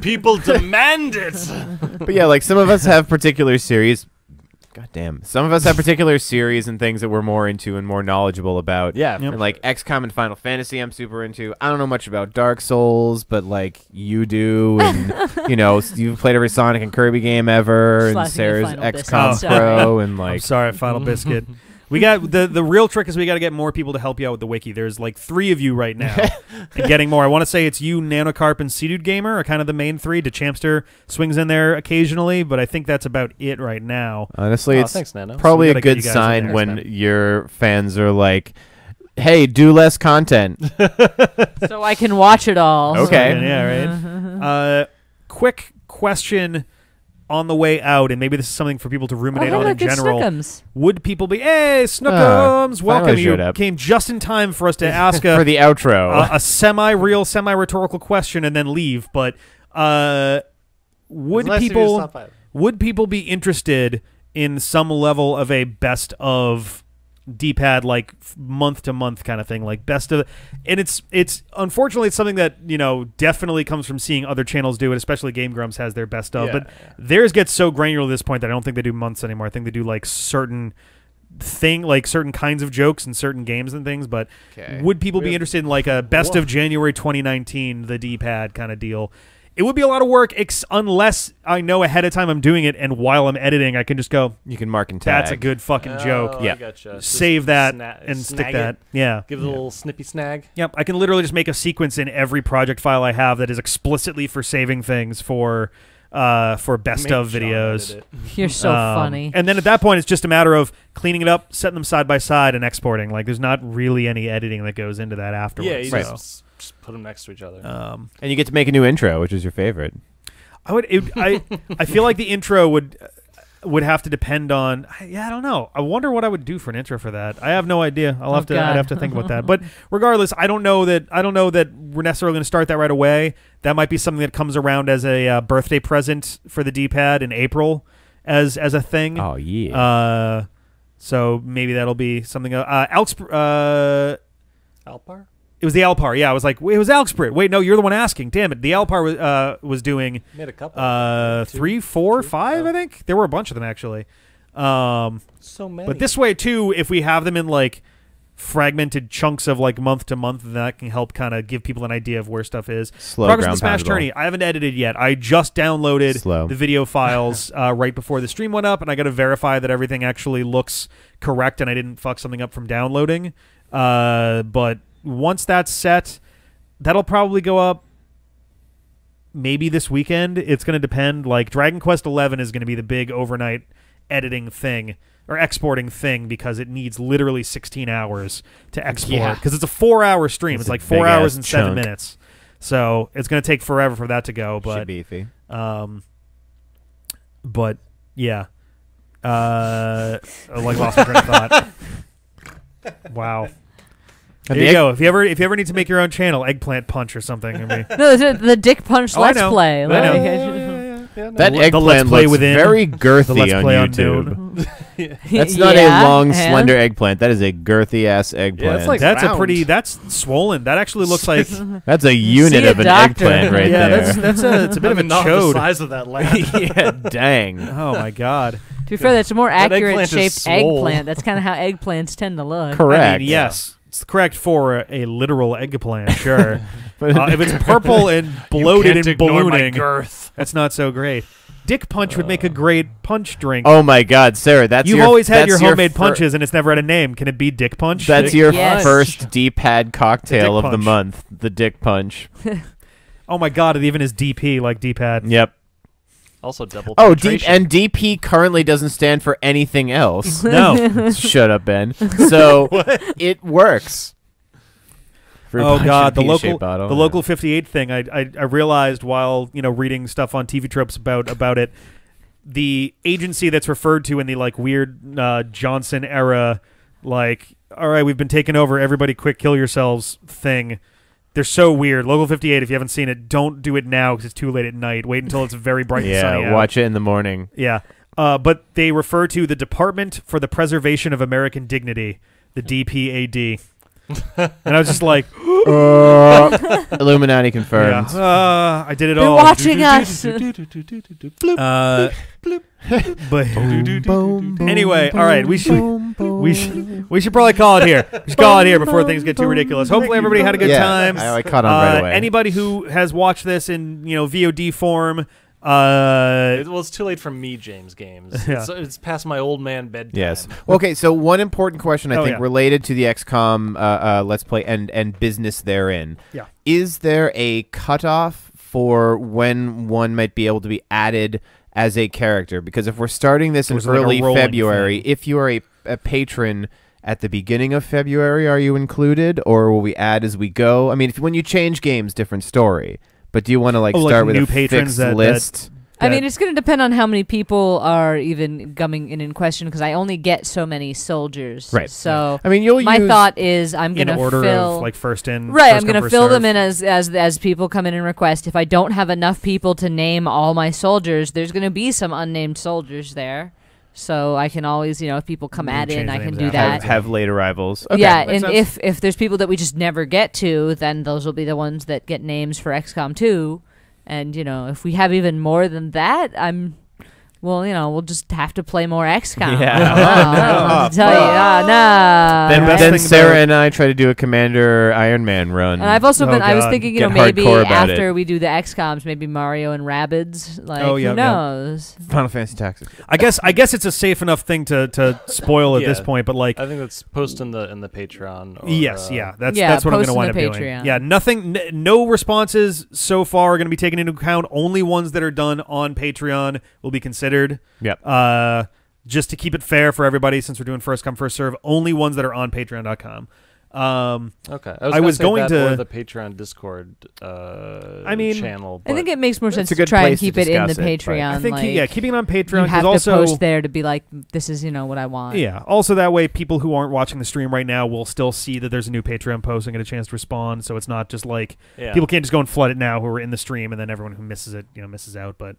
Speaker 3: people demand it.
Speaker 2: But yeah, some of us have particular series. God damn. Some of us have particular series and things that we're more into and more knowledgeable about.
Speaker 3: Yeah.
Speaker 2: And XCOM and Final Fantasy I'm super into. I don't know much about Dark Souls, but you do. And, you've played every Sonic and Kirby game ever. And Sarah's XCOM Pro. And
Speaker 1: I'm sorry, Final Biscuit. We got the real trick is we got to get more people to help you out with the wiki. There's 3 of you right now, and getting more. I want to say it's you, Nanocarp, and Seadude Gamer are kind of the main 3. DeChampster swings in there occasionally, but I think that's about it right now.
Speaker 2: Honestly, it's
Speaker 3: thanks, Nano.
Speaker 2: probably
Speaker 1: So
Speaker 2: a good sign when your fans are like, "Hey, do less content,
Speaker 4: so I can watch it all."
Speaker 2: Okay,
Speaker 1: yeah, right. Quick question. On the way out, and maybe this is something for people to ruminate on in general.
Speaker 4: Snookums.
Speaker 1: Would people be, hey, Snookums, welcome. You
Speaker 2: up.
Speaker 1: Came just in time for us to ask
Speaker 2: for the outro.
Speaker 1: A semi-real, semi-rhetorical question and then leave. But would people be interested in some level of a best of D-pad, month to month kind of thing, best of, and it's unfortunately it's something that definitely comes from seeing other channels do it, especially Game Grumps has their best of, but theirs gets so granular at this point that I don't think they do months anymore. I think they do certain kinds of jokes and certain games and things. But would people be interested in a best of January 2019, the D-pad kind of deal? It would be a lot of work unless I know ahead of time I'm doing it, and while I'm editing, I can just go,
Speaker 2: You can mark and tag.
Speaker 1: that's a good fucking joke.
Speaker 3: I gotcha.
Speaker 1: Save that and
Speaker 3: snag
Speaker 1: stick that.
Speaker 3: it.
Speaker 1: Yeah.
Speaker 3: Give it a little snippy snag.
Speaker 1: Yep. I can literally just make a sequence in every project file I have that is explicitly for saving things for best
Speaker 3: Make
Speaker 1: of
Speaker 3: Sean
Speaker 1: videos.
Speaker 3: edit it.
Speaker 4: You're so funny.
Speaker 1: And then at that point, it's just a matter of cleaning it up, setting them side by side, and exporting. Like, there's not really any editing that goes into that afterwards.
Speaker 3: Yeah, you
Speaker 1: so.
Speaker 3: just put them next to each other.
Speaker 2: And you get to make a new intro, which is your favorite.
Speaker 1: I feel like the intro would have to depend on. I don't know. I wonder what I would do for an intro for that. I have no idea. I'd have to think about that. But regardless, I don't know that we're necessarily going to start that right away. That might be something that comes around as a birthday present for the D-pad in April as a thing.
Speaker 2: Oh yeah.
Speaker 1: So maybe that'll be something.
Speaker 3: Alpar?
Speaker 1: It was the Alpar. Yeah, I was like, it was Alxprit. Wait, no, you're the one asking. Damn it. The Alpar was doing
Speaker 3: Made a couple.
Speaker 1: 3, 4, 5, I think. There were a bunch of them, actually.
Speaker 3: So many.
Speaker 1: But this way, too, if we have them in, like, fragmented chunks of, like, month to month, that can help kind of give people an idea of where stuff is. Progress of the Smash Tourney. I haven't edited yet. I just downloaded the video files right before the stream went up, and I got to verify that everything actually looks correct and I didn't fuck something up from downloading. But once that's set, that'll probably go up maybe this weekend. It's going to depend. Like, Dragon Quest XI is going to be the big overnight editing thing or exporting thing because it needs literally 16 hours to export because it's a 4-hour stream. It's like 4 hours and 7 minutes. So it's going to take forever for that to go. But
Speaker 2: beefy.
Speaker 1: But yeah, I like lost my train of thought. Wow. There you go. If you ever need to make your own channel, Eggplant Punch or something. I mean.
Speaker 4: No, the Dick Punch Let's Play.
Speaker 1: I know.
Speaker 2: That Eggplant looks very girthy on YouTube. That's not a long, slender eggplant. That is a girthy ass eggplant.
Speaker 3: Yeah, like
Speaker 1: that's swollen. That actually looks like
Speaker 2: that's a unit of an eggplant right there.
Speaker 1: It's a bit of a chode.
Speaker 3: The size of that lad.
Speaker 2: Yeah, dang.
Speaker 1: Oh my god.
Speaker 4: To be fair, that's a more accurate shaped
Speaker 3: swole.
Speaker 4: eggplant. That's kind of how eggplants tend to look.
Speaker 2: Correct.
Speaker 1: I mean, yes. It's correct for a literal eggplant, sure. If it's purple and bloated and ballooning, that's not so great. Dick Punch would make a great punch drink.
Speaker 2: Oh my God, Sarah,
Speaker 1: You've always had your homemade punches, and it's never had a name. Can it be Dick Punch?
Speaker 2: That's your first D-pad cocktail of the month, the Dick Punch.
Speaker 1: Oh my God, it even is DP, like D-pad.
Speaker 2: Yep.
Speaker 3: Also double
Speaker 2: and DP currently doesn't stand for anything else.
Speaker 1: No.
Speaker 2: Shut up, Ben. So it works.
Speaker 1: Oh God, the local 58 thing. I realized while reading stuff on TV Tropes about it, the agency that's referred to in the like weird Johnson era, like, all right, we've been taken over, everybody quick kill yourselves thing. They're so weird. Local 58, if you haven't seen it, don't do it now because it's too late at night. Wait until it's very bright and sunny out.
Speaker 2: Yeah, watch it in the morning.
Speaker 1: Yeah. But they refer to the Department for the Preservation of American Dignity, the DPAD. And I was just like...
Speaker 2: Illuminati confirmed.
Speaker 1: Yeah. I did it
Speaker 4: They're
Speaker 1: all.
Speaker 4: watching us.
Speaker 1: But anyway, all right, we should probably call it here. We should call it here before things get too ridiculous. Hopefully everybody had a good time.
Speaker 2: I caught on right away.
Speaker 1: Anybody who has watched this in VOD form,
Speaker 3: it's too late for me, James Games.
Speaker 1: Yeah.
Speaker 3: It's past my old man bedtime.
Speaker 2: Yes. Okay, so one important question I think related to the XCOM Let's Play and business therein.
Speaker 1: Yeah.
Speaker 2: Is there a cutoff for when one might be able to be added as a character? Because if we're starting this in early February, if you are a patron at the beginning of February, are you included, or will we add as we go? I mean, when you change games, different story. But do you want to start with
Speaker 1: new
Speaker 2: a
Speaker 1: patrons
Speaker 2: fixed list?
Speaker 4: I mean, it's going to depend on how many people are even coming in question, because I only get so many soldiers.
Speaker 2: Right.
Speaker 4: So
Speaker 2: I mean,
Speaker 4: my thought is I'm going to
Speaker 1: order
Speaker 4: fill
Speaker 1: of like first in.
Speaker 4: Right.
Speaker 1: First
Speaker 4: I'm going to fill them in as people come in and request. If I don't have enough people to name all my soldiers, there's going to be some unnamed soldiers there. So I can always, if people come in, I can do that.
Speaker 2: Have late arrivals. Okay.
Speaker 4: Yeah, and if there's people that we just never get to, then those will be the ones that get names for XCOM 2. And, if we have even more than that, I'm well, we'll just have to play more XCOM.
Speaker 2: Yeah.
Speaker 4: I don't know what to tell you. No.
Speaker 2: Then Sarah and I try to do a Commander Iron Man run.
Speaker 4: And I've also I was thinking,
Speaker 2: Get
Speaker 4: maybe
Speaker 2: hardcore about
Speaker 4: after we do the XCOMs, maybe Mario and Rabbids. Like, who knows?
Speaker 2: Final Fantasy Tactics.
Speaker 1: I guess it's a safe enough thing to spoil at this point, but like
Speaker 3: I think that's post in the Patreon. Or,
Speaker 1: yes, that's what I'm going to wind up doing. Yeah, no responses so far are going to be taken into account. Only ones that are done on Patreon will be considered.
Speaker 2: Yep.
Speaker 1: Just to keep it fair for everybody, since we're doing first come first serve, only ones that are on Patreon.com.
Speaker 3: Okay.
Speaker 1: I was going to
Speaker 3: the Patreon Discord. Channel.
Speaker 4: I think it makes more sense
Speaker 2: a
Speaker 4: to
Speaker 2: good
Speaker 4: try and
Speaker 2: place to
Speaker 4: keep it in the
Speaker 2: discuss it,
Speaker 4: Patreon.
Speaker 1: I think keeping it on Patreon.
Speaker 4: You have
Speaker 1: also,
Speaker 4: to post there to be like, this is what I want.
Speaker 1: Yeah. Also, that way, people who aren't watching the stream right now will still see that there's a new Patreon post and get a chance to respond. So it's not just like people can't just go and flood it now who are in the stream, and then everyone who misses it, misses out. But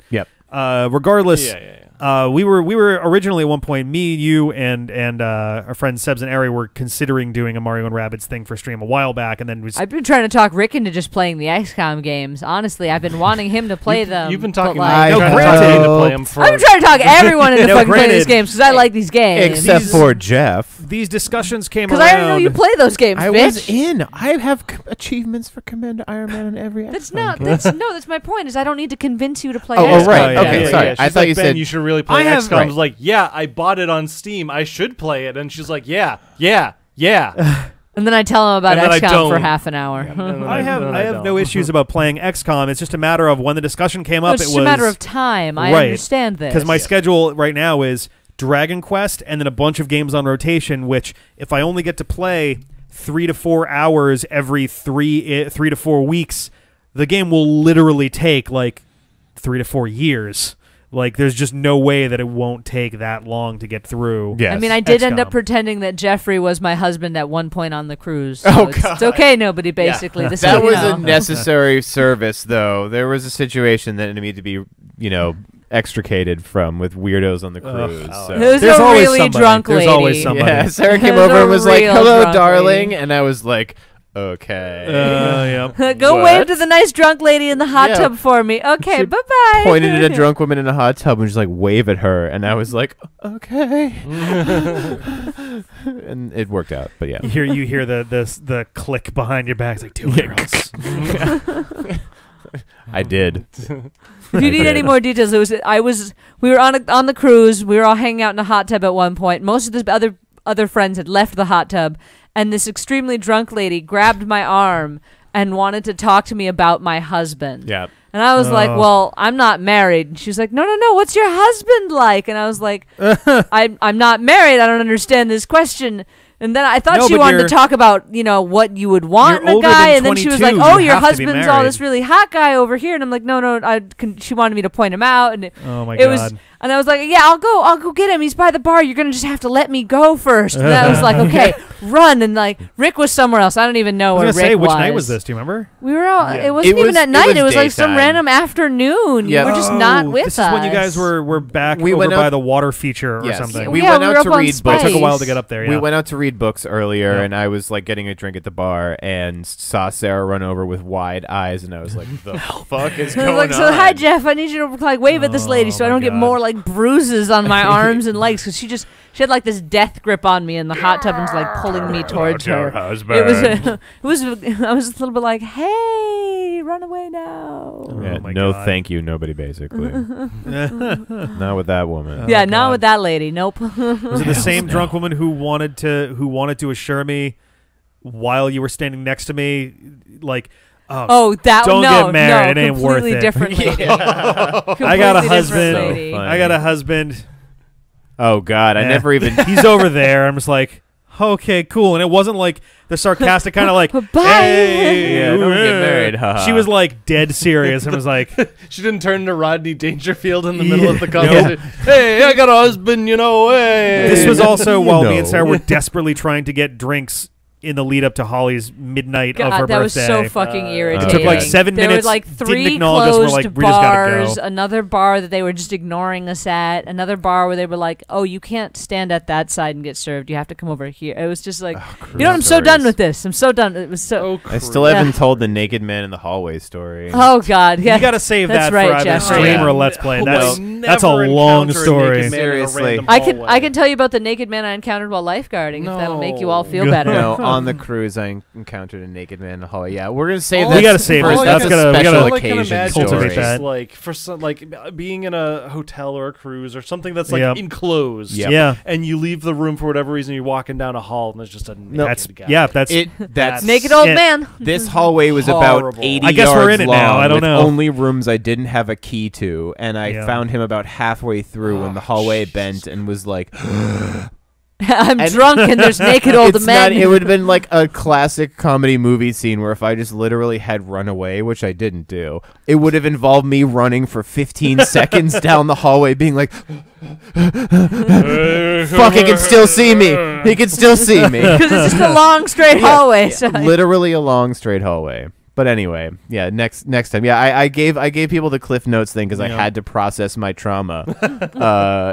Speaker 1: regardless, we were originally at one point, me, you, and our friends Sebs and Ari were considering doing a Mario and Rabbids thing for stream a while back, and then
Speaker 4: I've been trying to talk Rick into just playing the XCOM games. Honestly, I've been wanting him to play them.
Speaker 3: You've been talking
Speaker 4: like,
Speaker 3: to play them for.
Speaker 4: I'm trying to talk everyone into fucking playing these games because I like these games.
Speaker 2: Except for Jeff.
Speaker 1: These discussions came around.
Speaker 4: Because I didn't know you play those games,
Speaker 2: I
Speaker 4: bitch.
Speaker 2: was in. I have achievements for Commander Iron Man on every
Speaker 4: That's
Speaker 2: XCOM
Speaker 4: not.
Speaker 2: game.
Speaker 4: That's my point. Is I don't need to convince you to play.
Speaker 2: Oh,
Speaker 4: XCOM.
Speaker 2: right.
Speaker 1: Yeah,
Speaker 2: Okay,
Speaker 1: yeah,
Speaker 2: sorry.
Speaker 3: Yeah.
Speaker 2: I thought you said
Speaker 3: you should really play XCOM.
Speaker 2: right.
Speaker 3: I was like, yeah, I bought it on Steam. I should play it. And she's like, yeah.
Speaker 4: And then I tell him about
Speaker 3: And then I
Speaker 4: XCOM for
Speaker 3: don't.
Speaker 4: half an hour.
Speaker 1: I have no issues about playing XCOM. It's just a matter of when the discussion came up.
Speaker 4: It's just a matter of time. I understand this.
Speaker 1: Because my schedule right now is Dragon Quest and then a bunch of games on rotation, which if I only get to play 3 to 4 hours every 3 to 4 weeks, the game will literally take like 3 to 4 years. Like, there's just no way that it won't take that long to get through.
Speaker 2: Yes.
Speaker 4: I mean, I did end up
Speaker 1: XCOM.
Speaker 4: pretending that Jeffrey was my husband at one point on the cruise. So
Speaker 2: Oh,
Speaker 4: it's,
Speaker 2: God.
Speaker 4: it's okay, nobody, basically. This
Speaker 2: That
Speaker 4: is,
Speaker 2: was a necessary service, though. There was a situation that needed to be, extricated from with weirdos on the cruise. So.
Speaker 4: Who's
Speaker 1: There's
Speaker 4: a
Speaker 1: always
Speaker 4: really
Speaker 1: somebody.
Speaker 4: drunk
Speaker 1: There's
Speaker 4: lady?
Speaker 1: always somebody.
Speaker 2: Yeah, Sarah came
Speaker 4: There's
Speaker 2: over
Speaker 4: a
Speaker 2: and was like,
Speaker 4: real
Speaker 2: "Hello,
Speaker 4: drunk
Speaker 2: darling,"
Speaker 4: lady.
Speaker 2: and I was like, "Okay."
Speaker 1: Yep.
Speaker 4: Go
Speaker 2: What?
Speaker 4: wave to the nice drunk lady in the hot
Speaker 2: Yeah.
Speaker 4: tub for me. Okay,
Speaker 2: She
Speaker 4: bye-bye.
Speaker 2: Pointed at a drunk woman in a hot tub and just like wave at her, and I was like, "Okay," and it worked out. But yeah,
Speaker 1: You hear the click behind your back. It's like 2 girls.
Speaker 2: I did.
Speaker 4: If you need any more details, we were on the cruise. We were all hanging out in a hot tub at one point. Most of the other friends had left the hot tub, and this extremely drunk lady grabbed my arm and wanted to talk to me about my husband.
Speaker 2: Yeah.
Speaker 4: And I was like, well, I'm not married. And she was like, no, what's your husband like? And I was like, I'm not married. I don't understand this question. And then I thought she wanted to talk about, what you would want in a guy. And then she was like,
Speaker 1: 22,
Speaker 4: oh,
Speaker 1: you
Speaker 4: your
Speaker 1: have to be
Speaker 4: husband's all
Speaker 1: married.
Speaker 4: this really hot guy over here. And I'm like, no, she wanted me to point him out. And
Speaker 1: Oh my
Speaker 4: it
Speaker 1: god.
Speaker 4: was, and I was like, yeah, I'll go get him. He's by the bar. You're going to just have to let me go first. And I was like, okay, run. And like, Rick was somewhere else. I don't even know where
Speaker 1: I was
Speaker 4: Rick
Speaker 1: gonna say, which
Speaker 4: was.
Speaker 1: night was this? Do you remember?
Speaker 4: We were out.
Speaker 3: Yeah.
Speaker 4: It wasn't even at night. It was like some
Speaker 2: daytime.
Speaker 4: random afternoon.
Speaker 2: Yeah.
Speaker 4: You were just not with
Speaker 1: this
Speaker 4: us.
Speaker 1: is when you guys were back
Speaker 2: We
Speaker 1: over
Speaker 2: went
Speaker 1: by
Speaker 2: out-
Speaker 1: the water feature or
Speaker 2: Yes.
Speaker 1: something.
Speaker 2: We
Speaker 4: Yeah,
Speaker 2: went
Speaker 4: we
Speaker 2: out
Speaker 4: were
Speaker 2: to
Speaker 4: up on
Speaker 2: read books.
Speaker 1: It took a
Speaker 4: Spice.
Speaker 1: while to get up there. Yeah.
Speaker 2: We went out to read books earlier,
Speaker 1: Yeah.
Speaker 2: and I was like getting a drink at the bar, and saw Sarah run over with wide eyes, and I was like, "The fuck is
Speaker 4: I
Speaker 2: going
Speaker 4: was like,
Speaker 2: on?"
Speaker 4: so hi Jeff, I need you to like wave at this lady so I
Speaker 1: my
Speaker 4: don't get
Speaker 1: God.
Speaker 4: more like bruises on my arms and legs because she had like this death grip on me in the hot tub and was like pulling me towards her. It was I was a little bit like, hey, run away now.
Speaker 2: Yeah,
Speaker 1: Oh my
Speaker 2: no,
Speaker 1: God.
Speaker 2: thank you, nobody. Basically, not with that woman.
Speaker 4: Yeah,
Speaker 1: Oh,
Speaker 4: not
Speaker 1: God.
Speaker 4: with that lady. Nope.
Speaker 1: Was it the same drunk woman who wanted to assure me while you were standing next to me, like,
Speaker 4: Oh, that
Speaker 1: don't
Speaker 4: no,
Speaker 1: get married.
Speaker 4: no,
Speaker 1: It ain't worth
Speaker 4: completely
Speaker 1: it.
Speaker 4: different lady.
Speaker 1: I got a
Speaker 4: Completely different
Speaker 1: husband.
Speaker 4: lady.
Speaker 2: So funny.
Speaker 1: I got a husband.
Speaker 2: Oh God, I
Speaker 1: Eh.
Speaker 2: never even.
Speaker 1: He's over there. I'm just like, okay, cool. And it wasn't like the sarcastic kind of like,
Speaker 4: Bye.
Speaker 1: hey,
Speaker 2: Yeah, don't get married, haha.
Speaker 1: She was like dead serious and was like,
Speaker 3: She didn't turn into Rodney Dangerfield in the
Speaker 1: Yeah.
Speaker 3: middle of the conversation. Hey, I got a husband, hey.
Speaker 1: this was also while me and
Speaker 2: No.
Speaker 1: Sarah were desperately trying to get drinks in the lead up to Holly's midnight of her
Speaker 4: God, that
Speaker 1: birthday.
Speaker 4: was so fucking irritating.
Speaker 1: It took like 7
Speaker 4: there
Speaker 1: minutes.
Speaker 4: There were like
Speaker 1: Didn't
Speaker 4: 3
Speaker 1: acknowledge us.
Speaker 4: closed
Speaker 1: We're like, we just gotta
Speaker 4: bars,
Speaker 1: go.
Speaker 4: another bar that they were just ignoring us at, another bar where they were like, oh, you can't stand at that side and get served. You have to come over here. It was just like, you know what? I'm so done with this. I'm so done. It was so.
Speaker 2: I still haven't told the naked man in the hallway story.
Speaker 4: Oh God, yeah.
Speaker 1: You gotta save
Speaker 4: That's
Speaker 1: that
Speaker 4: right,
Speaker 1: for either
Speaker 4: Jeffrey.
Speaker 1: stream or a
Speaker 2: Yeah.
Speaker 1: Let's Play.
Speaker 3: Well,
Speaker 1: That's a long story.
Speaker 2: Seriously.
Speaker 4: I can tell you about the naked man I encountered while lifeguarding. If that'll make you all feel better.
Speaker 2: No, on the cruise, I encountered a naked man in the hallway. Yeah, we're gonna save
Speaker 3: All
Speaker 2: that.
Speaker 1: We gotta save
Speaker 2: for
Speaker 1: this.
Speaker 2: a
Speaker 1: That's
Speaker 2: special
Speaker 1: we gotta
Speaker 3: all I can
Speaker 2: occasion
Speaker 3: imagine
Speaker 1: cultivate
Speaker 3: is
Speaker 2: story.
Speaker 1: that.
Speaker 3: like for some, like being in a hotel or a cruise or something that's like
Speaker 1: Yep.
Speaker 3: enclosed.
Speaker 2: Yep.
Speaker 1: Yeah.
Speaker 3: And you leave the room for whatever reason. You're walking down a hall and there's just a naked guy.
Speaker 1: Yeah, that's
Speaker 2: That's
Speaker 4: Naked old
Speaker 1: Yeah.
Speaker 4: man.
Speaker 2: This hallway was about
Speaker 3: Horrible.
Speaker 2: 80
Speaker 1: I guess we're
Speaker 2: yards
Speaker 1: in it now.
Speaker 2: long
Speaker 1: I don't
Speaker 2: with
Speaker 1: know.
Speaker 2: only rooms I didn't have a key to, and I
Speaker 1: Yeah.
Speaker 2: found him about halfway through when the hallway bent and was like,
Speaker 4: I'm
Speaker 2: And-
Speaker 4: drunk and there's naked old
Speaker 2: it's
Speaker 4: men.
Speaker 2: not, it would have been like a classic comedy movie scene where if I just literally had run away, which I didn't do, it would have involved me running for 15 seconds down the hallway being like, fuck, he can still see me. He can still see me.
Speaker 4: Because it's just a long straight hallway. So
Speaker 2: Literally a long straight hallway. But anyway, yeah, next time. Yeah, I gave people the Cliff Notes thing because I
Speaker 1: Yeah.
Speaker 2: had to process my trauma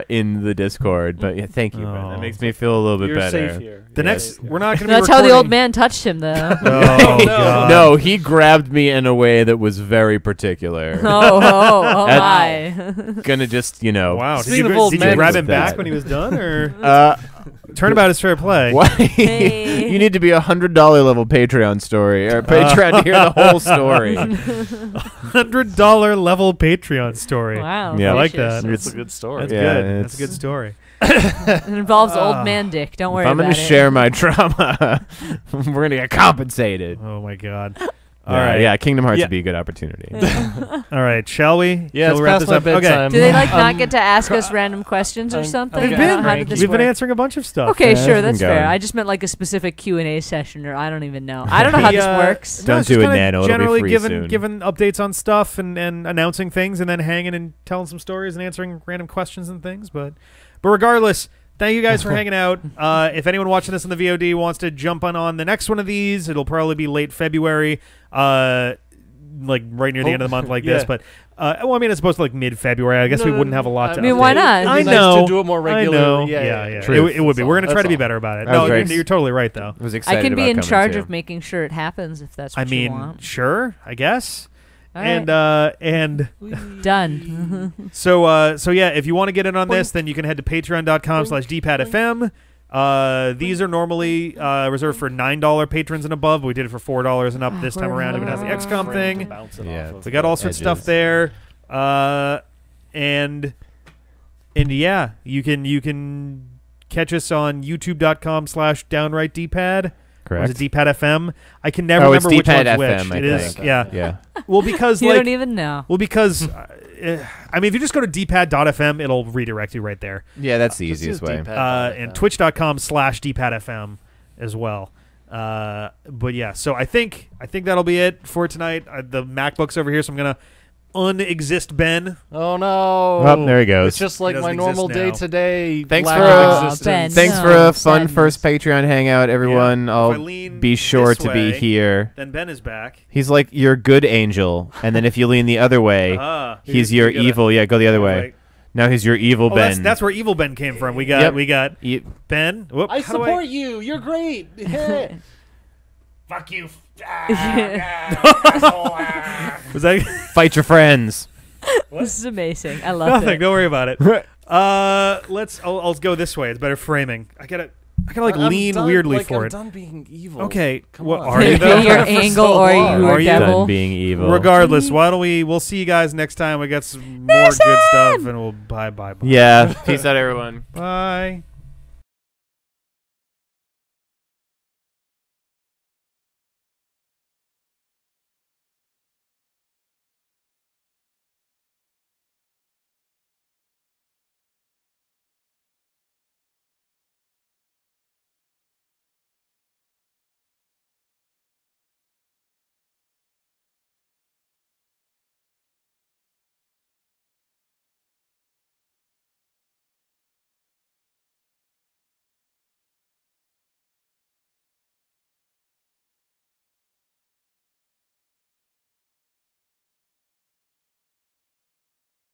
Speaker 2: in the Discord. But yeah, thank you, Brent. That makes me feel a little bit
Speaker 3: You're
Speaker 2: better.
Speaker 3: safe here.
Speaker 1: the
Speaker 3: You're
Speaker 1: next.
Speaker 3: safe here.
Speaker 1: We're not gonna.
Speaker 4: that's
Speaker 1: be
Speaker 4: how the old
Speaker 1: recording-
Speaker 4: man touched him, though.
Speaker 1: Oh God.
Speaker 2: No, he grabbed me in a way that was very particular.
Speaker 4: Oh
Speaker 2: At-
Speaker 4: my.
Speaker 2: Gonna just, you know.
Speaker 1: Wow.
Speaker 3: Speaking
Speaker 1: Did
Speaker 3: of
Speaker 1: you,
Speaker 3: old
Speaker 1: did you
Speaker 3: men
Speaker 1: grab
Speaker 2: with
Speaker 1: him back
Speaker 2: that.
Speaker 1: when he was done, or turnabout is fair play?
Speaker 2: Why?
Speaker 4: Hey.
Speaker 2: You need to be $100 level Patreon story or Patreon to hear the whole story.
Speaker 1: $100 level Patreon story.
Speaker 4: Wow.
Speaker 2: Yeah.
Speaker 1: I like
Speaker 4: gracious.
Speaker 1: that.
Speaker 3: That's a good story.
Speaker 1: That's
Speaker 2: Yeah,
Speaker 1: good. That's a
Speaker 2: it's-
Speaker 1: good story.
Speaker 4: It involves old man dick. Don't worry
Speaker 2: If I'm
Speaker 4: about
Speaker 2: gonna
Speaker 4: it.
Speaker 2: share my trauma, we're gonna get compensated.
Speaker 1: Oh my God. All right.
Speaker 2: Yeah, Kingdom Hearts
Speaker 3: Yeah.
Speaker 2: would be a good opportunity.
Speaker 1: All right. Shall we?
Speaker 3: Yeah,
Speaker 1: Shall
Speaker 3: it's
Speaker 1: we wrap
Speaker 3: past
Speaker 1: this
Speaker 3: my
Speaker 1: up?
Speaker 3: bedtime.
Speaker 4: Do they like not get to ask us random questions or something?
Speaker 1: We've
Speaker 3: Okay.
Speaker 4: I don't know, how
Speaker 1: been.
Speaker 4: did this
Speaker 1: We've been
Speaker 4: work?
Speaker 1: answering a bunch of stuff.
Speaker 4: Okay,
Speaker 2: Yeah,
Speaker 4: sure,
Speaker 2: it's been
Speaker 4: that's fair.
Speaker 2: going.
Speaker 4: I just meant like a specific Q&A session, or I don't even know. I don't know how this works.
Speaker 2: Don't
Speaker 1: it's
Speaker 2: do
Speaker 1: just
Speaker 2: it,
Speaker 1: kinda
Speaker 2: Nano. It'll be
Speaker 1: Generally
Speaker 2: free
Speaker 1: giving
Speaker 2: soon.
Speaker 1: giving updates on stuff and announcing things and then hanging and telling some stories and answering random questions and things. But regardless, thank you guys for hanging out. If anyone watching this on the VOD wants to jump on the next one of these, it'll probably be late February. Like right near the end of the month like this,
Speaker 3: yeah.
Speaker 1: but well, I mean, it's supposed to like mid-February. I guess we wouldn't have a lot to
Speaker 4: I mean,
Speaker 1: update.
Speaker 4: why not?
Speaker 1: I
Speaker 3: It'd be
Speaker 1: know.
Speaker 3: nice to do it more regularly.
Speaker 1: I know.
Speaker 3: Yeah.
Speaker 1: Yeah.
Speaker 2: Truth.
Speaker 1: It would be. We're going to try
Speaker 3: That's
Speaker 1: to be
Speaker 3: all.
Speaker 1: better about it.
Speaker 2: I was
Speaker 1: No,
Speaker 2: very
Speaker 1: you're totally right, though.
Speaker 2: I was excited
Speaker 4: I can be
Speaker 2: about
Speaker 4: in
Speaker 2: coming
Speaker 4: charge
Speaker 2: too.
Speaker 4: of making sure it happens if that's
Speaker 1: I
Speaker 4: what you
Speaker 1: mean,
Speaker 4: want.
Speaker 1: sure, I guess.
Speaker 4: All
Speaker 1: And
Speaker 4: right. Done.
Speaker 1: so yeah, if you want to get in on this, then you can head to patreon.com/dpadfm. These are normally reserved for $9 patrons and above. We did it for $4 and up this time around. If it has the XCOM thing,
Speaker 2: Yeah.
Speaker 1: we got all sorts of stuff there. And yeah, you can catch us on youtube.com/downrightdpad. Or is
Speaker 2: Correct.
Speaker 1: it DPAD-FM? I can never
Speaker 2: it's
Speaker 1: remember which one's
Speaker 2: DPAD
Speaker 1: which.
Speaker 2: FM, I
Speaker 1: It is,
Speaker 2: think.
Speaker 1: yeah.
Speaker 2: Yeah.
Speaker 1: Well, because
Speaker 4: You
Speaker 1: like,
Speaker 4: don't even know.
Speaker 1: well, because I mean, if you just go to dpad.fm, it'll redirect you right there.
Speaker 2: Yeah, that's the
Speaker 3: Just
Speaker 2: easiest
Speaker 3: use
Speaker 2: way.
Speaker 3: D-pad.
Speaker 1: And twitch.com/dpadfm as well. But yeah, so I think that'll be it for tonight. The MacBook's over here, so I'm gonna unexist Ben.
Speaker 3: Oh no!
Speaker 2: Oh, there he goes.
Speaker 3: It's just like
Speaker 1: He
Speaker 3: my
Speaker 1: doesn't
Speaker 3: normal
Speaker 1: exist now.
Speaker 3: day today.
Speaker 2: Thanks
Speaker 3: lack
Speaker 2: for,
Speaker 3: of
Speaker 4: Ben.
Speaker 3: existence.
Speaker 2: Thanks
Speaker 4: No,
Speaker 2: for a fun
Speaker 4: sadness.
Speaker 2: first Patreon hangout, everyone.
Speaker 1: If I
Speaker 2: I'll
Speaker 1: lean
Speaker 2: be sure
Speaker 1: this
Speaker 2: to be
Speaker 1: way,
Speaker 2: here.
Speaker 1: Then Ben is back.
Speaker 2: He's like your good angel, and then if you lean the other way, he's your evil. Yeah, go the other way. Now he's your evil
Speaker 1: Oh,
Speaker 2: Ben.
Speaker 1: that's where evil Ben came from. We got
Speaker 2: Ye-
Speaker 1: Ben. Whoop,
Speaker 3: I
Speaker 1: how do
Speaker 3: support you. You're great.
Speaker 1: Fuck you.
Speaker 4: Yeah.
Speaker 1: Was that
Speaker 2: Fight your friends.
Speaker 4: This is amazing. I love
Speaker 1: nothing?
Speaker 4: it.
Speaker 1: Don't worry about it. I'll go this way. It's better framing. I gotta like
Speaker 3: I'm
Speaker 1: lean
Speaker 3: done-
Speaker 1: weirdly
Speaker 3: like,
Speaker 1: for
Speaker 3: I'm
Speaker 1: it.
Speaker 3: done being evil.
Speaker 1: Okay,
Speaker 3: Come
Speaker 1: what
Speaker 3: on.
Speaker 1: are you
Speaker 4: Maybe
Speaker 1: though?
Speaker 4: your
Speaker 3: For
Speaker 4: angle
Speaker 3: so
Speaker 4: or
Speaker 3: long.
Speaker 4: you
Speaker 1: Are
Speaker 4: are
Speaker 1: you?
Speaker 4: devil.
Speaker 2: Done being evil.
Speaker 1: Regardless, why don't we'll see you guys next time. We got some more good stuff, and we'll bye.
Speaker 2: Yeah. Peace out, everyone.
Speaker 1: Bye.